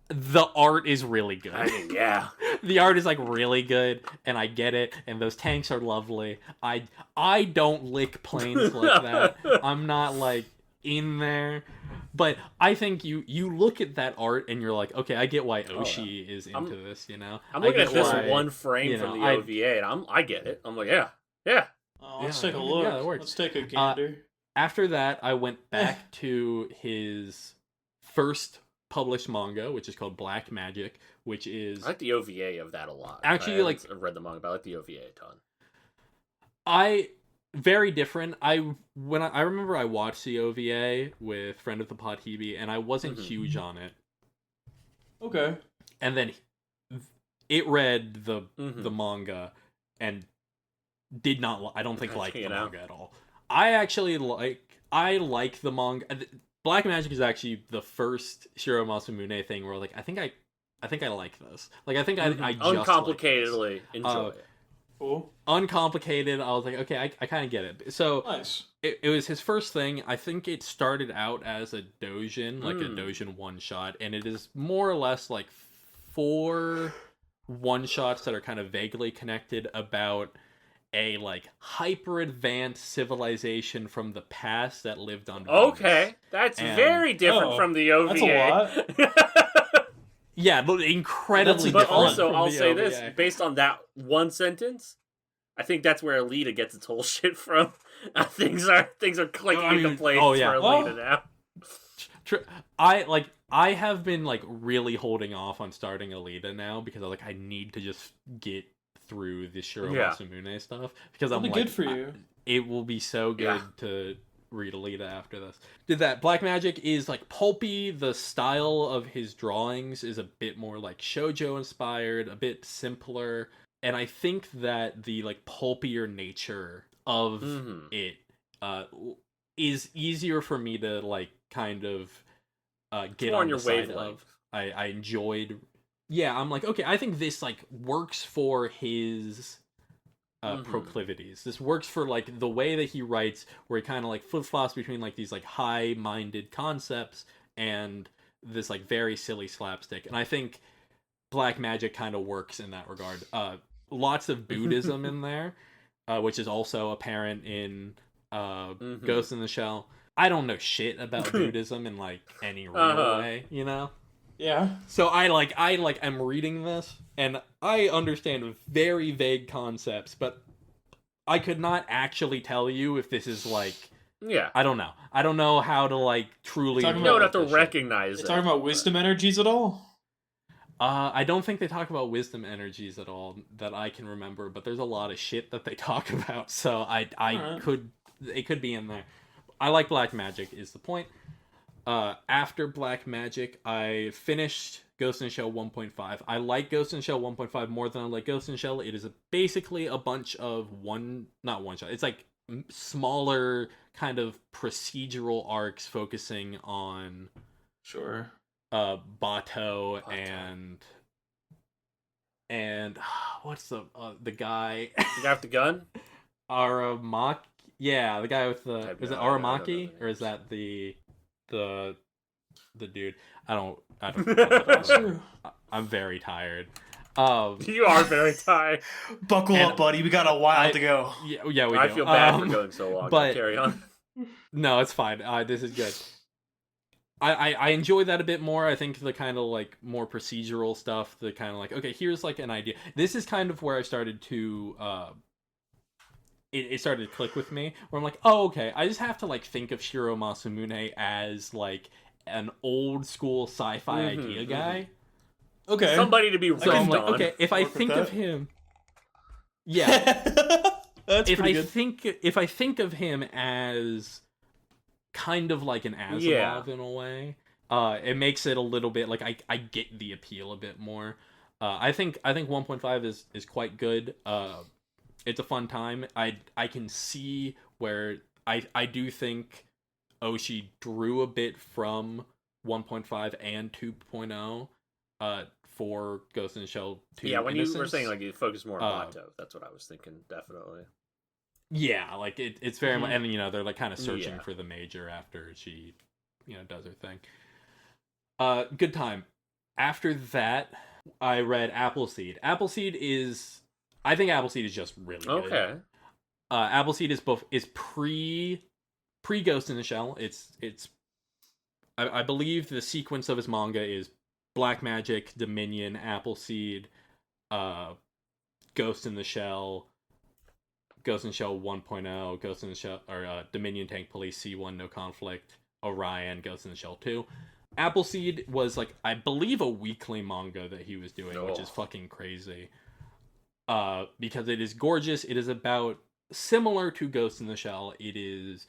The art is really good. Yeah. The art is like really good, and I get it, and those tanks are lovely. I don't lick planes like that. I'm not like in there. But I think you look at that art and you're like, okay, I get why Oshi is into this, you know? I'm looking at this one frame from the OVA, and I get it. I'm like, yeah. Oh, let's take a look. Yeah, that works. Let's take a gander. After that, I went back to his first published manga, which is called Black Magic, which is... I like the OVA of that a lot. Actually, I've read the manga, but I like the OVA a ton. Very different. I remember I watched the OVA with friend of the pod Hebe, and I wasn't huge on it. Okay. And then it read the manga and did not. I don't think like the manga at all. I actually like the manga. Black Magic is actually the first Shirow Masamune thing where like I think I like this. Like I think I just uncomplicatedly like enjoy it. Cool. Uncomplicated. I was like, okay, I kind of get it. So nice. It was his first thing. I think it started out as a doujin, like a doujin one shot, and it is more or less like 4 one shots that are kind of vaguely connected about a like hyper advanced civilization from the past that lived on Venus. Okay, that's very different from the OVA. That's a lot. Yeah, but incredibly But different. also, I'll say OVA. this, based on that one sentence, I think that's where Alita gets its whole shit from. Things are clicking into place for Alita now. I have been like really holding off on starting Alita now because I need to just get through the Shirow Masamune stuff because It'll be good for you. It will be so good to read Alita after this. Did that. Black Magic is like pulpy. The style of his drawings is a bit more like shoujo inspired, a bit simpler, and I think that the like pulpier nature of it is easier for me to like kind of get on your side of. I enjoyed. Yeah, I'm like, okay, I think this like works for his proclivities. This works for like the way that he writes, where he kind of like flip-flops between like these like high-minded concepts and this like very silly slapstick. And I think Black Magic kind of works in that regard. Lots of Buddhism in there, which is also apparent in Ghost in the Shell. I don't know shit about Buddhism in like any real way, you know? Yeah. So I am reading this and I understand very vague concepts, but I could not actually tell you if this is like I don't know. I don't know how to like truly. You don't have to recognize it. Talking about wisdom energies at all? I don't think they talk about wisdom energies at all that I can remember, but there's a lot of shit that they talk about, so it could be in there. I like Black Magic is the point. After Black Magic, I finished Ghost in the Shell 1.5. I like Ghost in the Shell 1.5 more than I like Ghost in the Shell. It is basically a bunch of not one shot. It's like smaller kind of procedural arcs focusing on Bato and what's the guy? The guy with the gun? Aramaki. Yeah, the guy with the is it Aramaki or is that the dude? I don't know. I'm very tired. You are very tired. Buckle up, buddy. We got a while to go. Yeah, we do. I feel bad for going so long. But carry on. No, it's fine. This is good. I enjoy that a bit more. I think the kind of like more procedural stuff, the kind of like, okay, here's like an idea. This is kind of where I started to it started to click with me, where I'm like, oh, okay, I just have to like think of Shirow Masamune as like an old school sci-fi idea guy. Okay. Somebody to be so I'm like, on. okay, if I think of him, yeah, that's if pretty good. If I think of him as kind of like an Asimov in a way, it makes it a little bit like I get the appeal a bit more. I think 1.5 is quite good. It's a fun time. I can see where I do think Oshii drew a bit from 1.5 and 2.0 for Ghost in the Shell 2. Yeah, when Innocence. You were saying like you focus more on Bato, that's what I was thinking, definitely. Yeah, like it's very much, and they're like kind of searching for the major after she, does her thing. Good time. After that, I read Appleseed. I think Appleseed is just really good. Okay. Appleseed is pre Ghost in the Shell. It's I believe the sequence of his manga is Black Magic, Dominion, Appleseed, Ghost in the Shell, Ghost in the Shell 1.0, Ghost in the Shell or Dominion Tank Police C1 No Conflict, Orion, Ghost in the Shell 2. Appleseed was like I believe a weekly manga that he was doing, which is fucking crazy. Because it is gorgeous. It is about similar to Ghost in the Shell. It is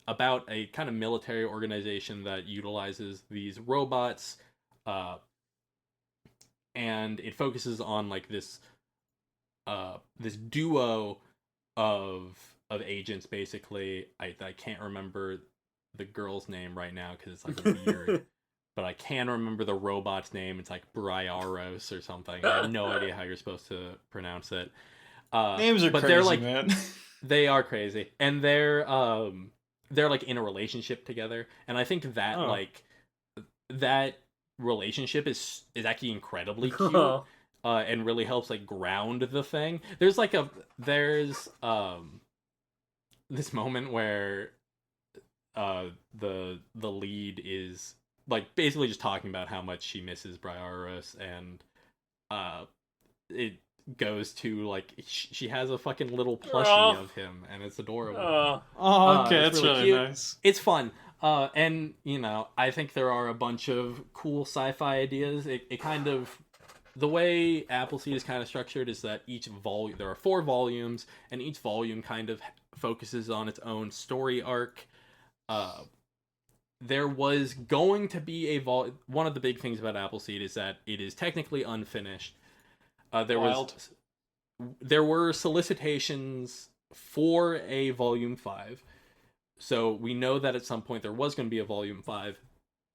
about a kind of military organization that utilizes these robots, and it focuses on like this duo of agents. Basically, I can't remember the girl's name right now because it's like weird. But I can remember the robot's name. It's like Bryaros or something. I have no idea how you're supposed to pronounce it. Names are crazy, they're like, man. They are crazy, and they're like in a relationship together. And I think that that relationship is actually incredibly cute, and really helps like ground the thing. There's this moment where the lead is like basically just talking about how much she misses Bryaros, and it goes to like she has a fucking little plushie of him, and it's adorable. Okay, it's that's really nice. It's fun, and I think there are a bunch of cool sci-fi ideas. It kind of, the way Appleseed is kind of structured is that each volume, there are 4 volumes, and each volume kind of focuses on its own story arc. There was going to be one of the big things about Appleseed is that it is technically unfinished. There were solicitations for a volume 5, so we know that at some point there was going to be a volume 5.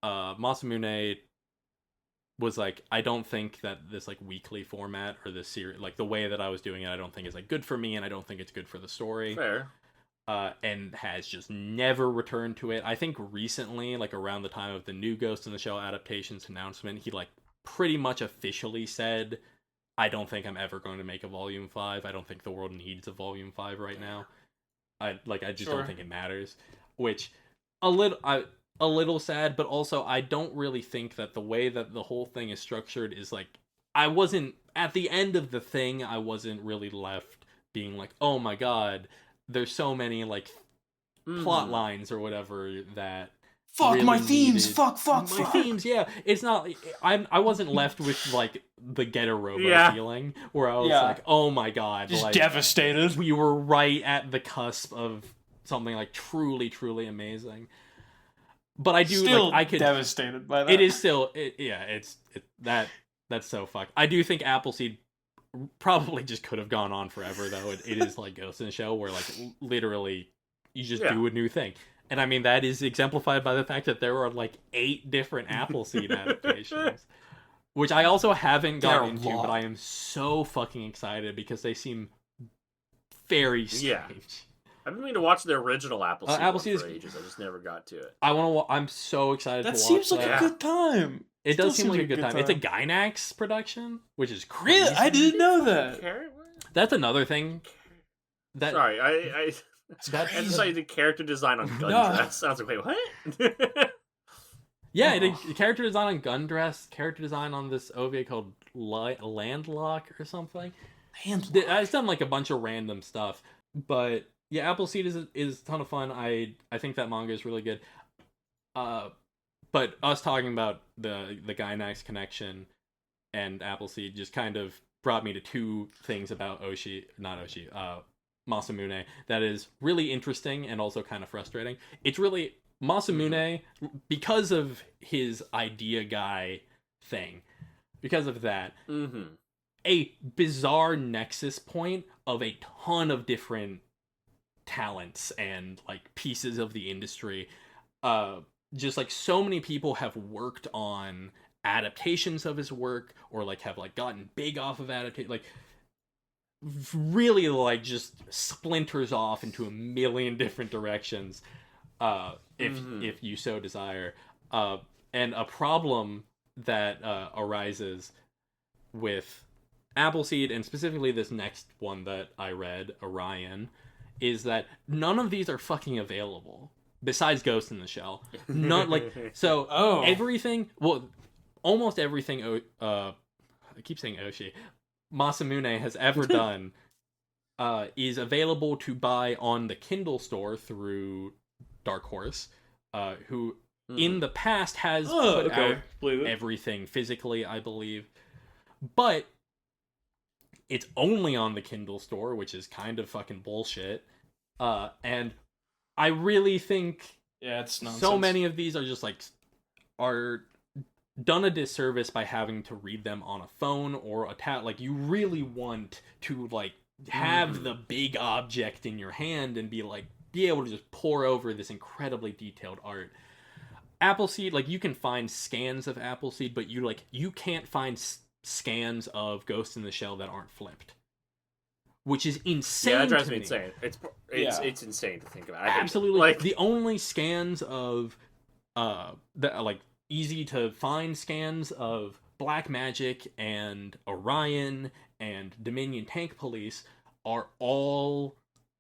Masamune was like, I don't think that this like weekly format or this series, like the way that I was doing it, I don't think is like good for me, and I don't think it's good for the story. Fair. And has just never returned to it. I think recently, like around the time of the new Ghost in the Shell adaptations announcement, he like pretty much officially said, I don't think I'm ever going to make a volume 5. I don't think the world needs a volume 5 right now. I just don't think it matters. Which a little sad, but also I don't really think that the way that the whole thing is structured is like, I wasn't at the end of the thing, I wasn't really left being like, oh my god, there's so many like plot lines or whatever that fuck really my themes, needed. fuck My themes, yeah. It's not. I wasn't left with like the Get a Robo feeling where I was like, oh my god, just like, devastated. We were right at the cusp of something like truly, truly amazing. But I do still like I could devastated by that. It is still that's so fucked. I do think Appleseed probably just could have gone on forever though. It is like Ghost in the Shell where like literally you just do a new thing. And I mean, that is exemplified by the fact that there are like 8 different Appleseed adaptations, which I also haven't gotten into, but I am so fucking excited because they seem very strange. Yeah. I've been meaning to watch the original Appleseed for ages. I just never got to it. I'm so excited to watch that. Seems like a good time. It does seem like a good time. It's a Gainax production, which is crazy. Really? I didn't know that. That's another thing. Sorry, I just saw you did character design on Gundress. I was like, wait, what? Yeah, the character design on Gundress, character design on this OVA called Landlock or something. I've done like a bunch of random stuff, but yeah, Appleseed is a ton of fun. I think that manga is really good. But us talking about the Gainax connection and Appleseed just kind of brought me to 2 things about Masamune that is really interesting and also kind of frustrating. It's really Masamune, because of his idea guy thing, because of that, a bizarre nexus point of a ton of different talents and like pieces of the industry. Just like so many people have worked on adaptations of his work or like have like gotten big off of adaptation, like really like just splinters off into a million different directions if you so desire. And a problem that arises with Appleseed, and specifically this next one that I read, Orion, is that none of these are fucking available besides Ghost in the Shell. Not like everything. Well, almost everything. I keep saying Oshi. Masamune has ever done is available to buy on the Kindle store through Dark Horse, who in the past has put out everything physically, I believe, but it's only on the Kindle store, which is kind of fucking bullshit. And I really think it's nonsense. So many of these are just like are done a disservice by having to read them on a phone or a tablet. Like, you really want to like have the big object in your hand and be able to just pour over this incredibly detailed art. Appleseed, like, you can find scans of Appleseed, but you can't find scans of Ghost in the Shell that aren't flipped, which is insane. Yeah, that drives me insane. It's insane to think about. Absolutely. Like, the only scans of easy to find scans of Black Magic and Orion and Dominion Tank Police are all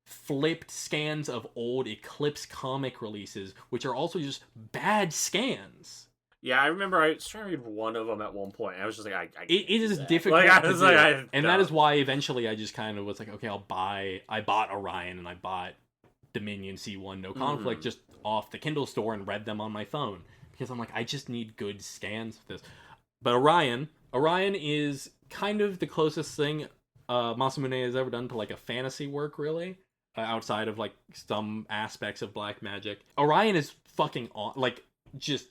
flipped scans of old Eclipse comic releases, which are also just bad scans. Yeah, I remember I was trying to read one of them at one point, and I was just like, it is difficult to do. And that is why eventually I just kind of was like, okay, I bought Orion and I bought Dominion C1 No Conflict just off the Kindle store and read them on my phone. Because I'm like, I just need good scans of this. But Orion is kind of the closest thing Masamune has ever done to like a fantasy work, really. outside of like some aspects of black magic. Orion is fucking like just.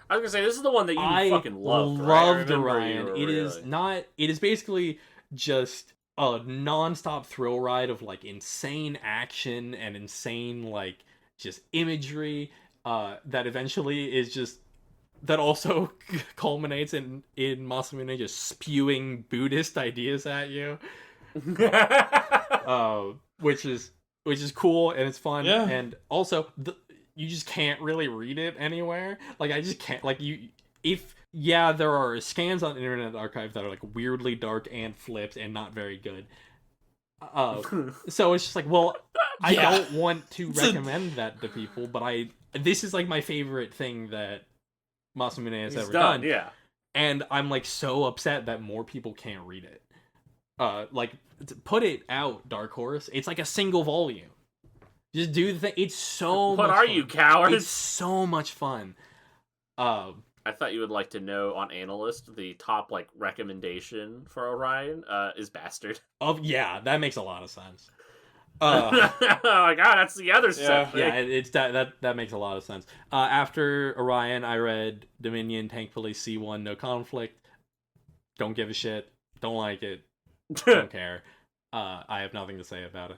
I was gonna say, this is the one that you I fucking loved, right? loved Orion. It is not. It is basically just a non-stop thrill ride of like insane action and insane like just imagery. That eventually is just that also culminates in Masamune just spewing Buddhist ideas at you. Which is cool and it's fun. Yeah. And also you just can't really read it anywhere. Like I just can't like there are scans on Internet Archive that are like weirdly dark and flipped and not very good. So it's just like, well, I don't want to recommend that to people, but this is like my favorite thing that Masamune has ever done. Yeah. And I'm like so upset that more people can't read it. Like put it out, Dark Horse. It's like a single volume. Just do the thing. It's so much fun. You cowards? It's so much fun. I thought you would like to know on Analyst the top like recommendation for Orion is Bastard. Oh yeah, that makes a lot of sense. Oh my god, that's the other stuff. Yeah, it's that makes a lot of sense. After Orion, I read Dominion, Tank Police C1, No Conflict. Don't give a shit. Don't like it. Don't care. I have nothing to say about it.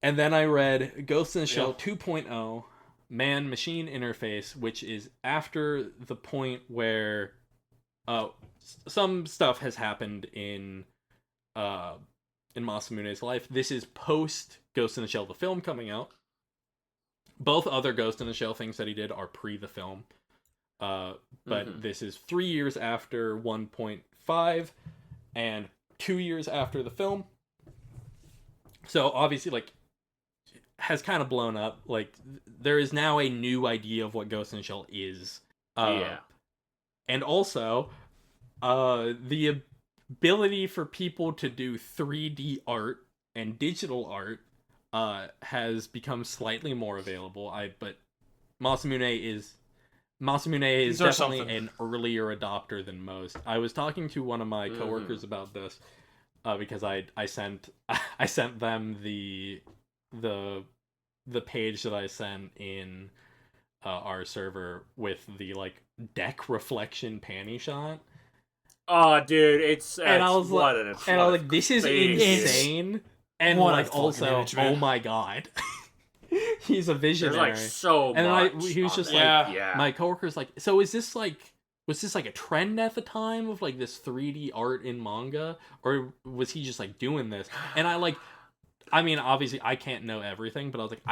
And then I read Ghost in the Shell 2.0, Man-Machine Interface, which is after the point where some stuff has happened in Masamune's life. This is post Ghost in the Shell, the film coming out. Both other Ghost in the Shell things that he did are pre the film. But this is 3 years after 1.5 and 2 years after the film. So obviously, like, has kind of blown up. Like, there is now a new idea of what Ghost in the Shell is. And also, the ability for people to do 3D art and digital art has become slightly more available. But Masamune is definitely an earlier adopter than most. I was talking to one of my coworkers about this because I sent them the page that I sent in our server with the like deck reflection panty shot. Oh, dude, it's and I was like, this is insane. And like, also, oh my god, he's a visionary. There's like so and much. And he was just like, my coworker's like, so is this like, was this like a trend at the time of like this 3D art in manga, or was he just like doing this? And I mean, obviously, I can't know everything, but I was like,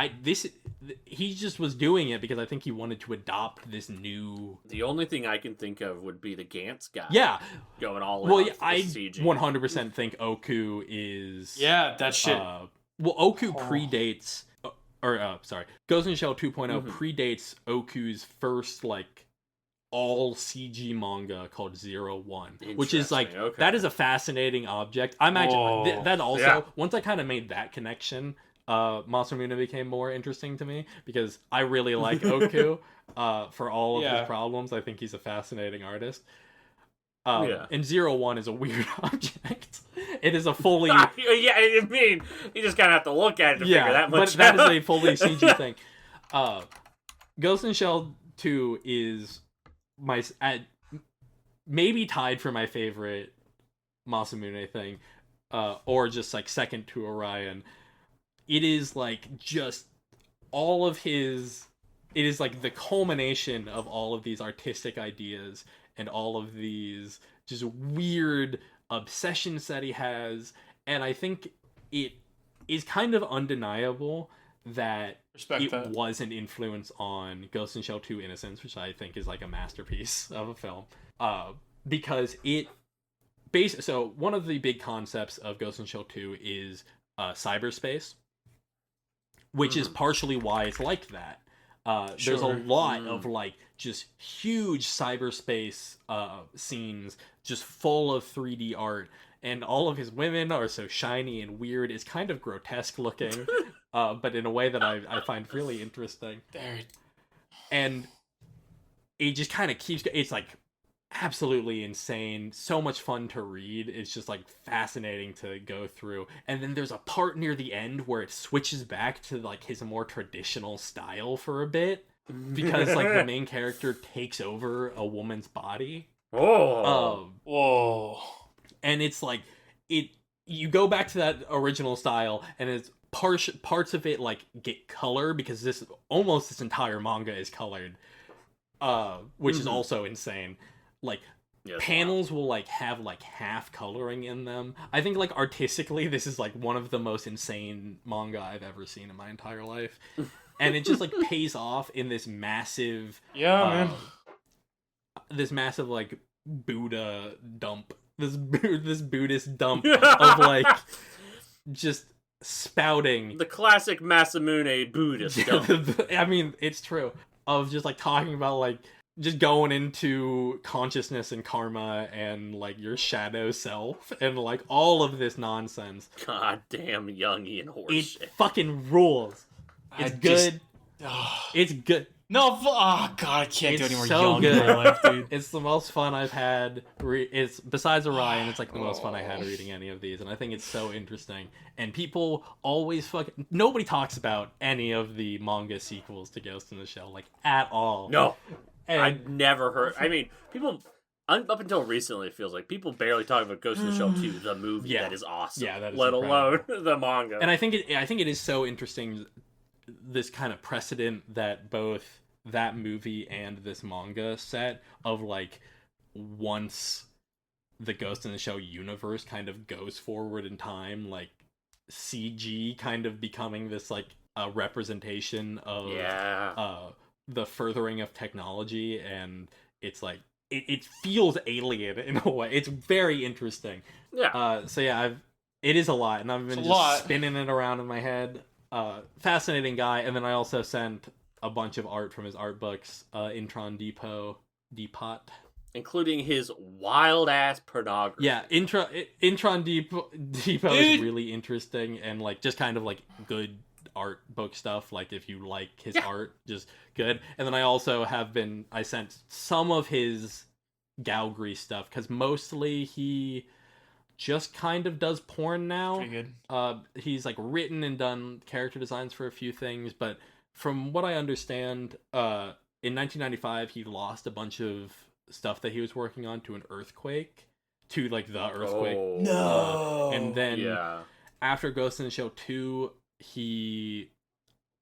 he just was doing it because I think he wanted to adopt this new. The only thing I can think of would be the Gantz guy. Yeah, going all in. Well, yeah, I 100% think Oku is. Yeah, that shit. Oku predates, Ghost in the Shell 2.0 predates Oku's first like all CG manga called 01, which is like that is a fascinating object. I'm actually that also once I kind of made that connection, Masamune became more interesting to me because I really like Oku for all of his problems. I think he's a fascinating artist. And 01 is a weird object. It is a fully I mean, you just kind of have to look at it to figure that much but that is a fully CG thing. Ghost in the Shell 2 is maybe tied for my favorite Masamune thing, or just like second to Orion. It is like just all of his. It is like the culmination of all of these artistic ideas and all of these just weird obsessions that he has, and I think it is kind of undeniable that was an influence on Ghost in the Shell 2 Innocence, which I think is like a masterpiece of a film. Because so one of the big concepts of Ghost in the Shell 2 is cyberspace, which is partially why it's like that. There's a lot of like just huge cyberspace scenes just full of 3D art, and all of his women are so shiny and weird. It's kind of grotesque looking, but in a way that I find really interesting. And it just kind of keeps. It's like absolutely insane, so much fun to read. It's just like fascinating to go through. And then there's a part near the end where it switches back to like his more traditional style for a bit, because like the main character takes over a woman's body. Whoa. And it's like you go back to that original style, and it's parts of it like get color, because this entire manga is colored, which is also insane. Like, panels will like have like half coloring in them. I think like artistically this is like one of the most insane manga I've ever seen in my entire life. And it just like pays off in this massive this massive like Buddha dump. This Buddhist dump of like just spouting the classic Masamune Buddhist dump. I mean, it's true. Of just like talking about like just going into consciousness and karma and like your shadow self and like all of this nonsense. Goddamn Jungian horse It shit. fucking rules. It's good. It's good. No, oh god, I can't do any more so young good. in my life, dude. It's the most fun I've had. It's besides Orion, it's like the most fun I had reading any of these, and I think it's so interesting. And people always nobody talks about any of the manga sequels to Ghost in the Shell, like at all. No, and I've never heard. I mean, people up until recently, it feels like people barely talk about Ghost in the Shell 2, the movie that is awesome. Yeah, that is let incredible. alone the manga. And I think it is so interesting, this kind of precedent that both that movie and this manga set of like, once the Ghost in the Shell universe kind of goes forward in time, like CG kind of becoming this like a representation of the furthering of technology, and it's like it feels alien in a way. It's very interesting. So yeah, it is a lot, and I've been just spinning it around in my head. Fascinating guy. And then I also sent a bunch of art from his art books, Intron Depot, including his wild ass pornography. Yeah, Intron Depot is really interesting, and like just kind of like good art book stuff. Like if you like his art, just good. And then I also I sent some of his Galgri stuff, because mostly he just kind of does porn now. Pretty good. He's like written and done character designs for a few things, but from what I understand, in 1995 he lost a bunch of stuff that he was working on to an earthquake, to like the earthquake. No. And then after Ghost in the Shell 2, he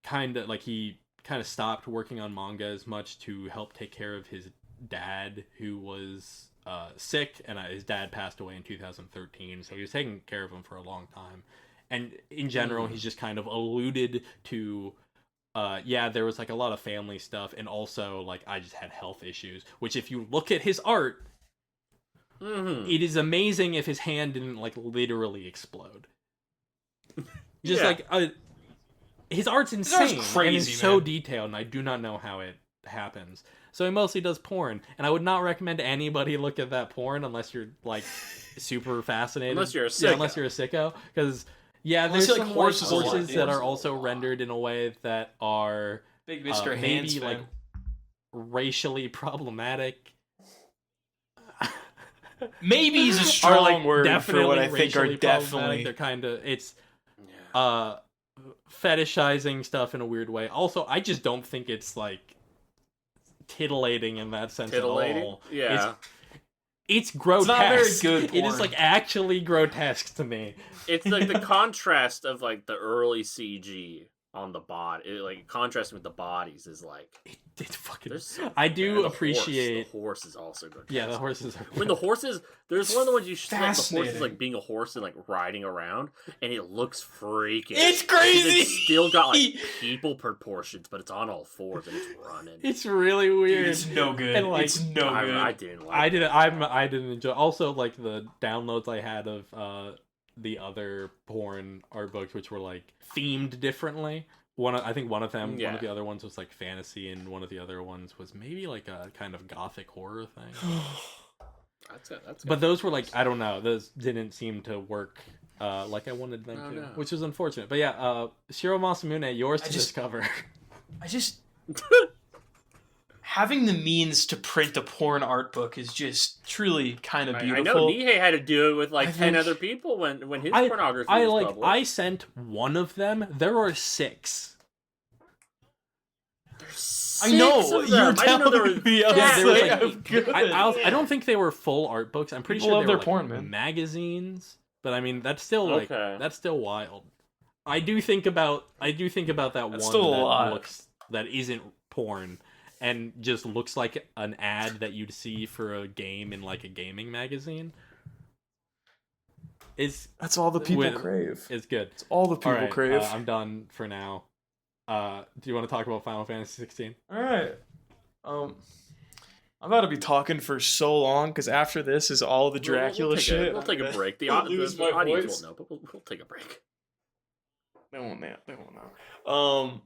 kind of stopped working on manga as much to help take care of his dad, who was sick, and his dad passed away in 2013, so he was taking care of him for a long time. And in general, he's just kind of alluded to there was like a lot of family stuff, and also like I just had health issues, which if you look at his art, it is amazing if his hand didn't like literally explode. Just like his art's insane. His art's crazy, and it's so detailed, and I do not know how it happens. So he mostly does porn, and I would not recommend anybody look at that porn unless you're like super fascinated. Unless you're a sicko. Yeah, unless you're a sicko, because there's like some horses that are also rendered in a way that are Big Mr. Hands maybe fan. like racially problematic. Maybe is a strong word definitely for what I think are racially definitely. problematic. They're kind of fetishizing stuff in a weird way. Also, I just don't think it's like titillating in that sense at all. Yeah. It's grotesque. It's not very good It is porn. like actually grotesque to me. It's like the contrast of like the early CG on the body, like contrasting with the bodies is like It's fucking. I do appreciate the horse is also good. Yeah, the horses are. When the horses, there's one of the ones you should like, the horse is Fascinating. like being a horse and like riding around, and it looks freaking. It's crazy! It's still got like people proportions, but it's on all fours and it's running. It's really weird. It's no good. And, like, it's no good. I didn't like. I didn't enjoy. Also, like the downloads I had of the other porn art books, which were like themed differently. I think one of them, one of the other ones was like fantasy, and one of the other ones was maybe like a kind of gothic horror thing. That's But those were like, I don't know, those didn't seem to work like I wanted them to, which was unfortunate. But yeah, Shirow Masamune, yours to discover. I just having the means to print a porn art book is just truly kind of beautiful. I know Nihei had to do it with like 10 think- other people when his pornography was published. I sent one of them. There are 6. I know, Six of you were them. I didn't know there telling was me. that Yeah, there was many. like, Good. I don't think they were full art books. I'm pretty People sure love they were their porn, man. magazines. But I mean, that's still like Okay. that's still wild. I do think about that That's one still a lot. that isn't porn and just looks like an ad that you'd see for a game in like a gaming magazine. That's all the people with- crave. It's good. It's all the people All right, crave. I'm done for now. Do you want to talk about Final Fantasy XVI? All right. I'm about to be talking for so long because after this is all the Dracula shit. We'll take a break. The I'll lose my audience voice. won't know, but we'll take a break. They won't know.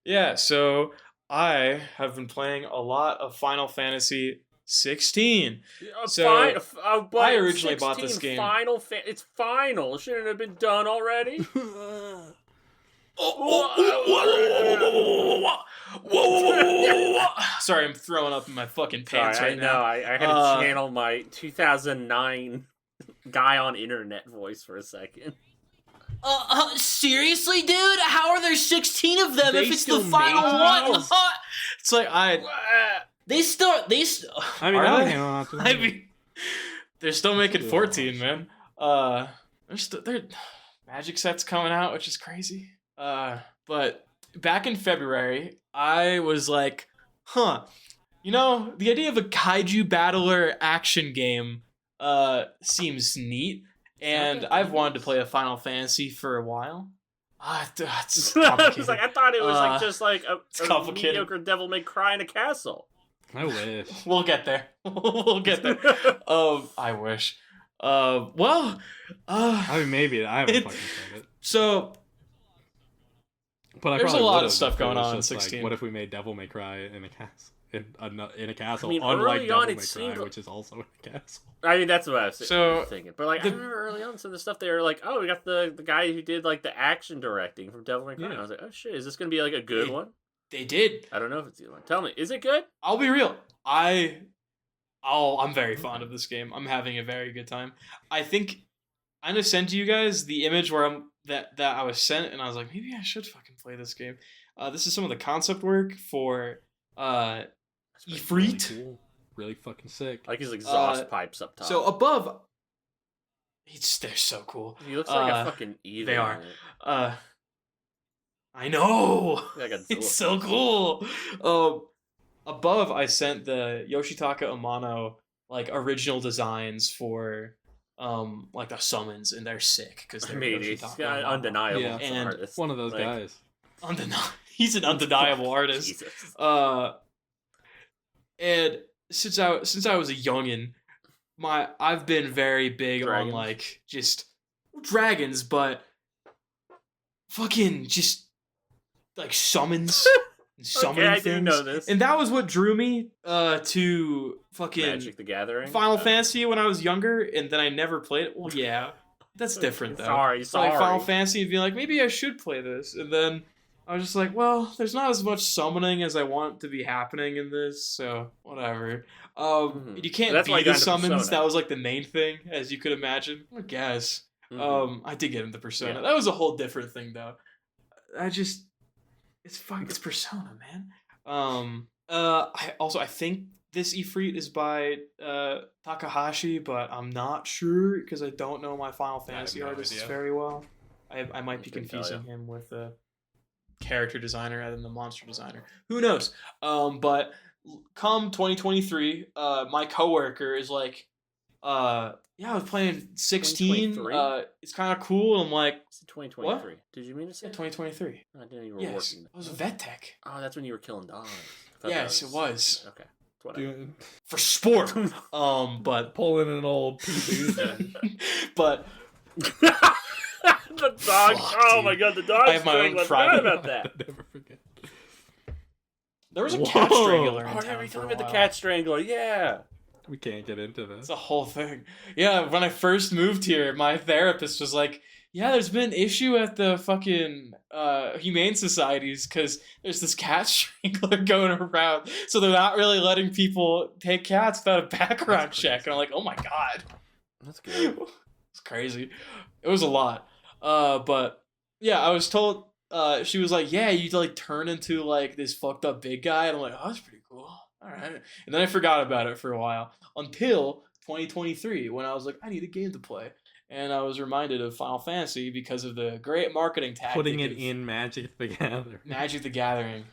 Yeah. So I have been playing a lot of Final Fantasy 16. So, I originally bought this game. It's final. Shouldn't it have been done already? Sorry, I'm throwing up in my fucking pants Sorry, right now. I had to channel my 2009 guy on internet voice for a second. Seriously, dude? How are there 16 of them They if it's the still final made one? It's like they still. I mean, Are that they? came out. I mean, they're still making 14, man. They're Magic set's coming out, which is crazy. But back in February, I was like, the idea of a kaiju battler action game seems neat, and I've wanted to play a Final Fantasy for a while. It's complicated. It's like, I thought it was just like a complicated. mediocre Devil May Cry in a castle. I wish. We'll get there. We'll get there. I wish. I mean, maybe I haven't fucking played it. So But there's a probably lot would've of stuff if it going was on in just, like, 16. what if we made Devil May Cry in a castle? In a castle, I mean, unlike early Devil on, May it Cry, seemed like- which is also in a castle. I mean, that's what I was So, thinking. But like, I remember early on some of the stuff they were like, oh, we got the guy who did like the action directing from Devil May Cry. Yeah. I was like, oh shit, is this gonna be like a good They- one? they did. I don't know if it's a good one. Tell me, is it good? I'll be real. I'm very fond of this game. I'm having a very good time. I think I'm gonna send you guys the image where that I was sent, and I was like, maybe I should fucking play this game. This is some of the concept work for That's Really Ifrit. cool. Really fucking sick. Like his exhaust pipes up top. So above, they're so cool. he looks like a fucking evil. they are. I know. Like a It's so cool. Above, I sent the Yoshitaka Amano like original designs for like the summons, and they're sick because I they're mean, he's Yoshitaka got Amano. undeniable Yeah. And artist. One of those Like, guys. He's an undeniable artist. Jesus. And since I was a youngin, I've been very big Dragons. on like just dragons, but fucking just like summons and summoning I things. didn't know this. And that was what drew me to fucking Magic the Gathering. Final Fantasy when I was younger, and then I never played it. Well, yeah, that's different though. Sorry. Like Final Fantasy and be like, maybe I should play this, and then I was just like, well, there's not as much summoning as I want to be happening in this, so whatever. You can't That's why be you the got into summons. Persona. That was like the main thing, as you could imagine. I guess. Mhm. I did get into Persona. Yeah. That was a whole different thing, though. It's Persona, man. I think this Ifrit is by Takahashi, but I'm not sure because I don't know my Final Fantasy no artists idea. very well. I might be Couldn't tell confusing him with the character designer rather than the monster designer. Who knows? But come 2023, my coworker is like, yeah, I was playing 16. 2023? It's kind of cool. I'm like, It's 2023. Did you mean to say? yeah, 2023. I didn't know you were Yes, working. I was a vet tech. Oh, that's when you were killing dogs. I thought Yes, that it was. Okay. That's what I For sport. But Pulling an old PB. but the dog. Fuck, Oh dude. my god, the dog I have my own strangler. I private- forgot about that. Never forget. there was a Whoa. cat strangler in Oh, town yeah, we for talking a about the while. cat strangler. Yeah. We can't get into this. It's a whole thing. Yeah, when I first moved here, my therapist was like, Yeah, there's been an issue at the fucking humane societies because there's this cat strangler going around, so they're not really letting people take cats without a background check. And I'm like, oh my god, That's good. it's crazy. It was a lot, but yeah, I was told she was like, yeah, you like turn into like this fucked up big guy, and I'm like, oh, that's pretty cool. All right, and then I forgot about it for a while until 2023 when I was like, I need a game to play. And I was reminded of Final Fantasy because of the great marketing tactic. Putting it in Magic the Gathering. Magic the Gathering.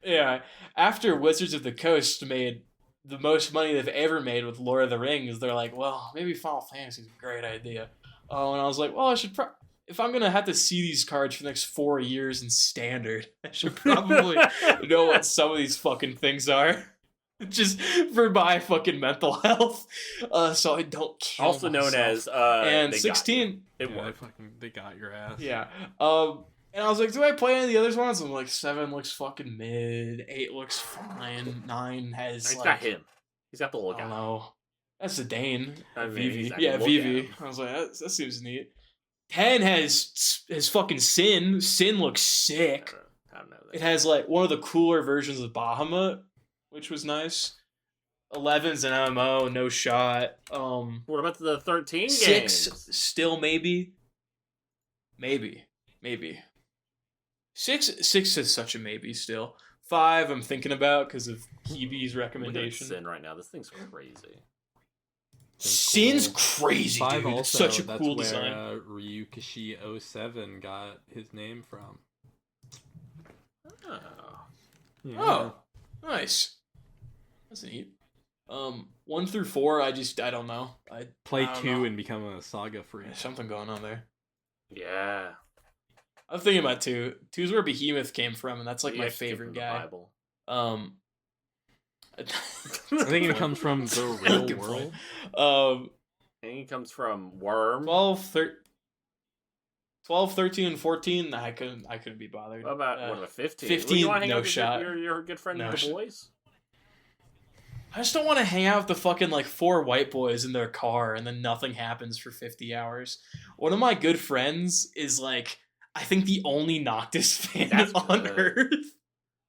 Yeah. After Wizards of the Coast made the most money they've ever made with Lord of the Rings, they're like, well, maybe Final Fantasy is a great idea. Oh, and I was like, well, I should if I'm going to have to see these cards for the next 4 years in Standard, I should probably know what some of these fucking things are. Just for my fucking mental health, so I don't kill Also myself. known as and they 16. It Yeah, worked. they got your ass. Yeah. And I was like, do I play any of the other ones? I'm like, 7 looks fucking mid. 8 looks fine. 9 has He's like, got him. He's got the I look don't out. know. That's a Dane. I mean, Vivi. he's not Yeah, gonna look Vivi. at him. I was like, that seems neat. 10 has fucking Sin. Sin looks sick. I don't know. It has like one of the cooler versions of Bahamut, which was nice. 11's an MMO, no shot. What about the 13 6 games? still maybe. Maybe. 6 is such a maybe still. 5 I'm thinking about because of Kibi's Look at recommendation. Sin right now. This thing's crazy. Sin's crazy, 5 dude. also, Such a that's cool where, design. Ryukishi 07 got his name from. Oh. Yeah. Oh, nice. That's neat. 1 through 4, I don't know. I Play don't 2 know. and become a saga freak. There's something going on there. Yeah. I'm thinking about 2. 2's where Behemoth came from, and that's like my Yes, give him favorite the guy. Bible. I think it comes from the real Good world. point. I think it comes from Worm. 12, 13, and 14. I couldn't be bothered. What about 15? 15, You wanna hang no out with shot. Your good friend No the shot. boys. I just don't want to hang out with the fucking like 4 white boys in their car and then nothing happens for 50 hours. One of my good friends is like, I think the only Noctis fan That's on good. Earth.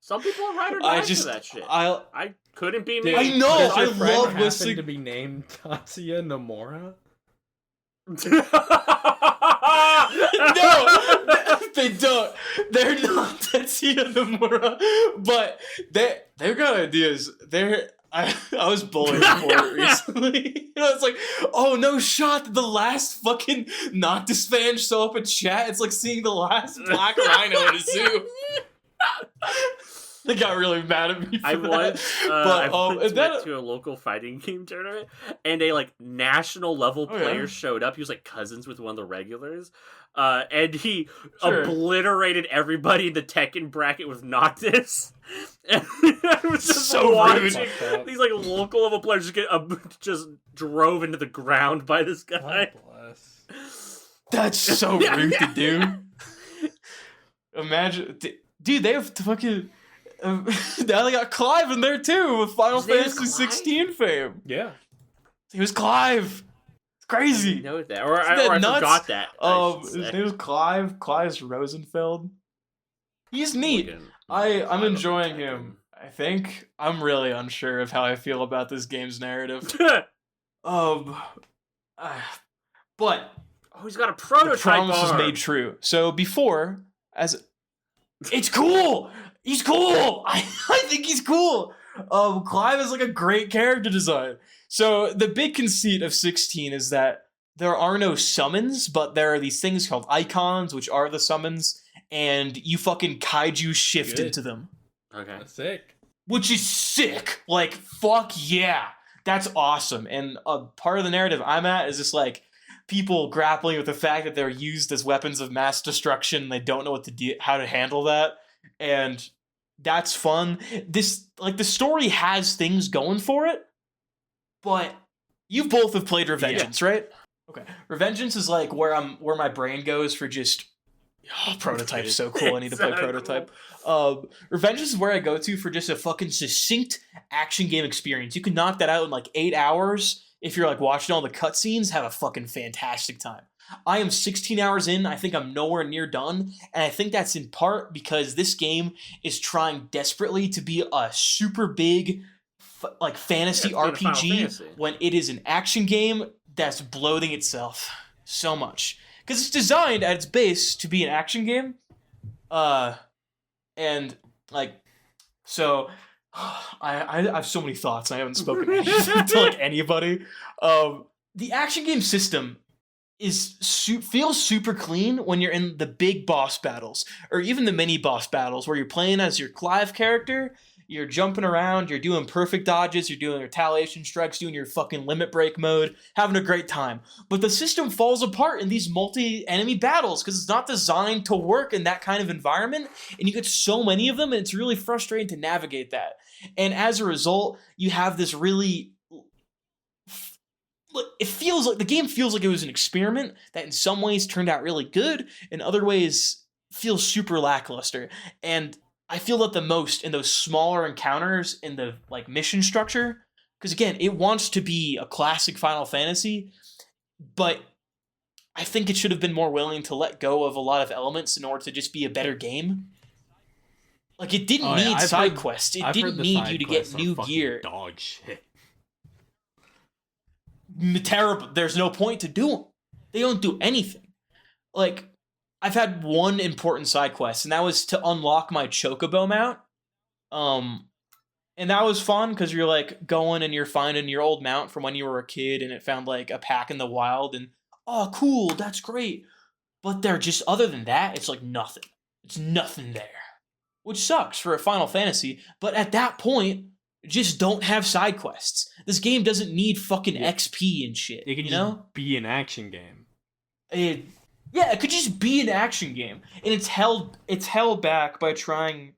Some people are ride or I die just, for that shit. I I couldn't be me. I know, Does your I friend love happen listening. to be named Tatsuya Nomura? No, they don't. They're not Tetsuya Nomura, but they've got ideas. I was bullied for it recently. It's like, oh no shot! Did the last fucking Noctis fan show up in chat? It's like seeing the last black rhino in a zoo. They got really mad at me for I that. once and then- went to a local fighting game tournament, and a like national level Oh, player yeah? showed up. He was like cousins with one of the regulars, and he Sure. obliterated everybody in the Tekken bracket with Noctis. And I was just So watching rude. these like local level players just get just drove into the ground by this guy. God bless. That's so rude to do. Imagine, dude, they have fucking. Now they got Clive in there too with Final His name is Fantasy Clive? 16 fame. Yeah. He was Clive. It's crazy. You know that, or Isn't that I nuts? forgot that. I should His say. name was Clive. Clive's Rosenfeld. He's neat. Looking- I'm Clive enjoying Tekken. him. I think I'm really unsure of how I feel about this game's narrative. But Oh, he's got a the prototype promise is arm. made true. So before, it's cool. He's cool. I think he's cool. Clive is like a great character design. So the big conceit of 16 is that there are no summons, but there are these things called icons, which are the summons, and you fucking kaiju shift Good. into them, Okay. That's sick. which is sick. Like, fuck yeah. That's awesome. And part of the narrative I'm at is just like people grappling with the fact that they're used as weapons of mass destruction and they don't know what to do, how to handle that. And that's fun. This, like, the story has things going for it, but you both have played Revengeance, right? Okay. Revengeance is like where my brain goes for just prototype's so cool. I need to play So cool. prototype. Revengeance is where I go to for just a fucking succinct action game experience. You can knock that out in like 8 hours if you're like watching all the cutscenes, have a fucking fantastic time. I am 16 hours in. I think I'm nowhere near done. And I think that's in part because this game is trying desperately to be a super big like fantasy RPG when it is an action game that's bloating itself so much. Because it's designed at its base to be an action game. And like, so I have so many thoughts. I haven't spoken to like anybody. The action game system feels super clean when you're in the big boss battles or even the mini boss battles where you're playing as your Clive character. You're jumping around, you're doing perfect dodges, you're doing retaliation strikes, doing your fucking limit break mode, having a great time. But the system falls apart in these multi-enemy battles because it's not designed to work in that kind of environment, and you get so many of them, and it's really frustrating to navigate that. And as a result, you have this really... It feels like the game feels like it was an experiment that in some ways turned out really good, in other ways feels super lackluster. And I feel that the most in those smaller encounters in the like mission structure, because again, it wants to be a classic Final Fantasy, but I think it should have been more willing to let go of a lot of elements in order to just be a better game. Like it didn't need side quests. It didn't need you to get new gear. Dog shit. Terrible. There's no point to do them. They don't do anything. Like, I've had one important side quest, and that was to unlock my Chocobo mount. And that was fun, because you're, like, going and you're finding your old mount from when you were a kid, and it found, like, a pack in the wild, and, oh, cool, that's great. But they're just, other than that, it's, like, nothing. It's nothing there. Which sucks for a Final Fantasy, but at that point, just don't have side quests. This game doesn't need fucking XP and shit, it can just be an action game. Yeah, it could just be an action game, and it's held back by trying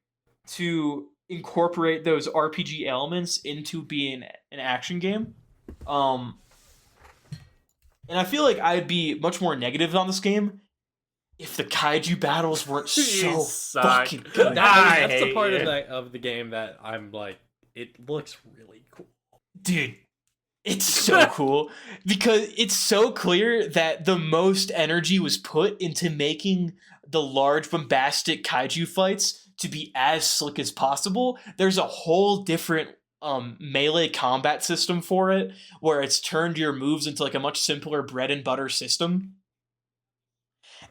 to incorporate those RPG elements into being an action game. And I feel like I'd be much more negative on this game if the kaiju battles weren't so fucking good. That's the part of the game that I'm like, it looks really cool. Dude. It's so cool because it's so clear that the most energy was put into making the large bombastic kaiju fights to be as slick as possible. There's a whole different melee combat system for it where it's turned your moves into like a much simpler bread and butter system.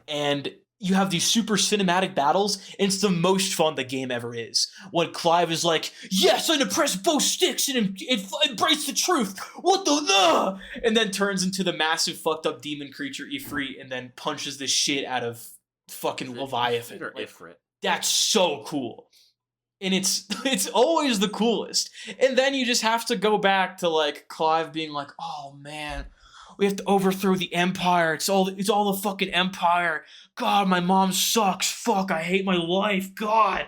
And you have these super cinematic battles, and it's the most fun the game ever is. When Clive is like, yes, I'm gonna press both sticks and embrace the truth. What the? And then turns into the massive fucked up demon creature Ifrit and then punches the shit out of fucking Leviathan. Like, that's so cool. And it's always the coolest. And then you just have to go back to like Clive being like, oh man, we have to overthrow the Empire. It's all the fucking Empire. God, my mom sucks. Fuck, I hate my life. God.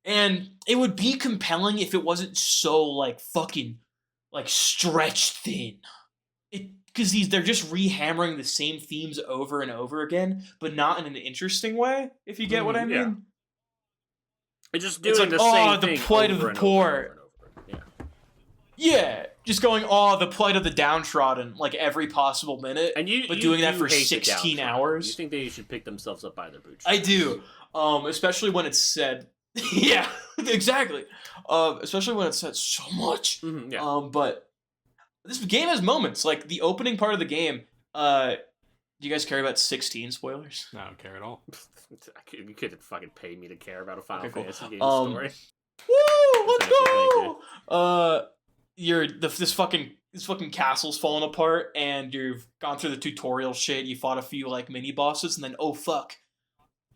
And it would be compelling if it wasn't so, like, fucking, like, stretched thin. Because they're just rehammering the same themes over and over again, but not in an interesting way, if you get what I mean. Yeah. They're just doing like, the same thing. The plight of the poor. Yeah, just going, the plight of the downtrodden, like every possible minute, but doing that for 16 hours. You think they should pick themselves up by their bootstraps? I do, especially when it's said, yeah, exactly. Especially when it's said so much. Mm-hmm, yeah. But this game has moments, like the opening part of the game. Do you guys care about 16 spoilers? I don't care at all. You couldn't fucking pay me to care about a Final Fantasy game story. Woo! Let's go! This fucking castle's falling apart, and you've gone through the tutorial shit. You fought a few like mini bosses, and then oh fuck,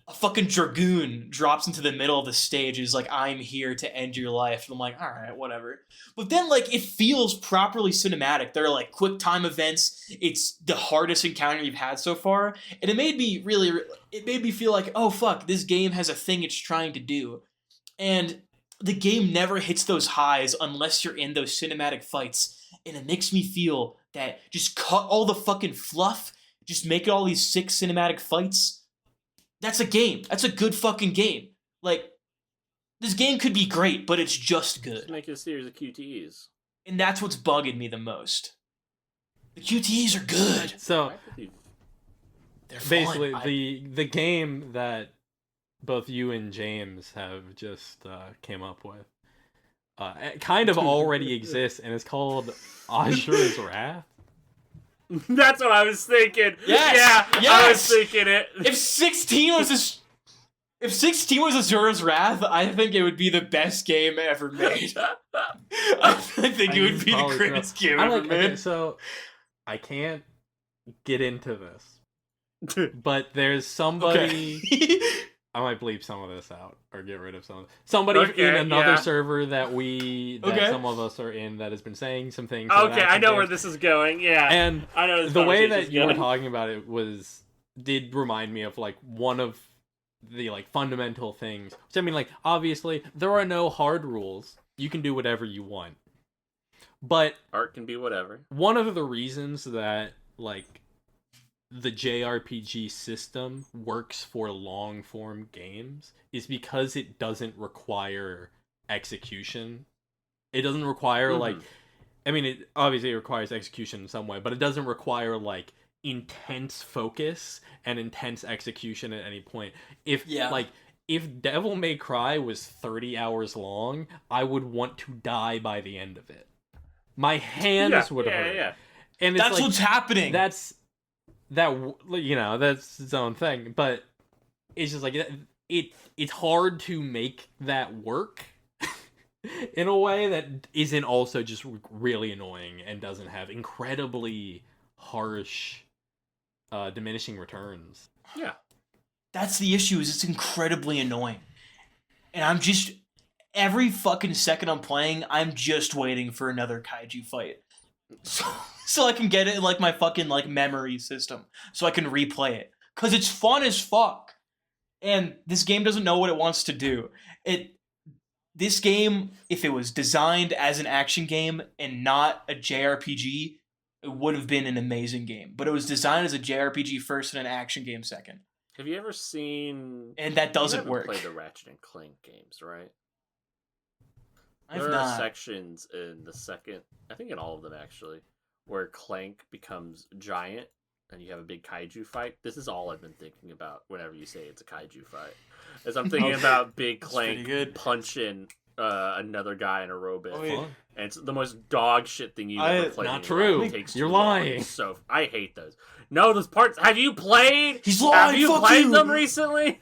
a fucking dragoon drops into the middle of the stage. Is like, I'm here to end your life. And I'm like, all right, whatever. But then like it feels properly cinematic. There are like quick time events. It's the hardest encounter you've had so far, and it made me feel like, oh fuck, this game has a thing it's trying to do, and the game never hits those highs unless you're in those cinematic fights. And it makes me feel that just cut all the fucking fluff, just make it all these sick cinematic fights. That's a game. That's a good fucking game. Like, this game could be great, but it's just good. Just make it a series of QTEs. And that's what's bugging me the most. The QTEs are good. So, They're fun. basically the game that both you and James have just came up with. It kind of already exists, and it's called Ashura's Wrath. That's what I was thinking. Yes! Yeah, Yes! I was thinking it. If 16 was Azura's Wrath, I think it would be the best game ever made. I think it would be the greatest game ever made. Okay, so I can't get into this, but there's somebody. Okay. I might bleep some of this out or get rid of some. Somebody in another server that some of us are in that has been saying some things. Okay, I know where this is going. Yeah, and I know the way that you were talking about it did remind me of like one of the like fundamental things. Which, I mean, like obviously there are no hard rules. You can do whatever you want, but art can be whatever. One of the reasons that like the JRPG system works for long form games is because it doesn't require execution. It doesn't require like, I mean, it obviously requires execution in some way, but it doesn't require like intense focus and intense execution at any point. If Devil May Cry was 30 hours long, I would want to die by the end of it. My hands would hurt. Yeah. And it's that's what's happening. That's its own thing, but it's just like it's hard to make that work in a way that isn't also just really annoying and doesn't have incredibly harsh diminishing returns. Yeah, that's the issue. Is it's incredibly annoying, and I'm just every fucking second I'm playing, I'm just waiting for another kaiju fight. So I can get it in like my fucking like memory system, so I can replay it, cause it's fun as fuck. And this game doesn't know what it wants to do. This game, if it was designed as an action game and not a JRPG, it would have been an amazing game. But it was designed as a JRPG first and an action game second. Have you ever seen? And that doesn't work. Play the Ratchet and Clank games, right? There are sections in the second, I think in all of them actually, where Clank becomes giant and you have a big kaiju fight. This is all I've been thinking about whenever you say it's a kaiju fight. As I'm thinking about big Clank punching another guy in a robot. Oh, yeah. And it's the most dog shit thing you've ever played. Not true. You're lying. So I hate those. No, those parts. Have you played? He's lying. Have you played them recently?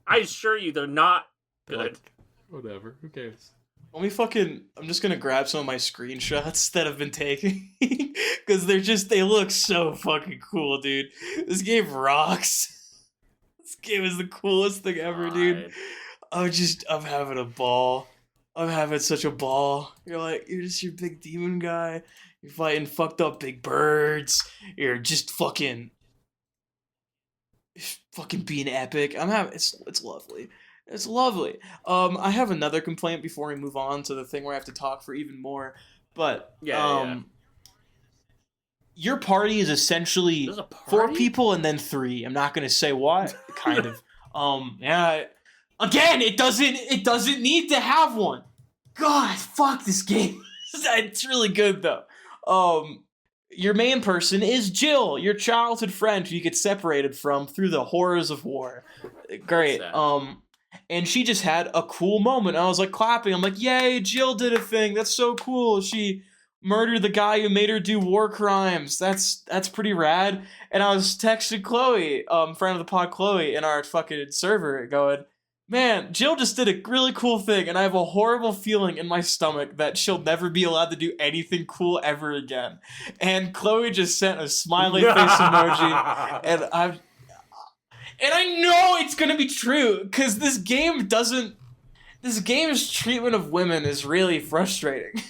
I assure you, they're not good. Like, whatever. Who cares? I'm just gonna grab some of my screenshots that I've been taking because they look so fucking cool, dude. This game rocks. This game is the coolest thing ever, dude. I'm having a ball. I'm having such a ball. You're just your big demon guy. You're fighting fucked up big birds. You're just fucking being epic. It's lovely. It's lovely. I have another complaint before we move on to the thing where I have to talk for even more. But your party is essentially 4 people and then 3. I'm not gonna say what. Kind of. Again, it doesn't need to have one. God, fuck this game. It's really good though. Your main person is Jill, your childhood friend who you get separated from through the horrors of war. Great. And she just had a cool moment. I was like clapping. I'm like, yay, Jill did a thing. That's so cool. She murdered the guy who made her do war crimes. That's pretty rad. And I was texting Chloe, friend of the pod Chloe, in our fucking server going, man, Jill just did a really cool thing, and I have a horrible feeling in my stomach that she'll never be allowed to do anything cool ever again. And Chloe just sent a smiley face emoji, and I know it's gonna be true, because this game's treatment of women is really frustrating.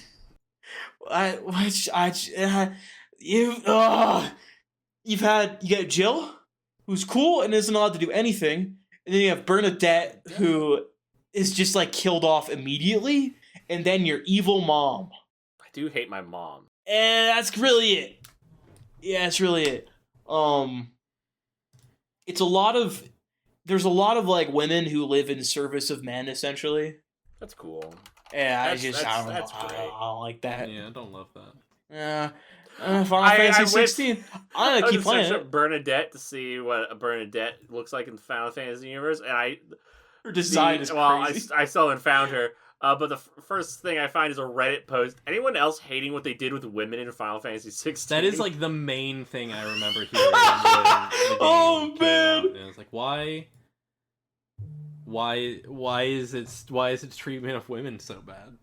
You got Jill, who's cool and isn't allowed to do anything, and then you have Bernadette, who is just like killed off immediately, and then your evil mom. I do hate my mom. And that's really it. Yeah, that's really it. There's a lot of like women who live in service of men, essentially. That's cool. Yeah, that's great. I don't like that. Yeah, I don't love that. Yeah. Final Fantasy 16. I'm gonna keep playing search it. up Bernadette to see what a Bernadette looks like in the Final Fantasy universe, and Her design is crazy. I still haven't found her. But the first thing I find is a Reddit post. Anyone else hating what they did with women in Final Fantasy 16? That is like the main thing I remember hearing. When the game Oh, came man. out. And I was like, why is its treatment of women so bad?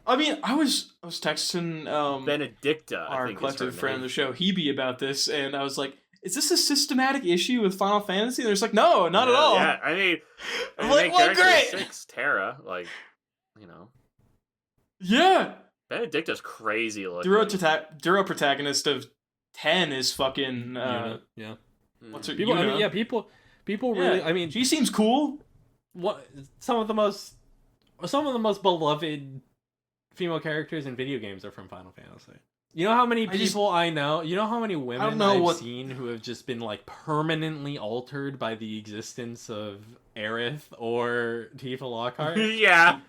I mean, I was texting Benedicta, I our think collective is her friend of name. the show, Hebe, about this, and I was like, "Is this a systematic issue with Final Fantasy?" And they're just like, "No, not at all." Yeah, I mean, I'm the like, main well, character is great. 6, Terra, like, you know, Yeah. Benedicta's crazy looking. Duro protagonist of 10 is fucking Yeah. what's her People, I Yuna. mean, yeah, people really. I mean, she seems cool. what some of the most beloved female characters in video games are from Final Fantasy. You know how many people I know? You know how many women I've seen who have just been like permanently altered by the existence of Aerith or Tifa Lockhart? Yeah.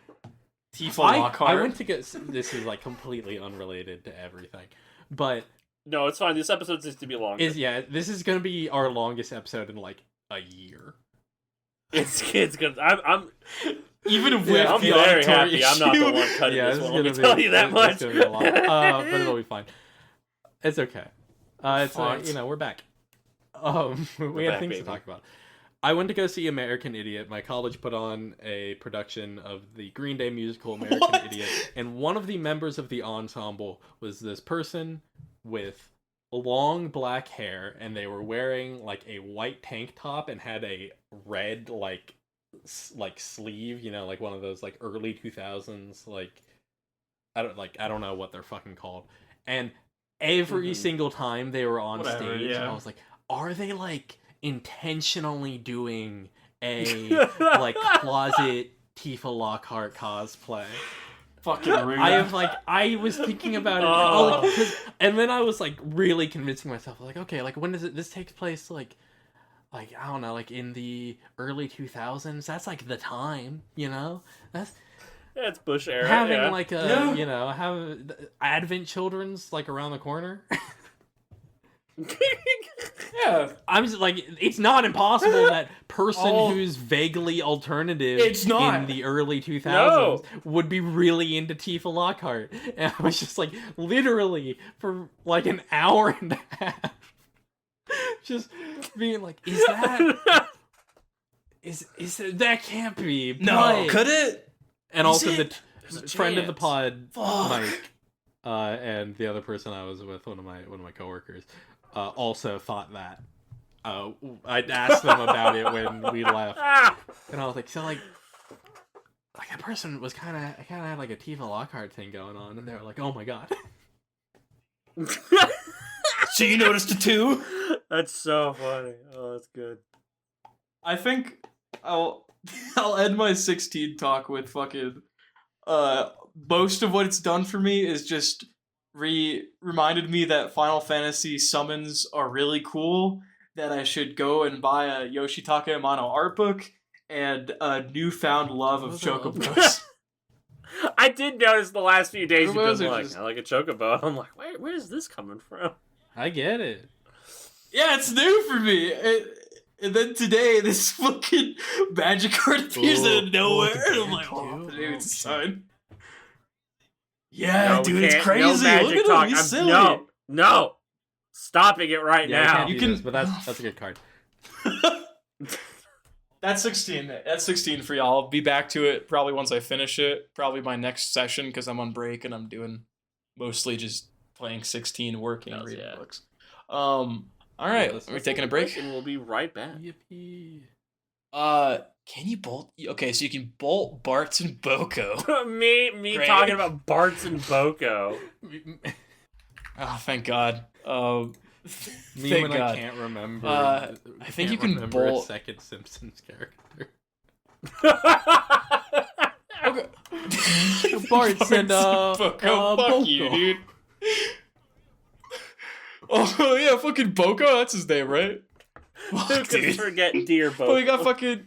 Tifa Lockhart. I went to get. This is like completely unrelated to everything, but No, it's fine. This episode needs to be longer. This is gonna be our longest episode in like a year. It's good. I'm Even with I'm the very auditory happy. I'm not the issue. one cutting Yeah, this this one. is Let me gonna tell be- you that it's much. gonna be a lot. But it'll be fine. It's okay. It's Fucked. we're back. We We're have back, things baby. to talk about. I went to go see American Idiot. My college put on a production of the Green Day musical American What? Idiot, and one of the members of the ensemble was this person with long black hair, and they were wearing like a white tank top and had a red like sleeve, you know, like one of those like early 2000s I don't know what they're fucking called. And every single time they were on Whatever, stage, yeah. I was like, are they like intentionally doing a like closet Tifa Lockhart cosplay? Fucking rude. I was thinking about it, Oh. and then I was like really convincing myself, like, okay, like when does this takes place? Like I don't know, like in the early 2000s. That's like the time, you know. That's Yeah, it's Bush era. having yeah. like a you know have Advent children's like around the corner. yeah. I'm just like, it's not impossible that person Oh. who's vaguely alternative It's not. in the early 2000s No. would be really into Tifa Lockhart. And I was just like, literally, for like an hour and a half, just being like, is that... that can't be. No, but- could it? And Is also it? There's a friend of the chance. pod, Fuck. Mike, and the other person I was with, one of my coworkers, also thought that. I'd asked them about it when we left, and I was like, so like that person was kind of had like a Tifa Lockhart thing going on, and they were like, oh my god. So you noticed it too? That's so funny. Oh, that's good. I think I'll end my 16 talk with fucking most of what it's done for me is just reminded me that Final Fantasy summons are really cool, that I should go and buy a Yoshitaka Amano art book and a newfound love of What was the love? chocobos. I did notice the last few days you've Chocobos been are like, just- I like a chocobo. I'm like, where's this coming from? I get it. Yeah, it's new for me. And then today, this fucking magic card appears out of nowhere, and I'm like, oh, too? dude, Oh, son. Yeah, No, we dude, it's can't- crazy. No Look magic at talk. him, he's silly. No. Stopping it right Yeah, we now. can't You do can- this, but that's a good card. That's 16. That's 16 for y'all. I'll be back to it probably once I finish it. Probably my next session because I'm on break and I'm doing mostly just playing 16, working, Hells reading yeah. books. All right, let's- are we taking a break? And we'll be right back. Yippee. Can you bolt? Okay, so you can bolt Bart's and Boko. me Great. talking about Bart's and Boko. Oh, thank God. Me Thank when God. I can't remember. I think you can remember a bolt- second Simpsons character. Okay. Bart's and, Boko. Fuck Boko. you, dude. Oh yeah, fucking Boko. That's his name, right? Who Fuck, could dude. forget Dear Boko? But we got fucking.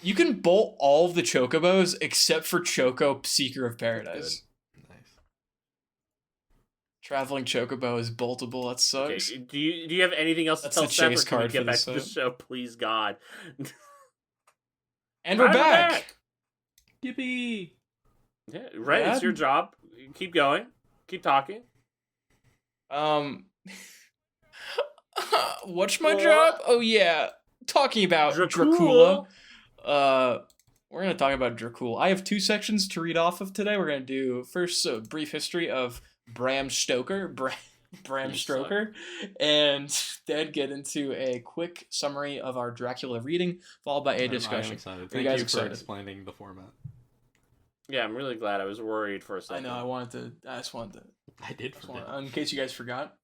You can bolt all of the chocobos except for Choco, Seeker of Paradise. Nice. Traveling chocobo is boltable. That sucks. Okay, do you have anything else That's to tell the Seth, chase or can we card get for back this to the set. show, please God? And we're back. Yippee! Yeah, right, it's Dad? your job. Keep going. Keep talking. What's my job? Oh yeah, talking about Dracula. We're gonna talk about Dracula. I have 2 sections to read off of today. We're gonna do first a brief history of Bram Stoker, Bram Stoker, and then get into a quick summary of our Dracula reading, followed by a discussion. I'm excited. Are you Thank guys you excited? for explaining the format. Yeah, I'm really glad. I was worried for a I second. know. I just wanted to. I did forget. In case you guys forgot.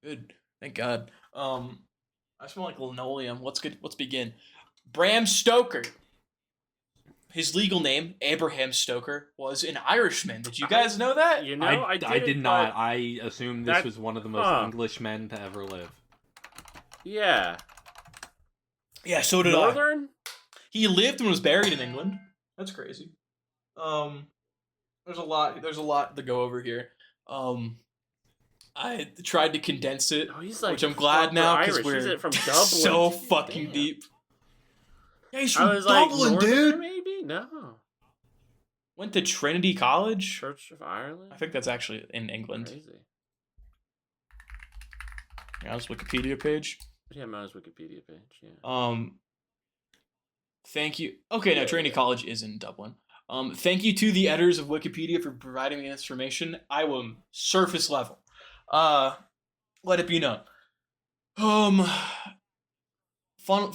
Good. Thank God. I smell like linoleum. Let's begin. Bram Stoker. His legal name, Abraham Stoker, was an Irishman. Did you guys know that? You know, I didn't, did not. but- I assumed this that- was one of the most huh. English men to ever live. Yeah. Yeah, so did I. Northern? He lived and was buried in England. That's crazy. There's a lot to go over here. I tried to condense it, Oh, he's like which I'm glad proper now because Irish. we're He's from Dublin. so fucking Damn. deep. Yeah, he's I from was like, Dublin, Northern, dude. maybe? No. Went to Trinity College. Church of Ireland? I think that's actually in England. Crazy. Yeah, this Wikipedia page. Yeah, I'm on his Wikipedia page, yeah. Thank you. Okay, no, Trinity College is in Dublin. Thank you to the editors of Wikipedia for providing me this information. I will surface level. Let it be known. Fun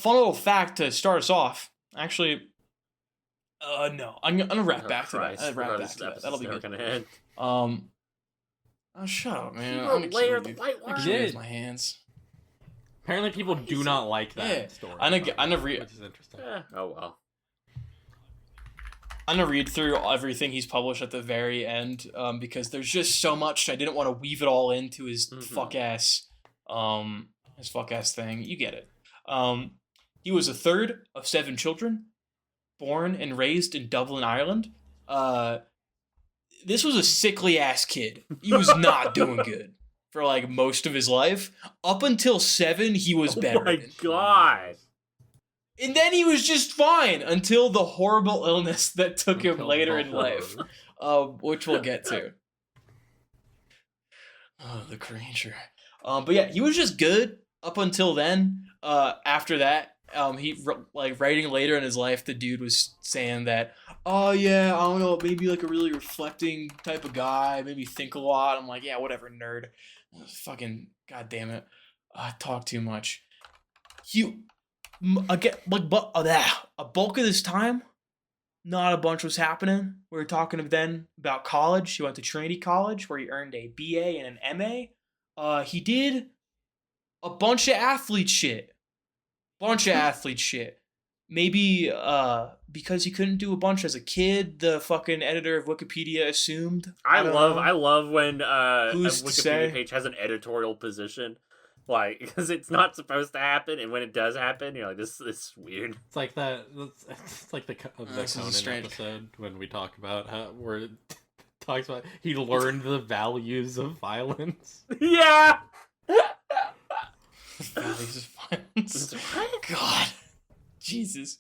little fact to start us off. Actually, no, I'm gonna wrap back to that. That'll be good. Ahead. Oh, shut up, man. He I'm wrote gonna Layer kill the you. White I Wine. can't He use did. my hands. Apparently, people do not like that Yeah. story. I'm gonna read. Which is interesting. Oh, well. I'm gonna read through everything he's published at the very end, because there's just so much. I didn't want to weave it all into his fuck ass thing. You get it. He was a third of 7 children, born and raised in Dublin, Ireland. This was a sickly ass kid. He was not doing good for like most of his life. Up until 7, he was Oh better. my God. And then he was just fine until the horrible illness that took him Until later the in life, which we'll get to. Oh, the creature. But yeah, he was just good up until then. After that, writing later in his life, the dude was saying that, oh yeah, I don't know, maybe like a really reflecting type of guy, maybe think a lot. I'm like, yeah, whatever, nerd. Fucking goddamn it, I talk too much. A bulk of this time, not a bunch was happening. We were talking then about college. He went to Trinity College where he earned a BA and an MA. He did a bunch of athlete shit. Maybe because he couldn't do a bunch as a kid, the fucking editor of Wikipedia assumed. I don't know. love when a Who's to say? Wikipedia page has an editorial position. Like, because it's not supposed to happen, and when it does happen, you're like, this is weird. It's like that. It's like the This is Conan strange. episode when we talk about where it talks about he learned the values of violence. Yeah! Values of violence. God. Jesus.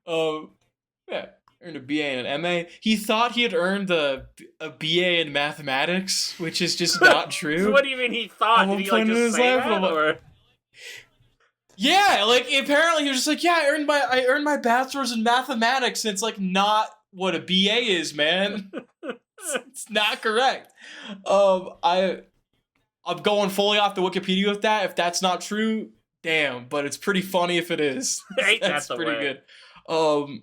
Yeah. Earned a BA and an MA. He thought he had earned a BA in mathematics, which is just not true. So what do you mean he thought? At one Did he like point in just his say life, that? I'm like- Or... Yeah, like apparently he was just like, yeah, I earned my bachelor's in mathematics, and it's like not what a BA is, man. It's not correct. I'm going fully off the Wikipedia with that. If that's not true, damn, but it's pretty funny if it is. Ain't that That's the pretty way. good.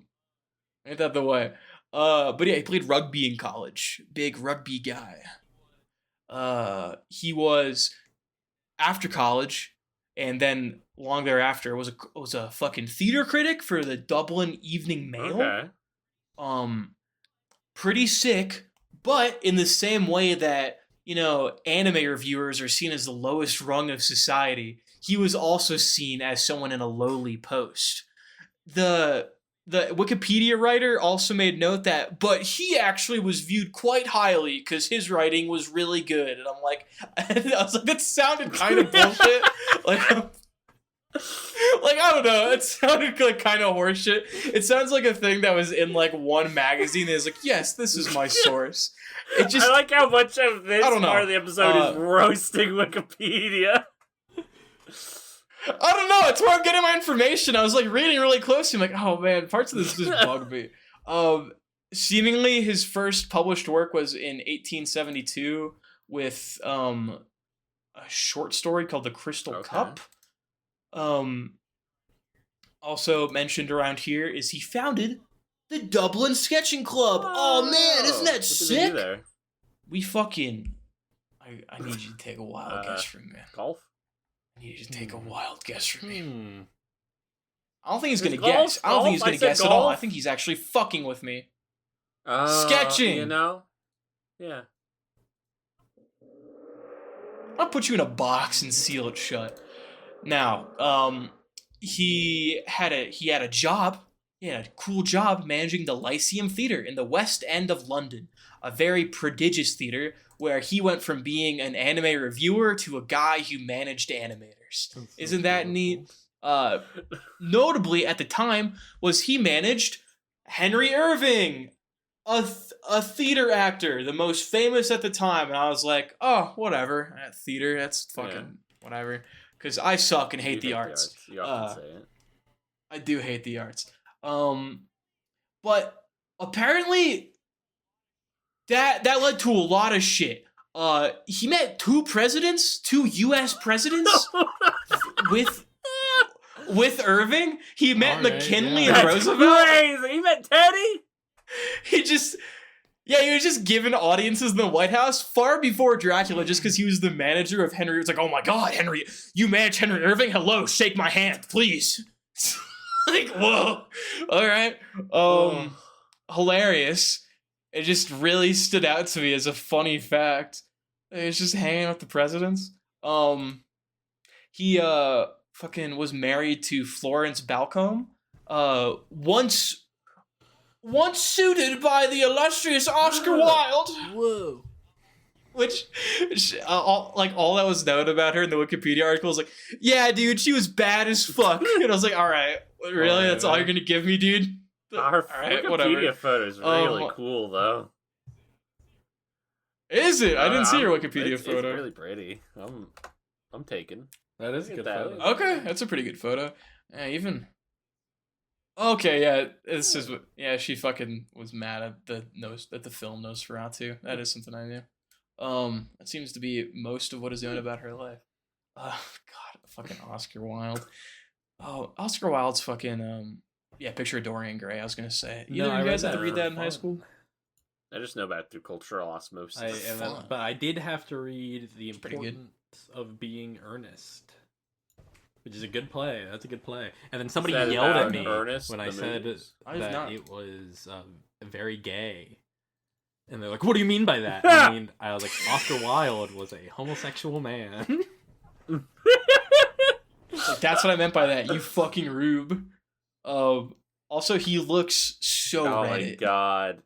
Ain't that the way? But yeah, he played rugby in college. Big rugby guy. He was after college, and then long thereafter was a fucking theater critic for the Dublin Evening Mail. Okay. Pretty sick, but in the same way that, you know, anime reviewers are seen as the lowest rung of society, he was also seen as someone in a lowly post. The the Wikipedia writer also made note that, but he actually was viewed quite highly because his writing was really good. And I'm like, I was like, that sounded kind of bullshit. Like, I don't know. It sounded like kind of horseshit. It sounds like a thing that was in like one magazine that is like, yes, this is my source. It just, I like how much of this I don't know. part of the episode is roasting Wikipedia. I don't know. It's where I'm getting my information. I was like reading really closely. I'm like, oh man, parts of this just bug me. Seemingly his first published work was in 1872 with a short story called The Crystal Cup. Also mentioned around here is he founded the Dublin Sketching Club. Oh man, isn't that sick? There? We fucking. I need you to take a wild guess from me. Golf. I need you to take a wild guess from me. I don't think he's gonna golf? guess. I don't think he's gonna guess golf? at all. I think he's actually fucking with me. Sketching. You know? Yeah. I'll put you in a box and seal it shut. Now, he had a job. He had a cool job managing the Lyceum Theatre in the West End of London, a very prodigious theatre where he went from being an anime reviewer to a guy who managed animators. Isn't that neat? Notably, at the time, was he managed Henry Irving, a theater actor, the most famous at the time. And I was like, oh, whatever. Theater, that's fucking whatever. Because I suck and hate the arts. You often say it. I do hate the arts. But apparently that led to a lot of shit. He met two U.S. presidents with Irving. He met McKinley and Roosevelt. Crazy. He met Teddy. He was just given audiences in the White House far before Dracula, just because he was the manager of Henry. It was like, oh my god, Henry, you manage Henry Irving? Hello, shake my hand, please. Like, whoa. All right. Hilarious. It just really stood out to me as a funny fact. He was just hanging with the presidents. He fucking was married to Florence Balcombe. Once suited by the illustrious Oscar Wilde. Whoa. Which, all that was known about her in the Wikipedia article was like, yeah, dude, she was bad as fuck. And I was like, all right, really? That's all you're gonna give me, dude? Our Wikipedia photo is really cool, though. Is it? I didn't see your Wikipedia photo. It's really pretty. I'm taken. That is a good photo. Okay, that's a pretty good photo. Yeah, Okay, yeah, this is what. Yeah, she fucking was mad at the film Nosferatu. That is something I knew. That seems to be most of what is known about her life. God, fucking Oscar Wilde. Oh, Oscar Wilde's fucking Picture of Dorian Gray. I was gonna say. Either of you guys had to read that in high school? I just know about it through cultural osmosis. But I did have to read The Importance of Being Earnest, which is a good play. That's a good play. And then somebody yelled at me when I said that it was very gay. And they're like, what do you mean by that? I was like, Oscar Wilde was a homosexual man. Like, that's what I meant by that, you fucking rube. Also, he looks so red. Oh my god.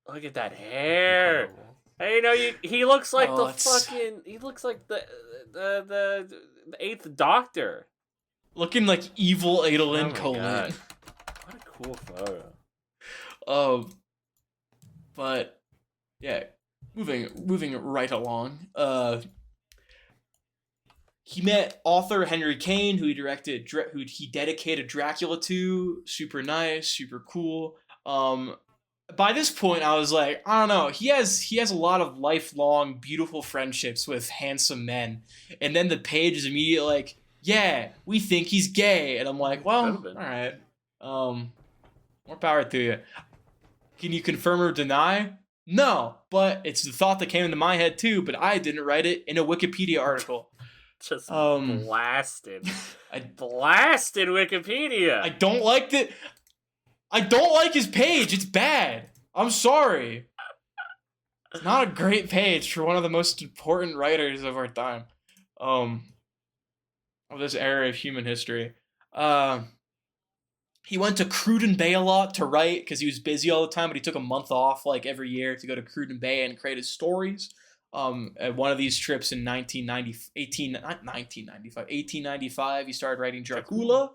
Look at that hair. Hey, he looks like he looks like the Eighth Doctor. Looking like evil Adolin Colin. What a cool photo. But yeah, moving right along. He met author Henry Kane, who he dedicated Dracula to. Super nice, super cool. By this point, I was like, I don't know. He has a lot of lifelong, beautiful friendships with handsome men, and then the page is immediately like, yeah, we think he's gay, and I'm like, well, all right. More power to you. Can you confirm or deny? No, but it's the thought that came into my head too. But I didn't write it in a Wikipedia article. Just blasted. Blasted Wikipedia. I don't like that. I don't like his page. It's bad. I'm sorry. It's not a great page for one of the most important writers of our time. Of this era of human history. He went to Cruden Bay a lot to write because he was busy all the time, but he took a month off like every year to go to Cruden Bay and create his stories. At one of these trips in 1895, he started writing Dracula.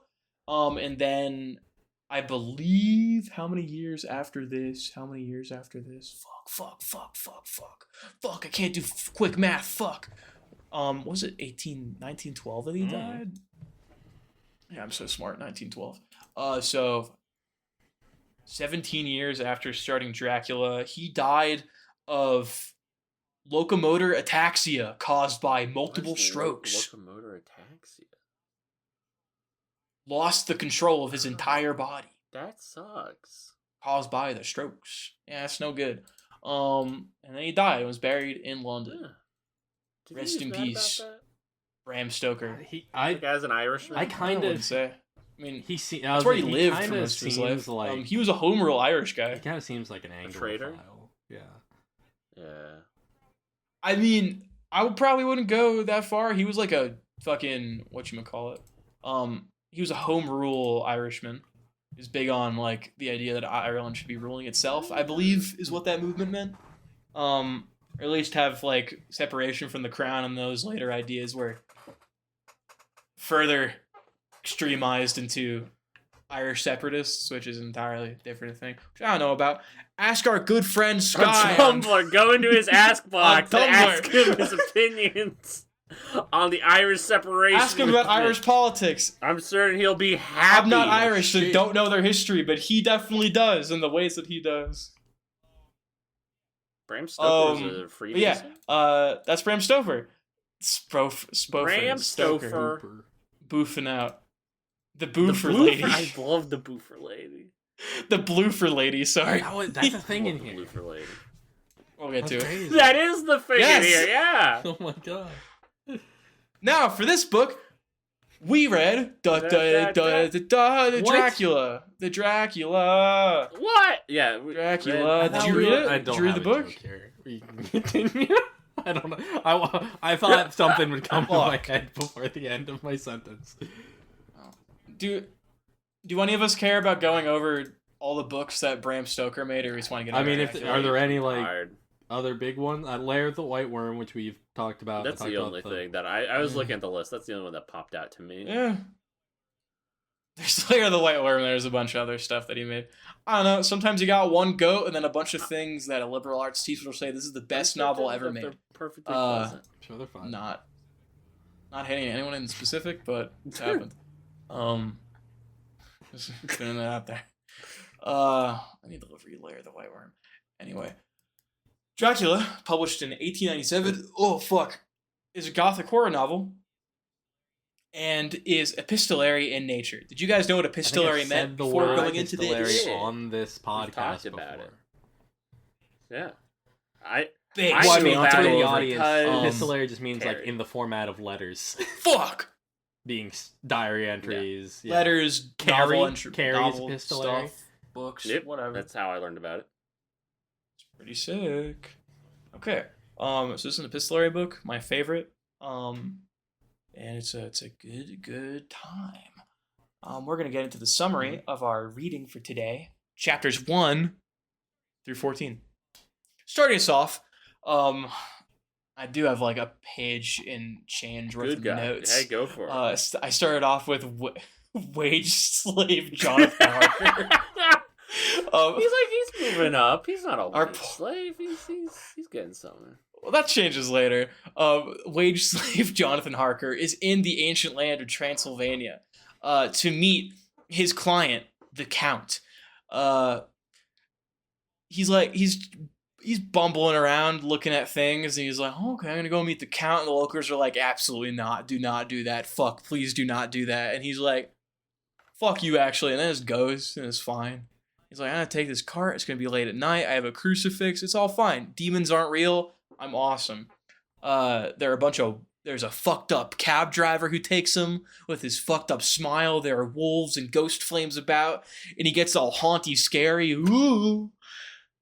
And then I believe how many years after this? Fuck, I can't do quick math. Fuck. Was it 1912 that he died? Yeah, I'm so smart. 1912. So 17 years after starting Dracula, he died of locomotor ataxia caused by multiple strokes. Locomotor ataxia. Lost the control of his entire body. That sucks. Caused by the strokes. Yeah, it's no good. And then he died and was buried in London. Yeah. Rest in peace, Bram Stoker. Like as an Irishman? I kind of say. I mean, that's where he lived for most of his life. Like, he was a home rule Irish guy. He kind of seems like an Anglophile. Yeah. I mean, I probably wouldn't go that far. He was like a fucking whatchamacallit. He was a home rule Irishman. He was big on like the idea that Ireland should be ruling itself, I believe, is what that movement meant. Or at least have like separation from the crown, and those later ideas were further extremized into Irish separatists, which is an entirely different thing, which I don't know about. Ask our good friend Sky on Tumblr. Go into his Ask box and ask him his opinions on the Irish separation. Ask him about Irish politics. I'm certain he'll be happy. I'm not Irish and don't know their history, but he definitely does in the ways that he does. Bram Stoker's a Freemason? Yeah, that's Bram Stoker. Bram Stoker. Boofing out. The Boofer lady. I love the Boofer lady. The Bloofer lady, sorry. That's a thing in here. Bloofer lady. We'll get to it. That is the thing in here, yeah. Oh my god. Now, for this book, we read the Dracula. The Dracula. What? Yeah. Dracula. Did you read it? I don't Did you read the book? We can continue. I don't know. I thought something would come to my head before the end of my sentence. Do any of us care about going over all the books that Bram Stoker made, or we just want to get? I mean, are there any like other big ones? Lair of the White Worm, which we've talked about. That's the only thing that I was looking at the list. That's the only one that popped out to me. Yeah. There's Lair of the White Worm. There's a bunch of other stuff that he made. I don't know. Sometimes you got one goat, and then a bunch of things that a liberal arts teacher will say this is the best novel ever made. Perfectly pleasant. Sure, they're fine. Not hitting anyone in specific, but it's happened. Just putting that out there. I need to read Lair of the White Worm. Anyway, Dracula, published in 1897. Oh fuck, is a gothic horror novel, and is epistolary in nature. Did you guys know what epistolary meant before going into this? On this podcast, talked about it. Yeah, I mean, to the audience, epistolary just means like in the format of letters. Fuck. Being diary entries, letters, carries novel epistolary stuff, books, whatever. That's how I learned about it. It's pretty sick. Okay, so this is an epistolary book, my favorite. And it's a good time. We're gonna get into the summary of our reading for today, chapters 1 through 14. Starting us off, I do have like a page and change worth of notes. Hey, go for it. I started off with wage slave Jonathan Harker. He's moving up. He's not a wage slave. He's getting something. Well, that changes later. Wage slave Jonathan Harker is in the ancient land of Transylvania to meet his client, the Count. He's bumbling around looking at things, and he's like, okay, I'm gonna go meet the Count. And the locals are like, absolutely not. Do not do that. Fuck, please do not do that. And he's like, fuck you, actually. And then just goes, and it's fine. He's like, I'm gonna take this cart. It's gonna be late at night. I have a crucifix. It's all fine. Demons aren't real. I'm awesome. There's a fucked up cab driver who takes him with his fucked up smile. There are wolves and ghost flames about, and he gets all haunty, scary. Ooh.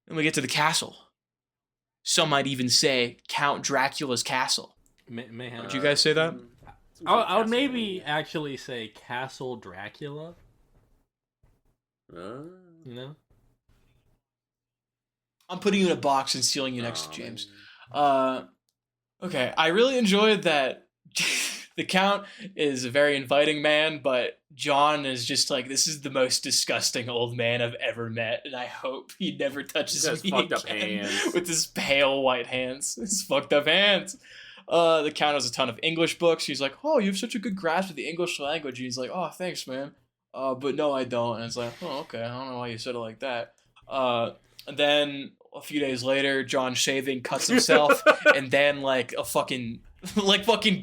And we get to the castle. Some might even say Count Dracula's castle. Would you guys say that? I would maybe actually say Castle Dracula. No. I'm putting you in a box and sealing you next to James. Okay, I really enjoyed that. The Count is a very inviting man, but John is just like, this is the most disgusting old man I've ever met, and I hope he never touches me fucked up again hands. with his pale white hands. His fucked up hands. The Count has a ton of English books. He's like, oh, you have such a good grasp of the English language. And he's like, oh, thanks, man. But no, I don't. And it's like, oh, okay, I don't know why you said it like that. And then a few days later, John shaving cuts himself, and then like fucking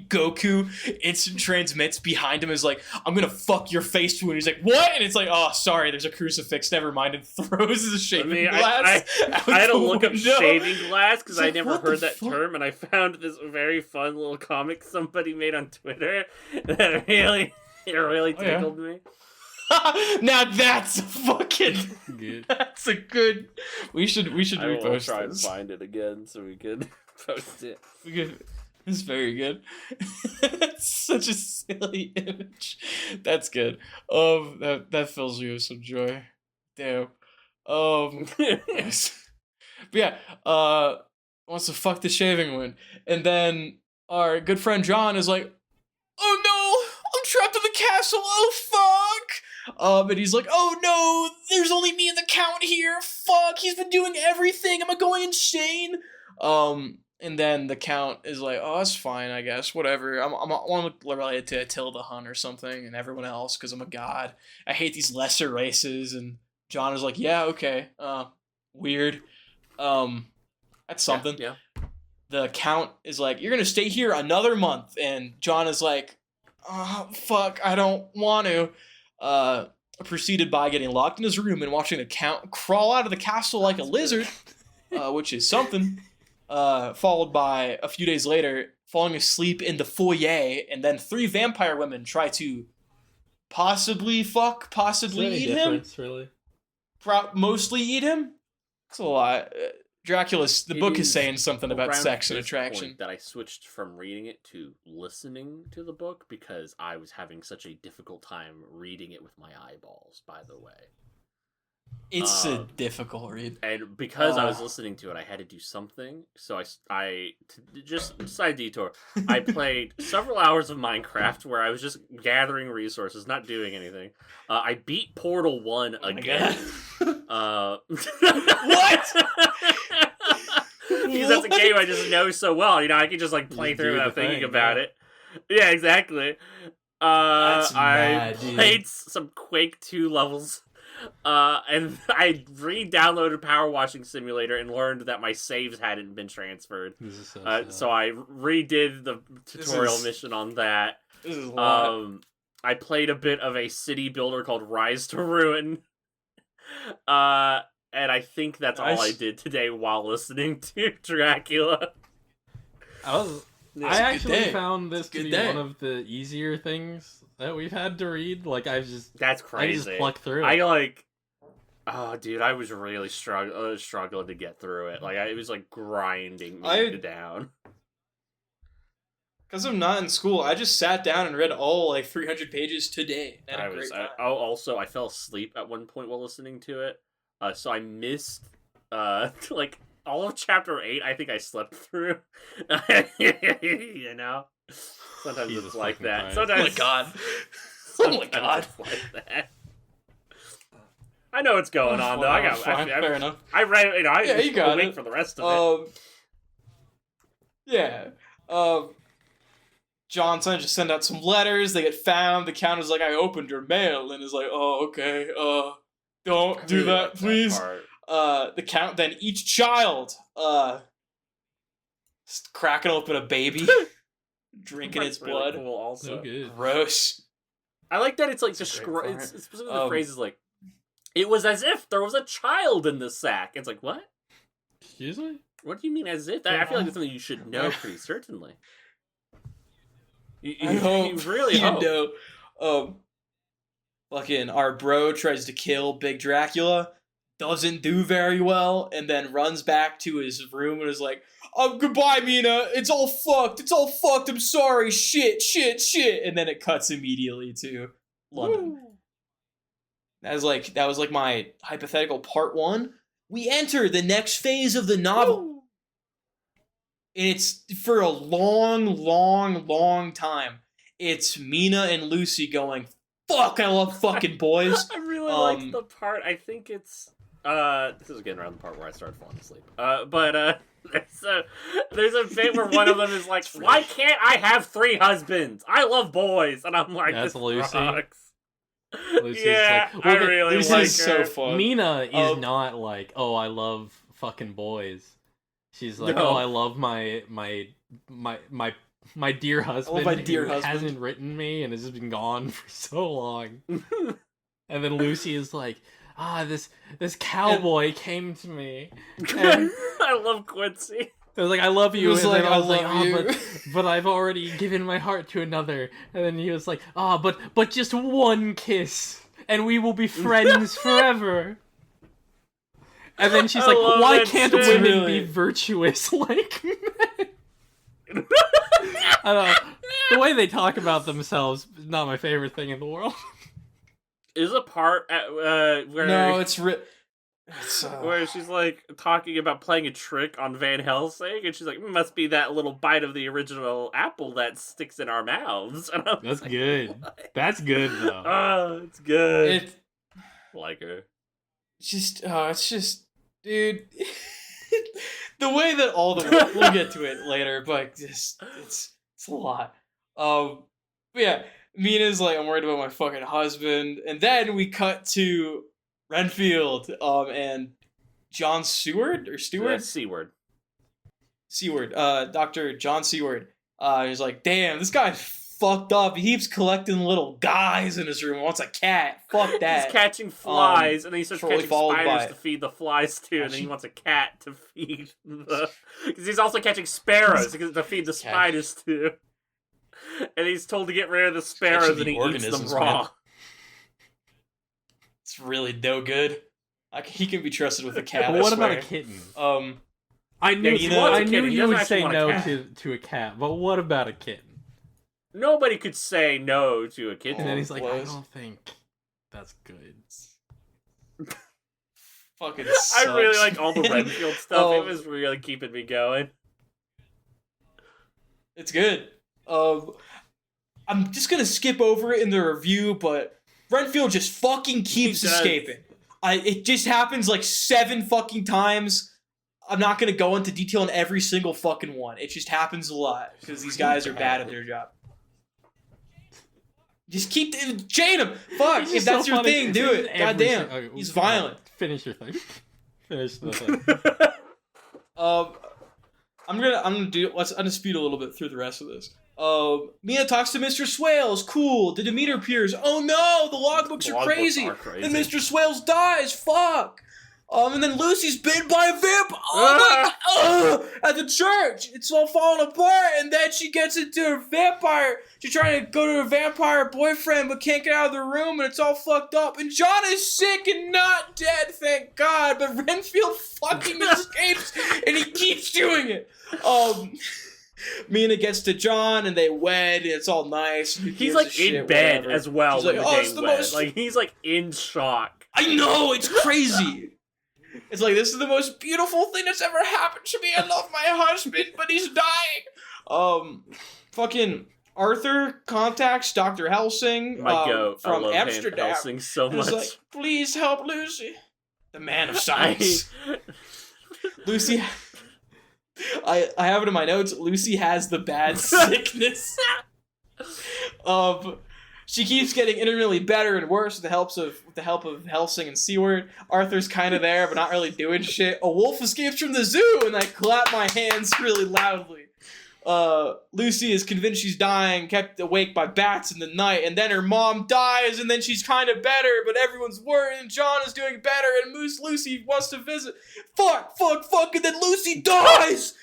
Goku instant transmits behind him, is like, I'm gonna fuck your face wound. He's like, what? And it's like, oh, sorry, there's a crucifix, never mind, and throws his shaving glass. I had to look up window. Shaving glass because I like, never what heard the that fuck? term, and I found this very fun little comic somebody made on Twitter that really tickled me. Now that's a fucking Good. that's a good. We should I will repost try and this. find it again so we can post it. We could. It's very good. It's such a silly image. That's good. That fills me with some joy. Damn. Yes. But yeah, wants to fuck the shaving wound. And then our good friend John is like, oh no, I'm trapped in the castle, oh fuck! And he's like, oh no, there's only me and the Count here, fuck, he's been doing everything, am I going insane? And then the Count is like, oh, that's fine, I guess, whatever, I want to relate to Attila the Hun or something, and everyone else, because I'm a god, I hate these lesser races, and John is like, yeah, okay, weird, that's something. Yeah. The Count is like, you're gonna stay here another month, and John is like, oh, fuck, I don't want to. Proceeded by getting locked in his room and watching the Count crawl out of the castle like a lizard, which is something. Followed by, a few days later, falling asleep in the foyer, and then 3 vampire women try to possibly eat him. Really? Mostly eat him? That's a lot. Dracula's, the book is saying something about around sex and this attraction. point that I switched from reading it to listening to the book because I was having such a difficult time reading it with my eyeballs, by the way. It's a difficult read. And because I was listening to it, I had to do something. So just side detour, I played several hours of Minecraft where I was just gathering resources, not doing anything. I beat Portal 1 again. What? Because that's a game I just know so well. You know, I can just like play through without thinking about it. Yeah, exactly. That's mad, I played some Quake 2 levels. And I re-downloaded Power Washing Simulator and learned that my saves hadn't been transferred. So I redid the tutorial mission on that. This is a lot. I played a bit of a city builder called Rise to Ruin. And I think that's all I did today while listening to Dracula. I actually found this to be one of the easier things that we've had to read. Like, that's crazy. I just plucked through it. Oh, dude, I was really struggling to get through it. Like, it was like grinding me down. Because I'm not in school, I just sat down and read all like 300 pages today. Also, I fell asleep at one point while listening to it. So I missed like all of chapter 8. I think I slept through. You know, sometimes it's like that. Sometimes, oh my god! Oh my god! It's like that. I know what's going on though. Fair enough. I read it. You know, you got it for the rest of it. Yeah. Johnson just send out some letters. They get found. The Count is like, I opened your mail, and is like, oh, okay. Don't do that, please. The Count then eats child. Cracking open a baby, drinking its blood. Really cool also. So good. Gross. I like that it's like it's specifically the phrase is like, it was as if there was a child in the sack. It's like, what? Excuse me? What do you mean as if? I feel like that's something you should know pretty certainly. I hope you really hope. know. Fucking our bro tries to kill Big Dracula, doesn't do very well, and then runs back to his room and is like, goodbye, Mina, it's all fucked, I'm sorry, shit, and then it cuts immediately to London. That was like my hypothetical part 1. We enter the next phase of the novel. Woo! And it's for a long, long, long time. It's Mina and Lucy going, fuck, I love fucking boys. I really like the part. I think it's this is getting around the part where I started falling asleep. But there's a bit where one of them is like, why can't I have 3 husbands? I love boys, and I'm like, that's this Lucy. Rocks. Lucy's Yeah, like, well, I really Lucy's like her. so fun. Mina is not like, oh, I love fucking boys. She's like, No. oh, I love my dear husband my dear who husband. hasn't written me and has been gone for so long. And then Lucy is like, this cowboy came to me. And I love Quincy. I was like, I love you. He was And then like, I was I like, love you. but I've already given my heart to another. And then he was like, but just one kiss, and we will be friends forever. And then she's like, why can't shit. women Really? be virtuous like men? I don't know. The way they talk about themselves is not my favorite thing in the world. Is a part at, where No, it's where she's like talking about playing a trick on Van Helsing, and she's like, "Must be that little bite of the original apple that sticks in our mouths." And I'm That's like, good. "What?" That's good though. Oh, it's good. it Like her. it's just, dude. The way that all the we'll get to it later, but just it's a lot. But yeah, Mina's like, I'm worried about my fucking husband, and then we cut to Renfield, and John Seward or Stewart, C-word. Seward, Dr. John Seward. He's like, damn, this guy's fucked up. He keeps collecting little guys in his room. Wants a cat. Fuck that. He's catching flies, and then he starts shortly catching followed spiders by- to feed the flies too, and then he wants a cat to feed the... Because he's also catching sparrows to feed the spiders too. And he's told to get rid of the sparrows, catching and the he eats them organisms, raw. man. It's really no good. He can be trusted with a cat. But I what about swear. a kitten? I knew he wants a I knew kitten. He you doesn't would actually say want a no cat. to a cat, but what about a kitten? Nobody could say no to a kitten. And then he's like, I was. don't think that's good. fucking. I Sucks. really like all the Renfield stuff. It Um, was really keeping me going. It's good. I'm just gonna skip over it in the review, but Renfield just fucking keeps He does. escaping. It just happens like 7 fucking times. I'm not gonna go into detail on every single fucking one. It just happens a lot because these guys are bad at their job. Just keep chain him. Fuck, It's if just that's so your funny. thing, do it. Every Goddamn, okay, he's come on. violent. Finish your thing. Finish the thing. I'm gonna do. Let's undispute a little bit through the rest of this. Mina talks to Mr. Swales. Cool. The Demeter appears. Oh no, the logbooks are crazy. And Mr. Swales dies. Fuck. And then Lucy's bitten by a vampire. Oh my god. At the church. It's all falling apart. And then she gets into a vampire. She's trying to go to her vampire boyfriend, but can't get out of the room, and it's all fucked up. And John is sick and not dead, thank God. But Renfield fucking escapes, and he keeps doing it. Mina gets to John, and they wed, and it's all nice. Who He's gives like a shit, in bed whatever. as well She's when like, the "Oh, day it's the wed. most-" Like he's like in shock. I know, it's crazy. It's like, this is the most beautiful thing that's ever happened to me. I love my husband, but he's dying. Fucking Arthur contacts Dr. Helsing My goat. I from love Amsterdam. Van Helsing so And is much. like, please help Lucy. The man of science. Lucy... I have it in my notes. Lucy has the bad sickness. She keeps getting intermittently better and worse with the help of Helsing and Seward. Arthur's kind of there, but not really doing shit. A wolf escapes from the zoo, and I clap my hands really loudly. Lucy is convinced she's dying, kept awake by bats in the night, and then her mom dies, and then she's kind of better, but everyone's worried, and John is doing better, and Lucy wants to visit. Fuck, and then Lucy dies!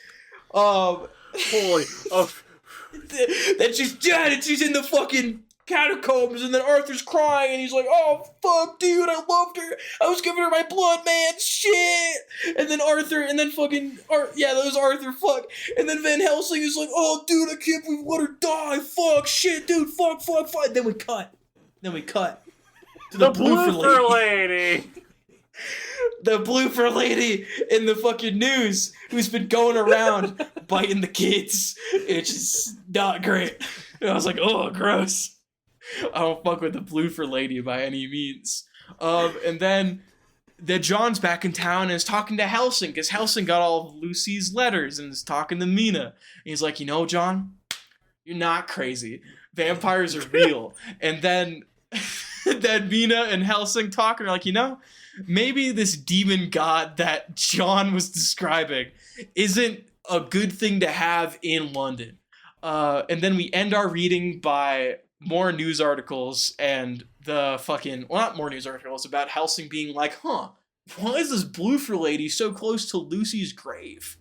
Holy. Oh. Then she's dead, and she's in the fucking catacombs, and then Arthur's crying, and he's like, oh, fuck, dude, I loved her. I was giving her my blood, man, shit. And then Arthur, and then fucking, yeah, that was Arthur, fuck. And then Van Helsing is like, oh, dude, I can't believe let her die, fuck, shit, dude, fuck. Then we cut. to The blooper lady. The blooper lady in the fucking news who's been going around biting the kids. It's just not great. And I was like, oh, gross. I don't fuck with the blooper lady by any means. And then John's back in town and is talking to Helsing, because Helsing got all of Lucy's letters and is talking to Mina. And he's like, you know, John, you're not crazy. Vampires are real. And then Mina and Helsing talk and are like, you know, maybe this demon god that John was describing isn't a good thing to have in London. And then we end our reading by more news articles and not more news articles, about Helsing being like, why is this bloofer lady so close to Lucy's grave?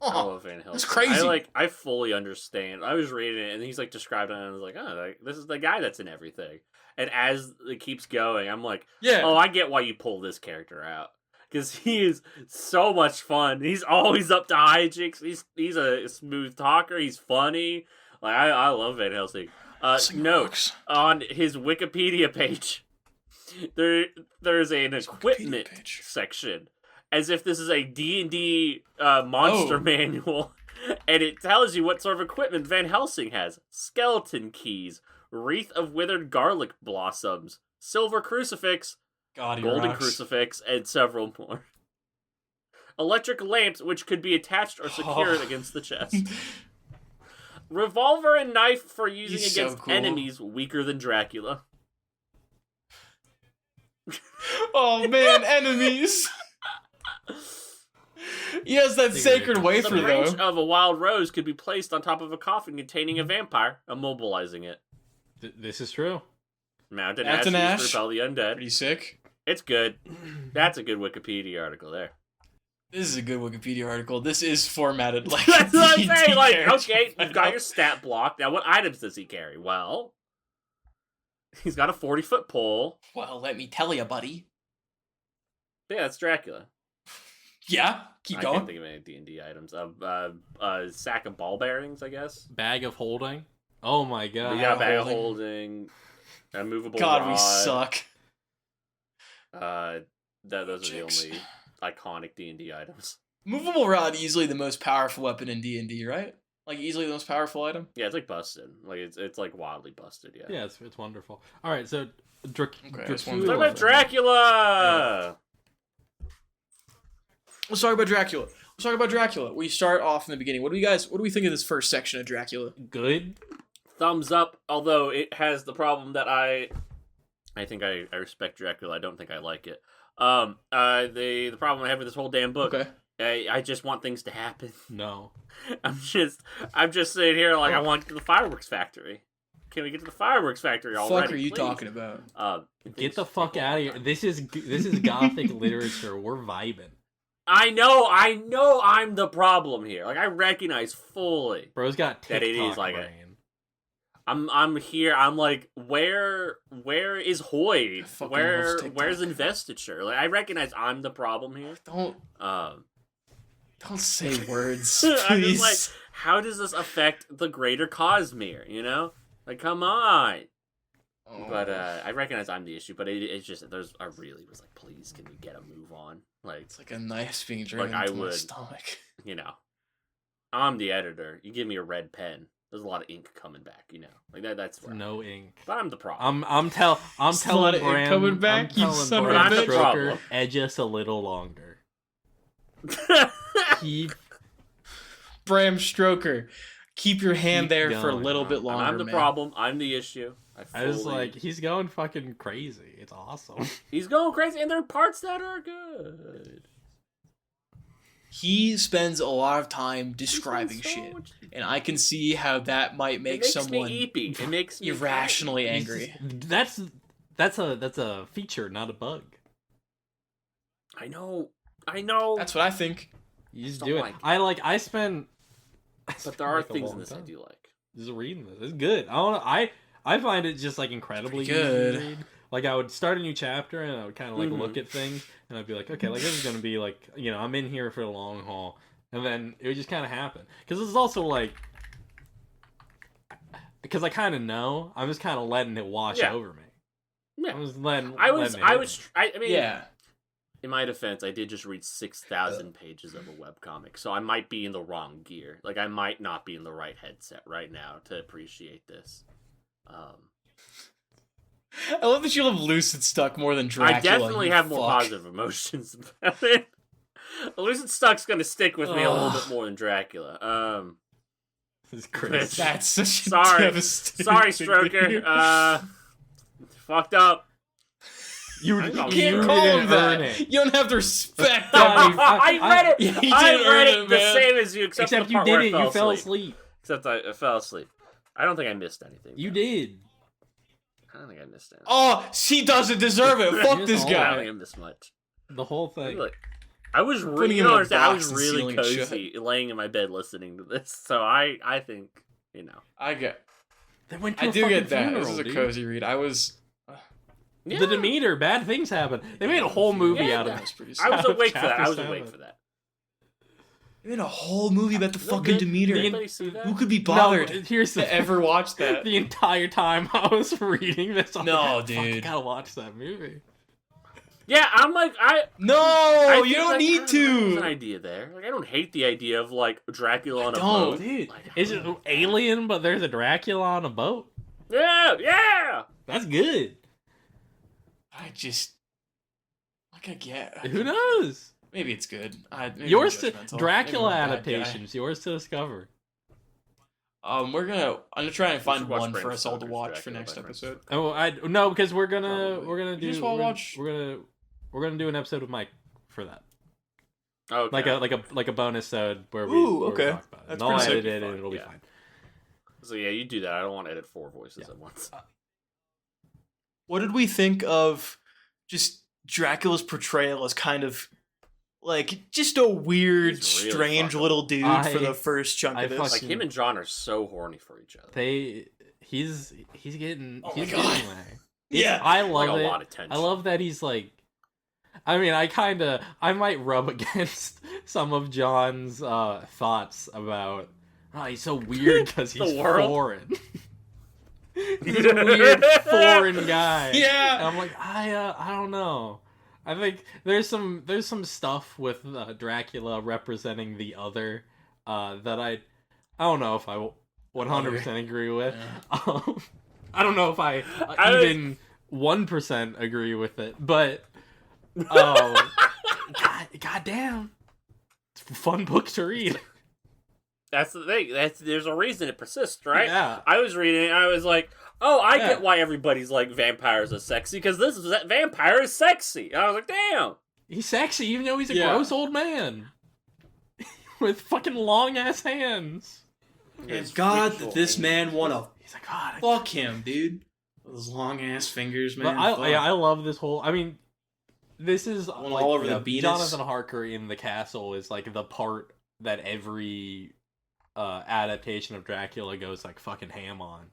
I love Van Helsing. That's crazy. I fully understand. I was reading it, and he's like describing it, and I was like, oh, this is the guy that's in everything. And as it keeps going, I'm like, Yeah. oh, I get why you pull this character out. Because he is so much fun. He's always up to hijinks. He's a smooth talker. He's funny. Like, I love Van Helsing. Note, on his Wikipedia page, there's an equipment section, as if this is a D&D monster manual, and it tells you what sort of equipment Van Helsing has. Skeleton keys, wreath of withered garlic blossoms, silver crucifix, golden crucifix, and several more. Electric lamps, which could be attached or secured against the chest. Revolver and knife for using against enemies weaker than Dracula. Oh man, enemies! He has that sacred wafer, The branch though. of a wild rose could be placed on top of a coffin containing a vampire, immobilizing it. This is true. Mountain Mountain ash ash. to repel the undead. Pretty sick. It's good. That's a good Wikipedia article there. This is a good Wikipedia article. This is formatted like That's what I'm saying. Like, character. okay, you've got your stat block. Now, what items does he carry? Well, he's got a 40-foot pole. Well, let me tell you, buddy. Yeah, that's Dracula. Yeah, keep I going. can't think of any D&D items. A sack of ball bearings, I guess. Bag of holding. Oh my god. We got a bag of holding. A movable God, rod. we suck. Those are the only iconic D&D items. Movable rod, easily the most powerful weapon in D&D, right? Like, easily the most powerful item? Yeah, it's like busted. Like, it's like wildly busted, yeah. Yeah, it's wonderful. Alright, so just Talk wanted to about Dracula! Let's talk about Dracula. We start off in the beginning. What do we think of this first section of Dracula? Good. Thumbs up, although it has the problem that I think I respect Dracula. I don't think I like it. The problem I have with this whole damn book. Okay. I just want things to happen. No. I'm just sitting here like I want to get to the fireworks factory. Can we get to the fireworks factory already? What the fuck are you please? talking about? Things Get the fuck take a out of here. while. This is gothic literature. We're vibing. I know I'm the problem here. Like, I recognize fully Bro's got TikTok that it is like brain. I'm here. I'm like, where is Hoyd? fucking loves Where's TikTok. investiture? Like, I recognize I'm the problem here. Don't say words, I'm just please. like, how does this affect the greater Cosmere? You know, like, come on. Oh. But I recognize I'm the issue. But it's just I really was like, please, can we get a move on? Like, It's like a knife being driven I into my would- stomach. you know, I'm the editor. You give me a red pen. There's a lot of ink coming back. You know, like that. That's where No ink. But I'm the problem. I'm There's a lot telling of ink Bram. coming back, I'm you telling son of a Bram bitch. Stroker, Problem. edge us a little longer. Keep Bram Stoker, keep your hand Keep there for a going, little bro. bit longer. I'm the man. problem. I'm the issue. I was like, he's going fucking crazy. It's awesome. he's going crazy, and there are parts that are good. He spends a lot of time He spends describing so shit, much- and I can see how that might It make makes someone me eepy. It makes me irrationally angry. That's a feature, not a bug. I know. That's what I think. You just Don't do it. like it. I spend. But there are like a things in long this I time do like. Just reading this. It's good. I find it just like incredibly Pretty good. easy to read. Like I would start a new chapter and I would kind of like Mhm. look at things and I'd be like, okay, like this is gonna be like, you know, I'm in here for the long haul, and then it would just kind of happen because this is also like, because I kind of know, I'm just kind of letting it wash Yeah. over me. Yeah. I was letting. I mean, Yeah. in my defense, I did just read 6,000 pages of a webcomic, so I might be in the wrong gear. Like, I might not be in the right headset right now to appreciate this. I love that you love Lucidstuck more than Dracula. I definitely have more fuck. positive emotions about it. Lucidstuck's gonna stick with me a little bit more than Dracula. This is crazy. That's such Sorry. a devastating Sorry, thing Stroker. to hear. Fucked up. You You can't can't call him earn that. it. You don't have to respect I- him. I read it. Yeah, you I didn't read earn it it, the man. same as you, except Except the you part where didn't. I You fell asleep. asleep. Except I fell asleep. I don't think I missed anything. You though. did. I don't think I missed anything. Oh, she doesn't deserve it. Fuck Yes, this all I don't guy. think I missed much. The whole thing. I was Putting really, him in a I box was and really sealing it cozy laying in my bed listening to this. So I think, I get. They went to I a do fucking get that. funeral, This is a dude. cozy read. I was. Yeah. The Demeter, bad things happen. They made a whole movie Yeah, out of That it. was pretty. I was Out of awake for that. I was chapter awake 7. for that. They made a whole movie about the No, fucking did Demeter. anybody see that? Who could be bothered No, here's the to ever watch that? The entire time I was reading this, I'm No, like, fuck, I dude. gotta watch that movie. Yeah, I'm like, No, I you think, don't like, need I don't know, there's an to. idea there. Like, I don't hate the idea of like Dracula on a don't. boat. Dude, Like, is it Alien, but there's a Dracula on a boat? Yeah. That's good. I just. Like I get. Who knows? Maybe it's good. Maybe Yours I'm to judgmental. Dracula Maybe I'm a bad adaptations. Yours to discover. guy. I'm gonna try and We find should watch one Bram for us all to Stoker's watch for Dracula next by Bram episode. Stoker. Oh, no, because we're gonna Probably. do You just wanna watch- we're gonna do an episode with Mike for that. Okay. Like a bonus episode where we, Ooh, where we okay. talk about it. That's And I'll pretty edit sick. it and it'll be Yeah. fine. So yeah, you do that. I don't want to edit 4 voices Yeah. at once. What did we think of just Dracula's portrayal as kind of like just a weird, He's really strange fucking- little dude for the first chunk I of this? fucking- Like him and John are so horny for each other. He's getting Oh my he's God. getting there. Yeah. I Like love a it. lot of tension. I love that he's like. I mean, I might rub against some of John's thoughts about. Oh, he's so weird because The he's world? foreign. He's a weird foreign guy. Yeah. And I'm like, I don't know. I think there's some stuff with Dracula representing the other that I don't know if I 100% agree with. Yeah. I don't know if I even 1% agree with it, but God damn, it's a fun book to read. That's the thing. There's a reason it persists, right? Yeah. I was reading it, and I was like, oh, I Yeah. get why everybody's like vampires are sexy, because vampire is sexy. And I was like, damn. He's sexy even though he's a Yeah. gross old man with fucking long ass hands. Thank God that this man wanna He's like, God. fuck him, dude. With his long ass fingers, man. But I Fuck. love this whole. I mean, this is Going like, all over you the know, penis. Jonathan Harker in the castle is like the part that every adaptation of Dracula goes like fucking ham on.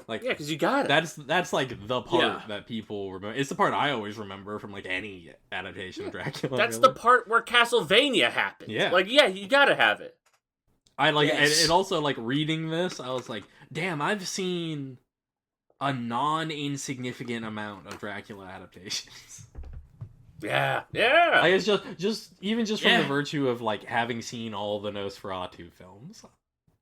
Like Yeah, because you got it. that's like the part Yeah. that people remember. It's the part I always remember from like any adaptation of Dracula. That's really. the part where Castlevania happens. Yeah. Like, yeah, you gotta have it. I like Yes. and also like reading this. I was like, damn, I've seen a non-insignificant amount of Dracula adaptations. Yeah. Yeah. Like it's just from Yeah. the virtue of like having seen all the Nosferatu films,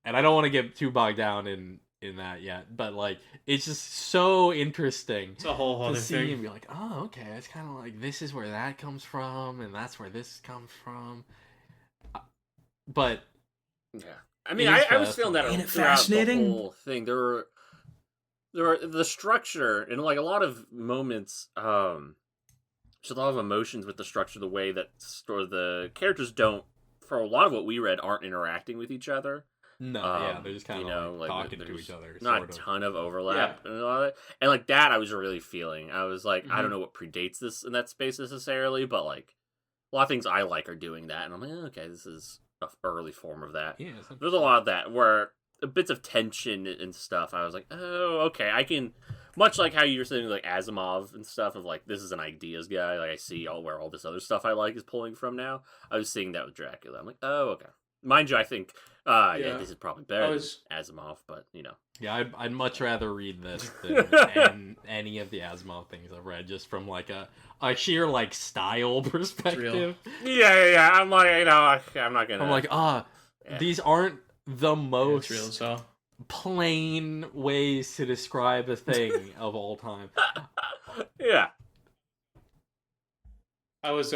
and I don't want to get too bogged down in that yet, but like it's just so interesting It's a whole to other see thing. and be like, oh, okay, it's kind of like this is where that comes from, and that's where this comes from. But Yeah. I mean, It is I was feeling that Ain't it throughout fascinating? the whole thing. There were the structure and like a lot of moments, just a lot of emotions with the structure, the way that the characters don't, for a lot of what we read, aren't interacting with each other. no, yeah, they're just kind of you know, like, talking to there's each other. Not sort a of. ton of overlap and all that. And like that, I was really feeling. I was like, I Mhm. don't know what predates this in that space necessarily, but like a lot of things I like are doing that, and I'm like, okay, this is an early form of that. Yeah, There's a lot of that where bits of tension and stuff. I was like, oh, okay, I can. Much like how you were saying, like Asimov and stuff, of like this is an ideas guy. Like I see where all this other stuff I like is pulling from now. I was seeing that with Dracula. I'm like, oh, okay, Mind you, I think Yeah. this is probably better was- than Asimov, but you know. Yeah, I'd much rather read this than any of the Asimov things I've read, just from like a sheer like style perspective. Yeah. I'm like, you know, I'm not gonna. I'm like, these aren't the most It's real, so. plain ways to describe a thing of all time. Yeah. I was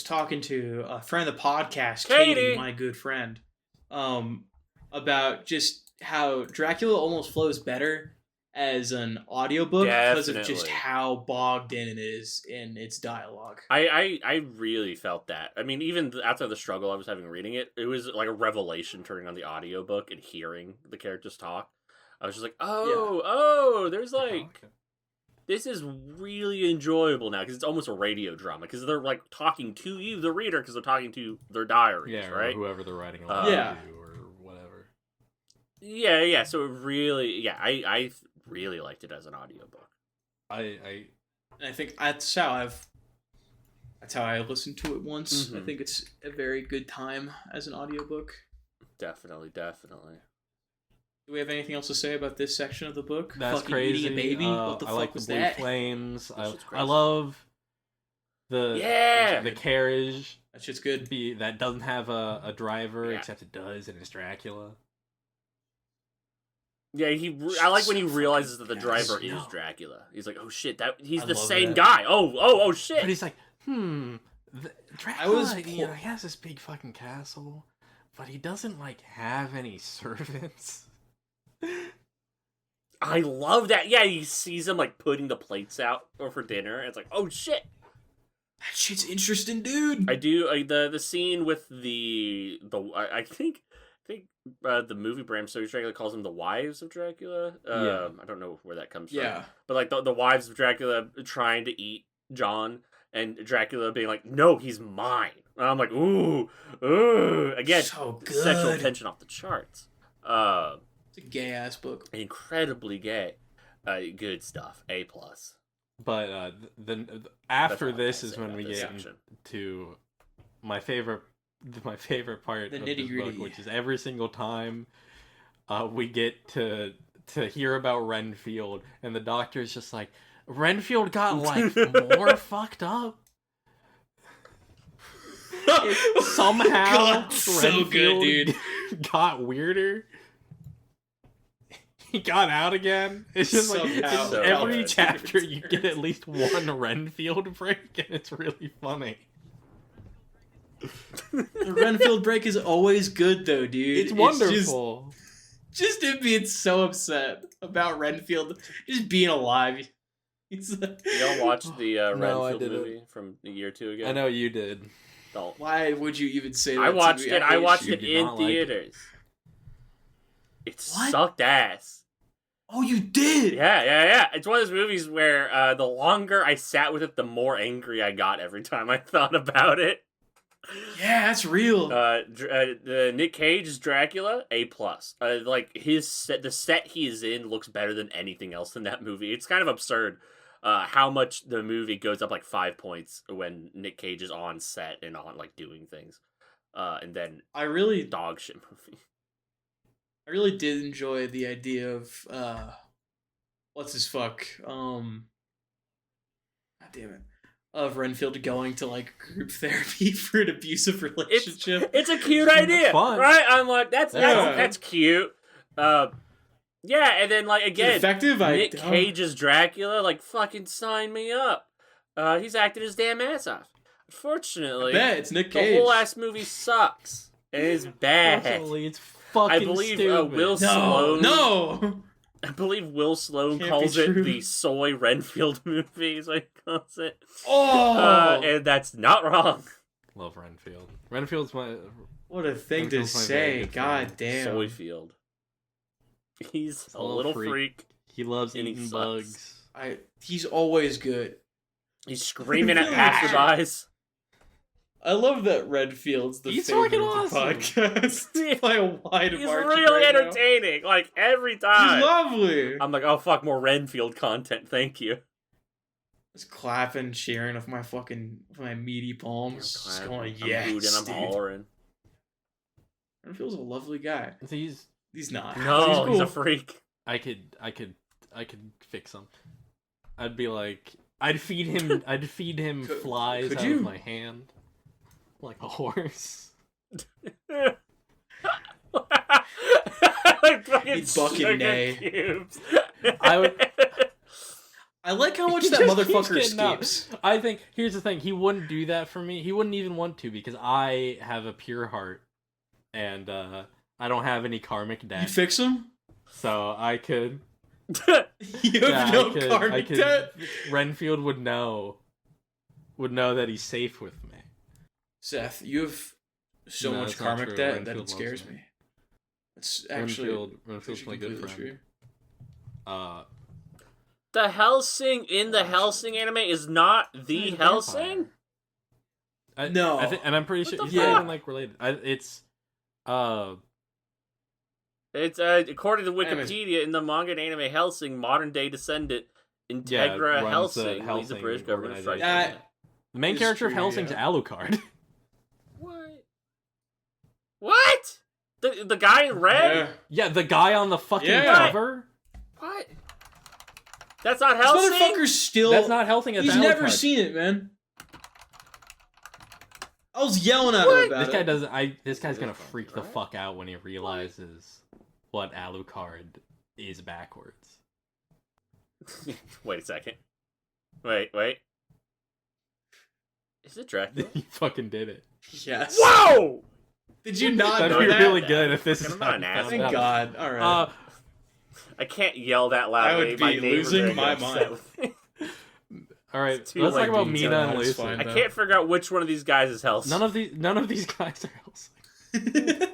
talking to a friend of the podcast, Katie, Katie, my good friend, about just how Dracula almost flows better as an audiobook because of just Definitely. how bogged in it is in its dialogue. I really felt that. I mean, even after the struggle I was having reading it, it was like a revelation turning on the audiobook and hearing the characters talk. I was just like, there's like, this is really enjoyable now because it's almost a radio drama because they're like talking to you, the reader, because they're talking to their diaries, Yeah, right? or whoever they're writing Yeah. to or whatever. Yeah. So it really, I really liked it as an audiobook. I And I think that's how I listened to it once. I Mhm. think it's a very good time as an audiobook. Definitely. Do we have anything else to say about this section of the book? That's Fucking crazy. Eating a baby? What the I fuck like the was blue that? flames. That shit's I crazy. love the carriage That shit's good. that doesn't have a driver, Yeah. except it does, and it's Dracula. Yeah, I like when he So realizes that the fucking driver yes. is No. Dracula. He's like, oh shit, he's I the love same that. guy. Oh shit. But he's like, Dracula, I was he has this big fucking castle, but he doesn't like have any servants. I love that. Yeah, he sees him like putting the plates out for dinner. And it's like, oh shit. That shit's interesting, dude. I do the scene with I think the movie Bram Stoker's Dracula calls them the wives of Dracula. Yeah. I don't know where that comes from. Yeah. But like the wives of Dracula trying to eat John, and Dracula being like, "No, he's mine." And I'm like, ooh, again, So sexual good. tension off the charts. It's a gay ass book. Incredibly gay. Good stuff. A+. But after That's all this I'll is say when about we this get section. into my favorite part The of this nitty-gritty. book, which is every single time we get to hear about Renfield, and the doctor's just like, Renfield got like more fucked up. Somehow God, so good, dude. got weirder. He got out again. It's just like Somehow. in So every good. chapter you get at least one Renfield break, and it's really funny. The Renfield break is always good, though, dude. It's wonderful. Just him being so upset about Renfield just being alive. He's like, Y'all watched the No, I Renfield didn't. movie from a year or two ago? I know you did. Don't. why would you even say that? I watched to me? it. I hate watched you. it did in not like it. theaters. It What? sucked ass. Oh, you did? Yeah. It's one of those movies where the longer I sat with it, the more angry I got every time I thought about it. Yeah, that's real. Nick Cage's Dracula, A+. Like the set he is in looks better than anything else in that movie. It's kind of absurd how much the movie goes up like 5 points when Nick Cage is on set and on like doing things. And then I really dog shit movie. did enjoy the idea of what's his fuck? God damn it. Of Renfield going to like group therapy for an abusive relationship. It's a cute idea, fun. right? I'm like, that's Yeah. cute. Yeah, and then like Is it again, effective? Nick Cage's Dracula, like fucking sign me up. He's acted his damn ass off. Unfortunately, bet it's Nick the Cage. whole ass movie sucks. It is bad. Unfortunately, it's fucking I believe stupid. Will No, Sloan. no. I believe Will Sloan Can't calls be it true. the soy Renfield movie. Is what he calls it. Oh, And that's not wrong. Love Renfield. Renfield's my what a thing to Renfield's my very say! good God friend. damn. Soyfield. He's a little little freak. freak. he loves And he eating sucks. bugs. He's always good. He's screaming at Yeah. passerbys. I love that Redfield's the He's favorite fucking of the awesome. podcast by a wide He's margin. really right now. entertaining. Like every He's time. lovely. I'm like, oh fuck, more Renfield content. Thank you. Just clapping, cheering of my meaty palms. Just going, I'm yes, hooting, I'm dude. hollering. Renfield's a lovely guy. He's not. No, he's cool. a freak. I could fix him. I'd be like, I'd feed him flies could out you? of my hand, like a horse. Like fucking He'd bucket sugar neigh. cubes. I would. I like how much He that just keeps motherfucker getting up. escapes. I think here's the thing: he wouldn't do that for me. He wouldn't even want to because I have a pure heart, and I don't have any karmic You debt, fix him? so I could. You have no karmic debt? Renfield would know that he's safe with me. Seth, you have so No, much that's not karmic true. debt Renfield that it loves scares me. me. It's actually Renfield's my good friend. The Hellsing in the Hellsing anime is not the He's a Hellsing? vampire. No. And I'm pretty What sure the he's fuck? not even like related. It's It's according to Damn it. Wikipedia, in the manga and anime Hellsing, modern day descendant Integra runs the Hellsing leads the Hellsing British government strike. organization. That the main is character of true, Hellsing's yeah. Alucard. What? What? The guy in red? Yeah. Yeah, the guy on the fucking Yeah. cover. What? That's not This Hellsing? motherfucker's still... That's not Hellsing. It's He's Alucard. never seen it, man. I was yelling at What? him about This guy it. doesn't. This guy's gonna Different, freak the right? fuck out when he realizes what Alucard is backwards. Wait a second. Wait. Is it Dracula? He fucking did it. Yes. Whoa! Did you not That'd know be that? really good if this is I'm not an how you found Thank out. God. All right. I can't yell that loud. I would My be neighbors losing are my upset mind. with me. All right, It's too let's late talk about being Mina done. and It's Lucy. fine. I can't figure out which one of these guys is Hellsing. None of these guys are Hellsing.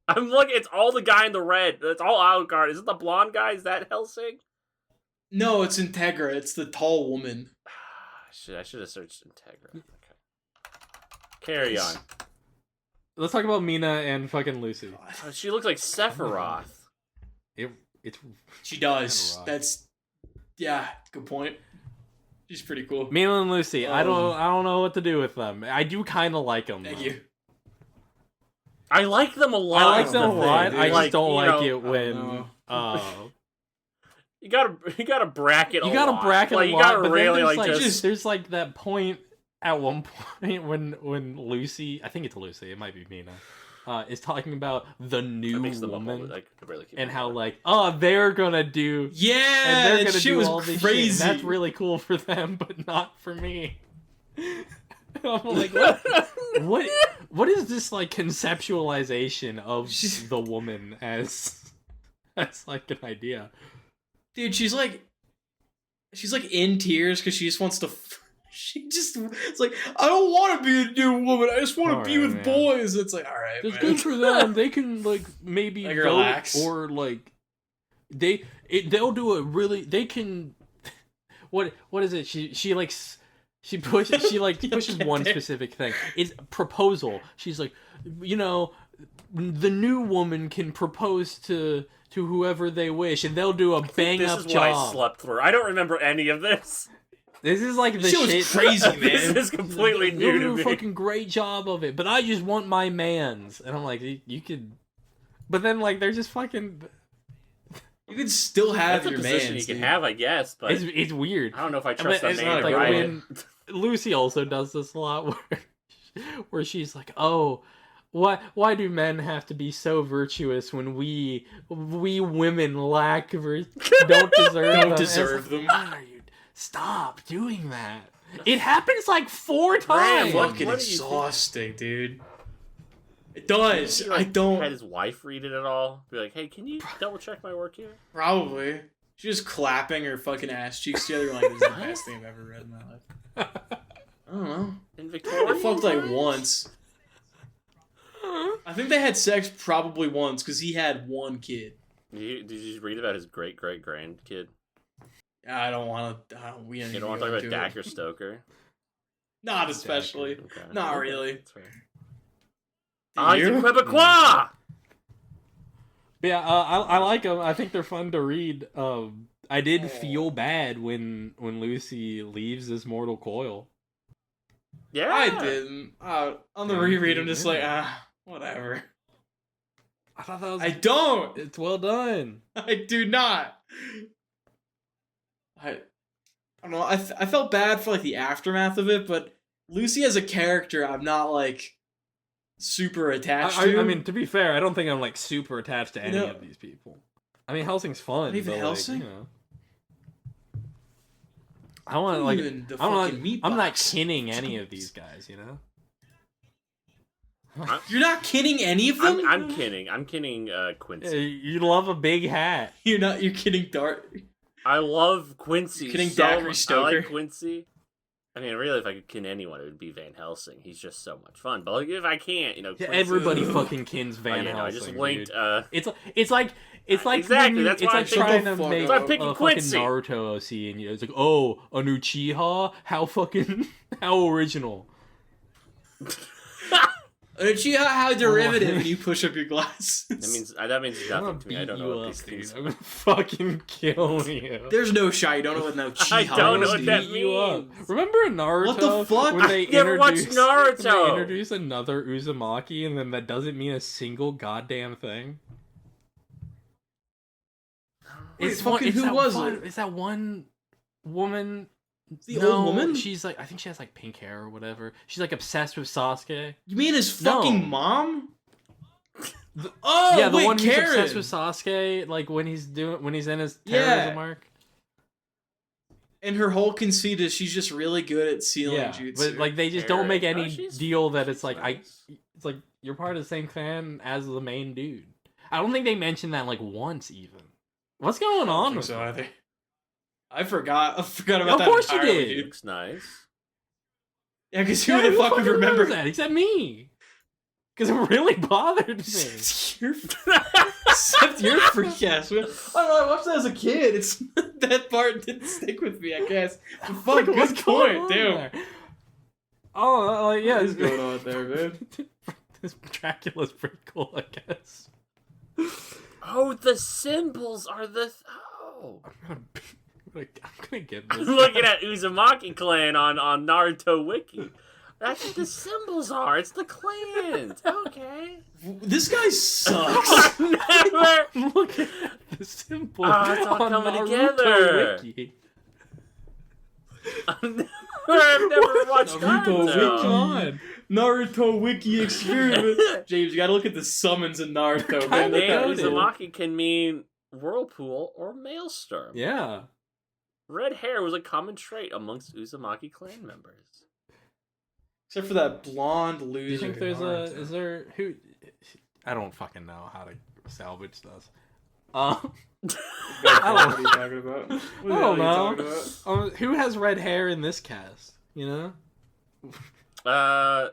I'm looking. It's all the guy in the red. It's all Alucard. Is it the blonde guy? Is that Hellsing? No, it's Integra. It's the tall woman. I should have searched Integra. Okay. Carry on. Let's talk about Mina and fucking Lucy. Oh, she looks like Sephiroth. It's She does. Kinda rough. That's... Yeah, good point. She's pretty cool. Mina and Lucy. I don't know what to do with them. I do kind of like them. Thank though. you. I like them a lot. I like is them the a lot. thing. I just don't you like know, it when know. You gotta bracket. you gotta lot. bracket like, a you lot, gotta but really then like just. there's like that point at one point when Lucy, I think it's Lucy, it might be Mina, is talking about the I new mix them up all woman the- I could barely keep and them how apart. like they're gonna do Yeah, and they're that gonna shit do was all this crazy. shit. And that's really cool for them, but not for me. I'm like, what is this like conceptualization of the woman as like an idea? Dude, she's like in tears because she just wants to. It's like, I don't want to be a new woman. I just want to be Alright, with man. boys. It's like, all right, It's man. good for them. They can like maybe Like, vote relax. or like they'll do a really they can. What is it? She pushes one specific thing. It's proposal. She's like, the new woman can propose to whoever they wish, and they'll do a bang This up is job. what I slept through. I don't remember any of this. This is like the Shit was shit. crazy, man. This is completely They'll new do to a me. fucking great job of it, but I just want my mans, and I'm like, you could, but then like they're just fucking. You could still have That's a your position mans, you can dude. have, I guess, but It's weird. I don't know if I trust But that it's man. not to a ride good it. when Lucy also does this a lot, where she's like, "Oh, why do men have to be so virtuous when we women lack don't deserve Don't them?" deserve It's them. like, "Ah, stop doing that. It happens like 4 Graham, times. what- Fucking do you think? exhausting, dude. It does. He, I like, don't. had his wife read it at all. Be like, hey, can you double check my work here? Probably. She's just clapping her fucking ass cheeks together like, this is the best thing I've ever read in my life. I don't know. In They Victoria? fucked like once. I think they had sex probably once because he had one kid. Did you read about his great grandkid? I don't want to. We You don't want to talk about Dak or Stoker? Not especially. Okay. Not Okay, really. that's fair. Do Ah, you? he's a Quebecois! But yeah, I like them. I think they're fun to read. I did feel bad when Lucy leaves this mortal coil. Yeah. I didn't. On the reread, I'm just like, whatever. I thought that was. I don't. It's well done. I do not. I don't know. I felt bad for like the aftermath of it, but Lucy as a character, I'm not like super attached to. I mean, to be fair, I don't think I'm like super attached to any of these people. I mean, Helsing's fun. Even but, Helsing? Like, I want to like. I'm not kinning any of these guys. You know. You're not kidding any of them? I'm kidding. I'm kidding Quincy. You love a big hat. You're not. You're kidding Dart. I love Quincy. You're kidding so Dacre Stoker. I like Quincy. I mean, really, if I could kin anyone, it would be Van Helsing. He's just so much fun. But like, if I can't, Quincy, everybody fucking kins Van Helsing. I just linked. It's like exactly. That's why it's like trying to make I'm picking a Quincy. fucking Naruto OC, and it's like, oh, an Uchiha? How original. How derivative, and you push up your glasses. That means nothing to me. I don't know what these things. I'm gonna fucking kill you. There's no shy. You don't know what no Uchiha I don't know what that Beat you up. means. Remember in Naruto? What the fuck? When they never watched Naruto. When they introduce another Uzumaki, and then that doesn't mean a single goddamn thing. Wait, who was it? Is that one woman? The old woman? She's like, I think she has like pink hair or whatever. She's like obsessed with Sasuke. You mean his fucking mom? The wait, one who's Karen. obsessed with Sasuke, like when he's in his terrorism arc. And her whole conceit is she's just really good at sealing jutsu. But like they just don't make any deal that it's like nice. it's like you're part of the same clan as the main dude. I don't think they mentioned that like once even. What's going on with either. I forgot about that. Of course you entirely, did. dude. Looks nice. Yeah, because who the fuck would remember that except me? Because it really bothered me. Except your freak ass. I don't know. I watched that as a kid. It's that part didn't stick with me. I guess. But fuck, good point, dude. Oh, yeah. What is going on there, man? This Dracula's pretty cool, I guess. Oh, the symbols are the. I'm gonna get this. I'm looking at Uzumaki clan on Naruto Wiki. That's what the symbols are. It's the clans. Okay. This guy sucks. Never. Look at the symbol. Oh, it's all on coming Naruto together. Wiki. I've never watched Naruto. Naruto Wiki experiment. James, you gotta look at the summons in Naruto. Man. The name Uzumaki can mean whirlpool or maelstrom. Yeah. Red hair was a common trait amongst Uzumaki clan members. Except for that blonde loser. Do you think there's Naruto. is there who? I don't fucking know how to salvage this. What are you talking about? What the hell I are don't you know. talking about? Who has red hair in this cast? You know. I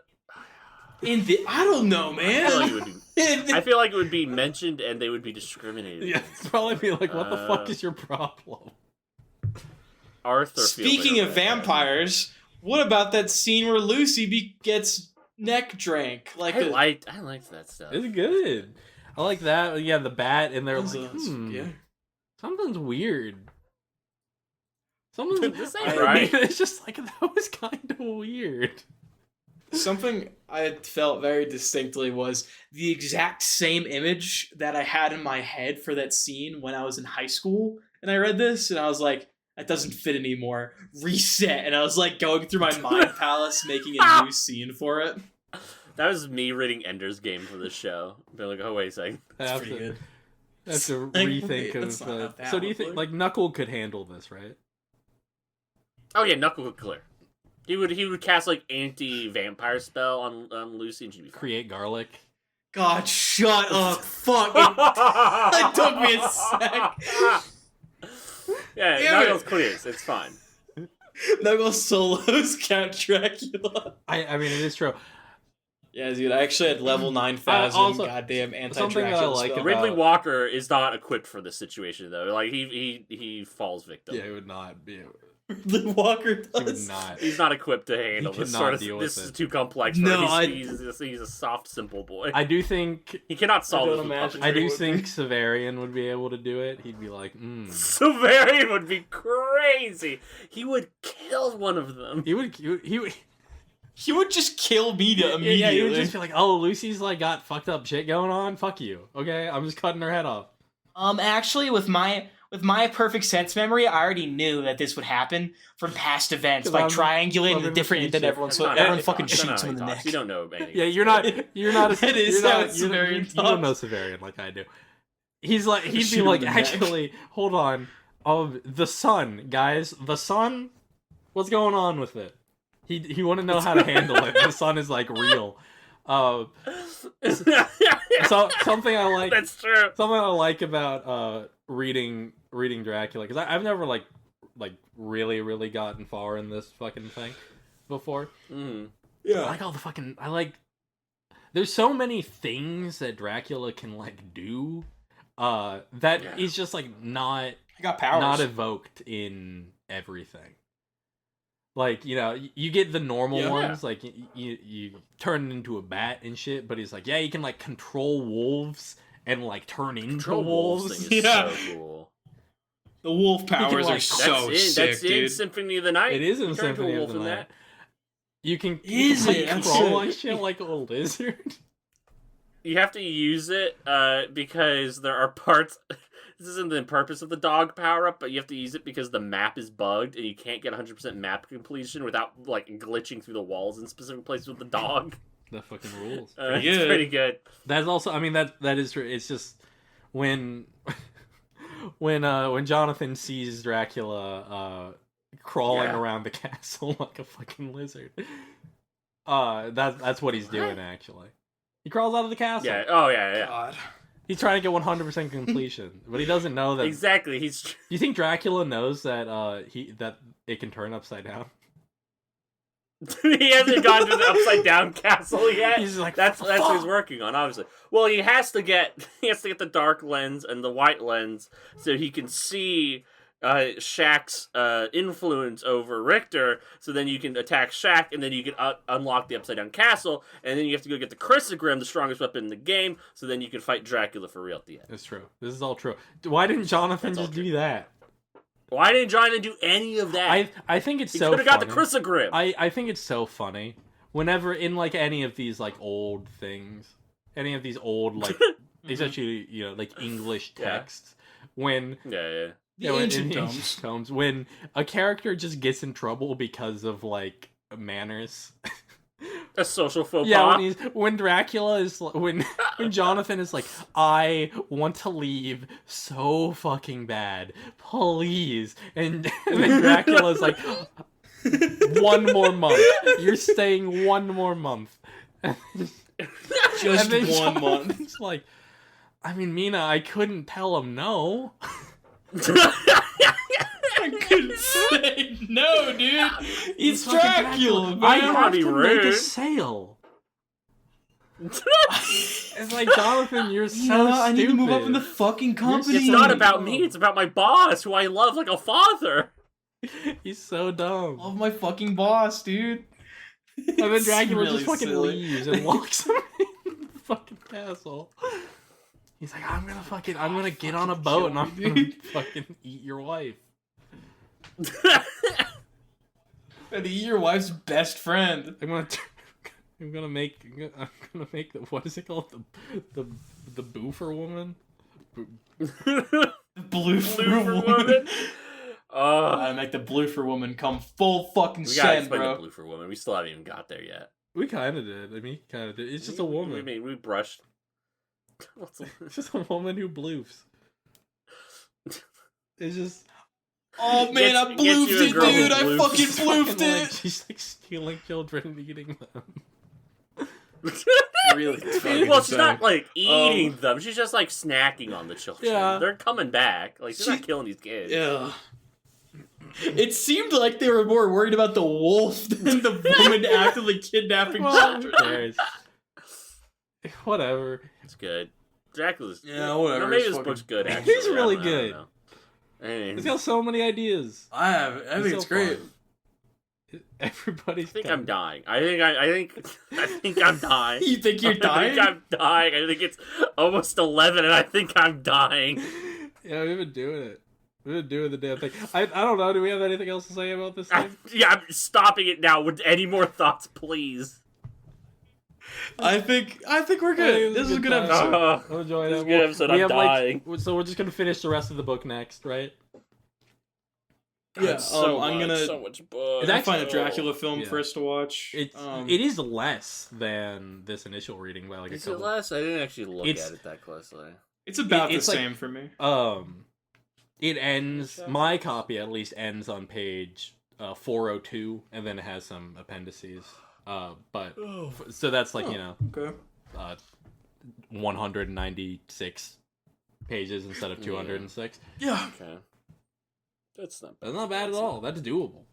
I don't know, man. feel like it would be mentioned and they would be discriminated. Yeah, it's probably be like, what the fuck is your problem? Arthur. Speaking of vampires, what about that scene where Lucy gets neck drank? I liked that stuff. It's good. I like that. Yeah, the bat, and they're like, yeah. something's weird. Something's This ain't right. It's just like, that was kind of weird. Something I felt very distinctly was the exact same image that I had in my head for that scene when I was in high school. And I read this, and I was like, that doesn't fit anymore. Reset. And I was like going through my mind palace, making a new scene for it. That was me reading Ender's Game for the show. Being like, oh, wait a second. That's pretty good. I have to Like, rethink that's not of. how So do you that think would like Knuckle could handle this, right? Oh yeah, Knuckle would clear. He would cast like anti-vampire spell on Lucy and she'd be fine. Create garlic. God, shut up. Fuck. It took me a sec. Yeah, Damn Knuckles it. clears. It's fine. Knuckles solos Count Dracula. I mean, it is true. Yeah, dude, I actually had level 9,000 Also, goddamn something anti-Dracula that I like spell. about- Ridley Walker is not equipped for this situation though. Like he falls victim. Yeah, it would not be. Ridley Walker It would does. not. He's not equipped to handle He this cannot sort of. deal with This it. is too complex. For No, him. He's a soft, simple boy. I do think. He cannot solve don't this with imagine- puppetry. I do would think be. Severian would be able to do it. He'd be like, Severian would be crazy. He would kill one of them. He would. He would just kill me immediately. Yeah, he would just be like, "Oh, Lucy's like got fucked up shit going on. Fuck you. Okay, I'm just cutting her head off." Actually, with my perfect sense memory, I already knew that this would happen from past events by triangulating the different, and then everyone fucking shoots him in the neck. You don't know anything. Yeah, you're not a That is how Severian talks. You don't know Severian like I do. He'd be like, actually, hold on. The sun, guys, the sun. What's going on with it? He wouldn't know how to handle it. The sun is like real. So something I like. That's true. Something I like about reading Dracula, because I've never like really gotten far in this fucking thing before. Yeah, I like all the fucking. There's so many things that Dracula can like do. That is just like not. I got powers. Not evoked in everything. Like, you know, you get the normal ones, like you turn into a bat and shit, but he's like, yeah, you can like control wolves and like turn into wolves. Thing is so cool. The wolf powers are so sick, that's dude. in Symphony of the Night. It is in Symphony of the Night. You can crawl on shit like a lizard. You have to use it because there are parts. This isn't the purpose of the dog power-up, but you have to use it because the map is bugged, and you can't get 100% map completion without, like, glitching through the walls in specific places with the dog. That fucking rules. It's pretty good. That's also, I mean, that is true. It's just, when Jonathan sees Dracula crawling around the castle like a fucking lizard, that's what he's doing, actually. He crawls out of the castle. Yeah, yeah. God. He's trying to get 100% completion, but he doesn't know that. Exactly. Do you think Dracula knows that that it can turn upside down? He hasn't gone to the upside down castle yet. He's like, that's what he's working on, obviously. Well, he has to get the dark lens and the white lens so he can see Shaq's influence over Richter, so then you can attack Shaq, and then you can unlock the Upside Down Castle, and then you have to go get the Chrysogram, the strongest weapon in the game, so then you can fight Dracula for real at the end. It's true. This is all true. Why didn't Jonathan just do that? Why didn't Jonathan do any of that? I think it's he so funny. He could have got the Chrysogram. I think it's so funny. Whenever in like any of these like old things, any of these old like especially, you know, like English texts, when The ancient tomes. When a character just gets in trouble because of like manners, a social faux pas. Yeah, when Dracula is when Jonathan is like, I want to leave so fucking bad, please, and then Dracula's like, 1 more month. You're staying 1 more month. Just 1 month. It's like, I mean, Mina, I couldn't tell him no. I couldn't say no, dude. It's Dracula, man. I have to make a sale. It's like, Jonathan, you're so stupid. I need to move up in the fucking company. It's not about me. It's about my boss, who I love like a father. He's so dumb. Love my fucking boss, dude. And then Dracula really just fucking silly. leaves and locks him in the fucking castle. He's like, I'm gonna get on a boat and I'm gonna fucking eat your wife. And eat your wife's best friend. I'm gonna make the, what is it called? The boofer woman? Bloofer woman. I'm gonna make the bloofer woman come full fucking send, bro. The bloofer woman. We still haven't even got there yet. We kind of did. I mean, kind of did. It's just a woman. I mean, we brushed. It's just a woman who bloofs. It's just. Oh man, I bloofed it, dude! I fucking bloofed it! Like, she's like stealing children and eating them. Really? Well, she's not like eating them. She's just like snacking on the children. Yeah. They're coming back. Like, she's not killing these kids. Yeah. It seemed like they were more worried about the wolf than the woman actively kidnapping children. Whatever. It's good. Dracula's. Yeah, whatever. Maybe this book's good. Actually, He's really good. He's got so many ideas. I think it's great. Everybody's. I think I'm dying. I think I'm dying. You think you're dying? I think I'm dying. I think it's almost 11, and I think I'm dying. Yeah, we've been doing it. We're doing the damn thing. I don't know. Do we have anything else to say about this thing? I'm stopping it now. With any more thoughts, please? I think we're good. This is a good time. episode. I'm enjoying This is it. a good episode. I'm dying. So we're just gonna finish the rest of the book next, right? Yeah, so I'm gonna. so much book. I find a Dracula film Yeah. for us to watch. It is less than this initial reading by like a Is it couple. less? I didn't actually look at it that closely. It's about it's the like- same for me. It ends. My copy at least ends on page 402, and then it has some appendices. So that's like Okay. 196 pages instead of 206. Yeah. Okay. That's not bad. That's not bad at all. That's doable.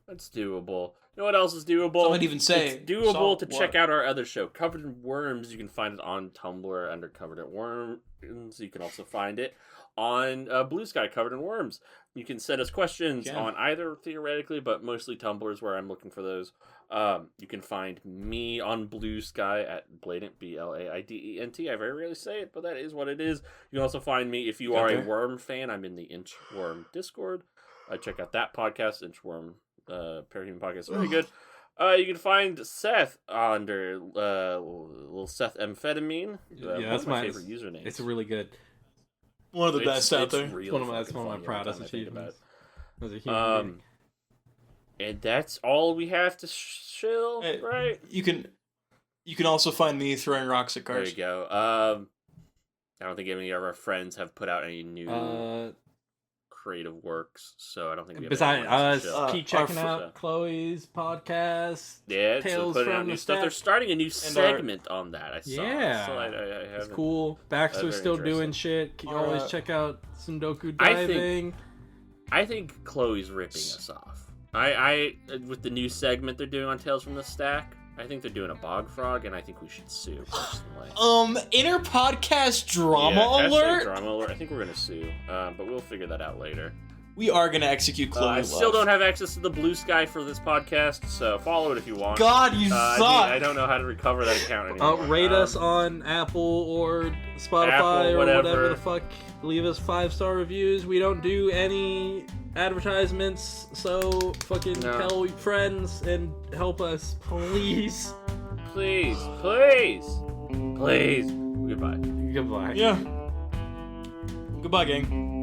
That's doable. You know what else is doable? So I'd even say it's doable salt to what? check out our other show, Covered in Worms. You can find it on Tumblr under Covered in Worms. You can also find it on Blue Sky, Covered in Worms. You can send us questions on either theoretically, but mostly Tumblr is where I'm looking for those. You can find me on Blue Sky at Blaident, Blaident. I very rarely say it, but that is what it is. You can also find me if you are a Worm fan. I'm in the Inchworm Discord. Check out that podcast, Inchworm Parahuman Podcast. Very good. You can find Seth under little Seth Amphetamine. That's my favorite username. It's really good. One of the best out there. Really That's one of my proudest achievements as a human being. And that's all we have to shill, right? You can also find me throwing rocks at cars. There you go. I don't think any of our friends have put out any new creative works, so I don't think we have besides anyone else to us, shill. keep checking out Chloe's podcast. Yeah, Tales so putting out from new the stuff. They're Stack. starting a new segment on that. I saw. Yeah. So I It's haven't. cool. Baxter's very still doing interesting. shit. You can always check out Sundoku I think- Diving. I think Chloe's ripping us off. I with the new segment they're doing on Tales from the Stack. I think they're doing a bog frog, and I think we should sue personally. Inner podcast drama hashtag alert. Drama alert. I think we're gonna sue, but we'll figure that out later. We are gonna execute Chloe. I still don't have access to the Blue Sky for this podcast, so follow it if you want. God, you suck. I don't know how to recover that account anymore. Rate us on Apple or Spotify or whatever the fuck. Leave us 5-star reviews. We don't do any advertisements, so fucking tell your friends and help us, please. Please. Goodbye. Goodbye. Yeah. Goodbye, gang.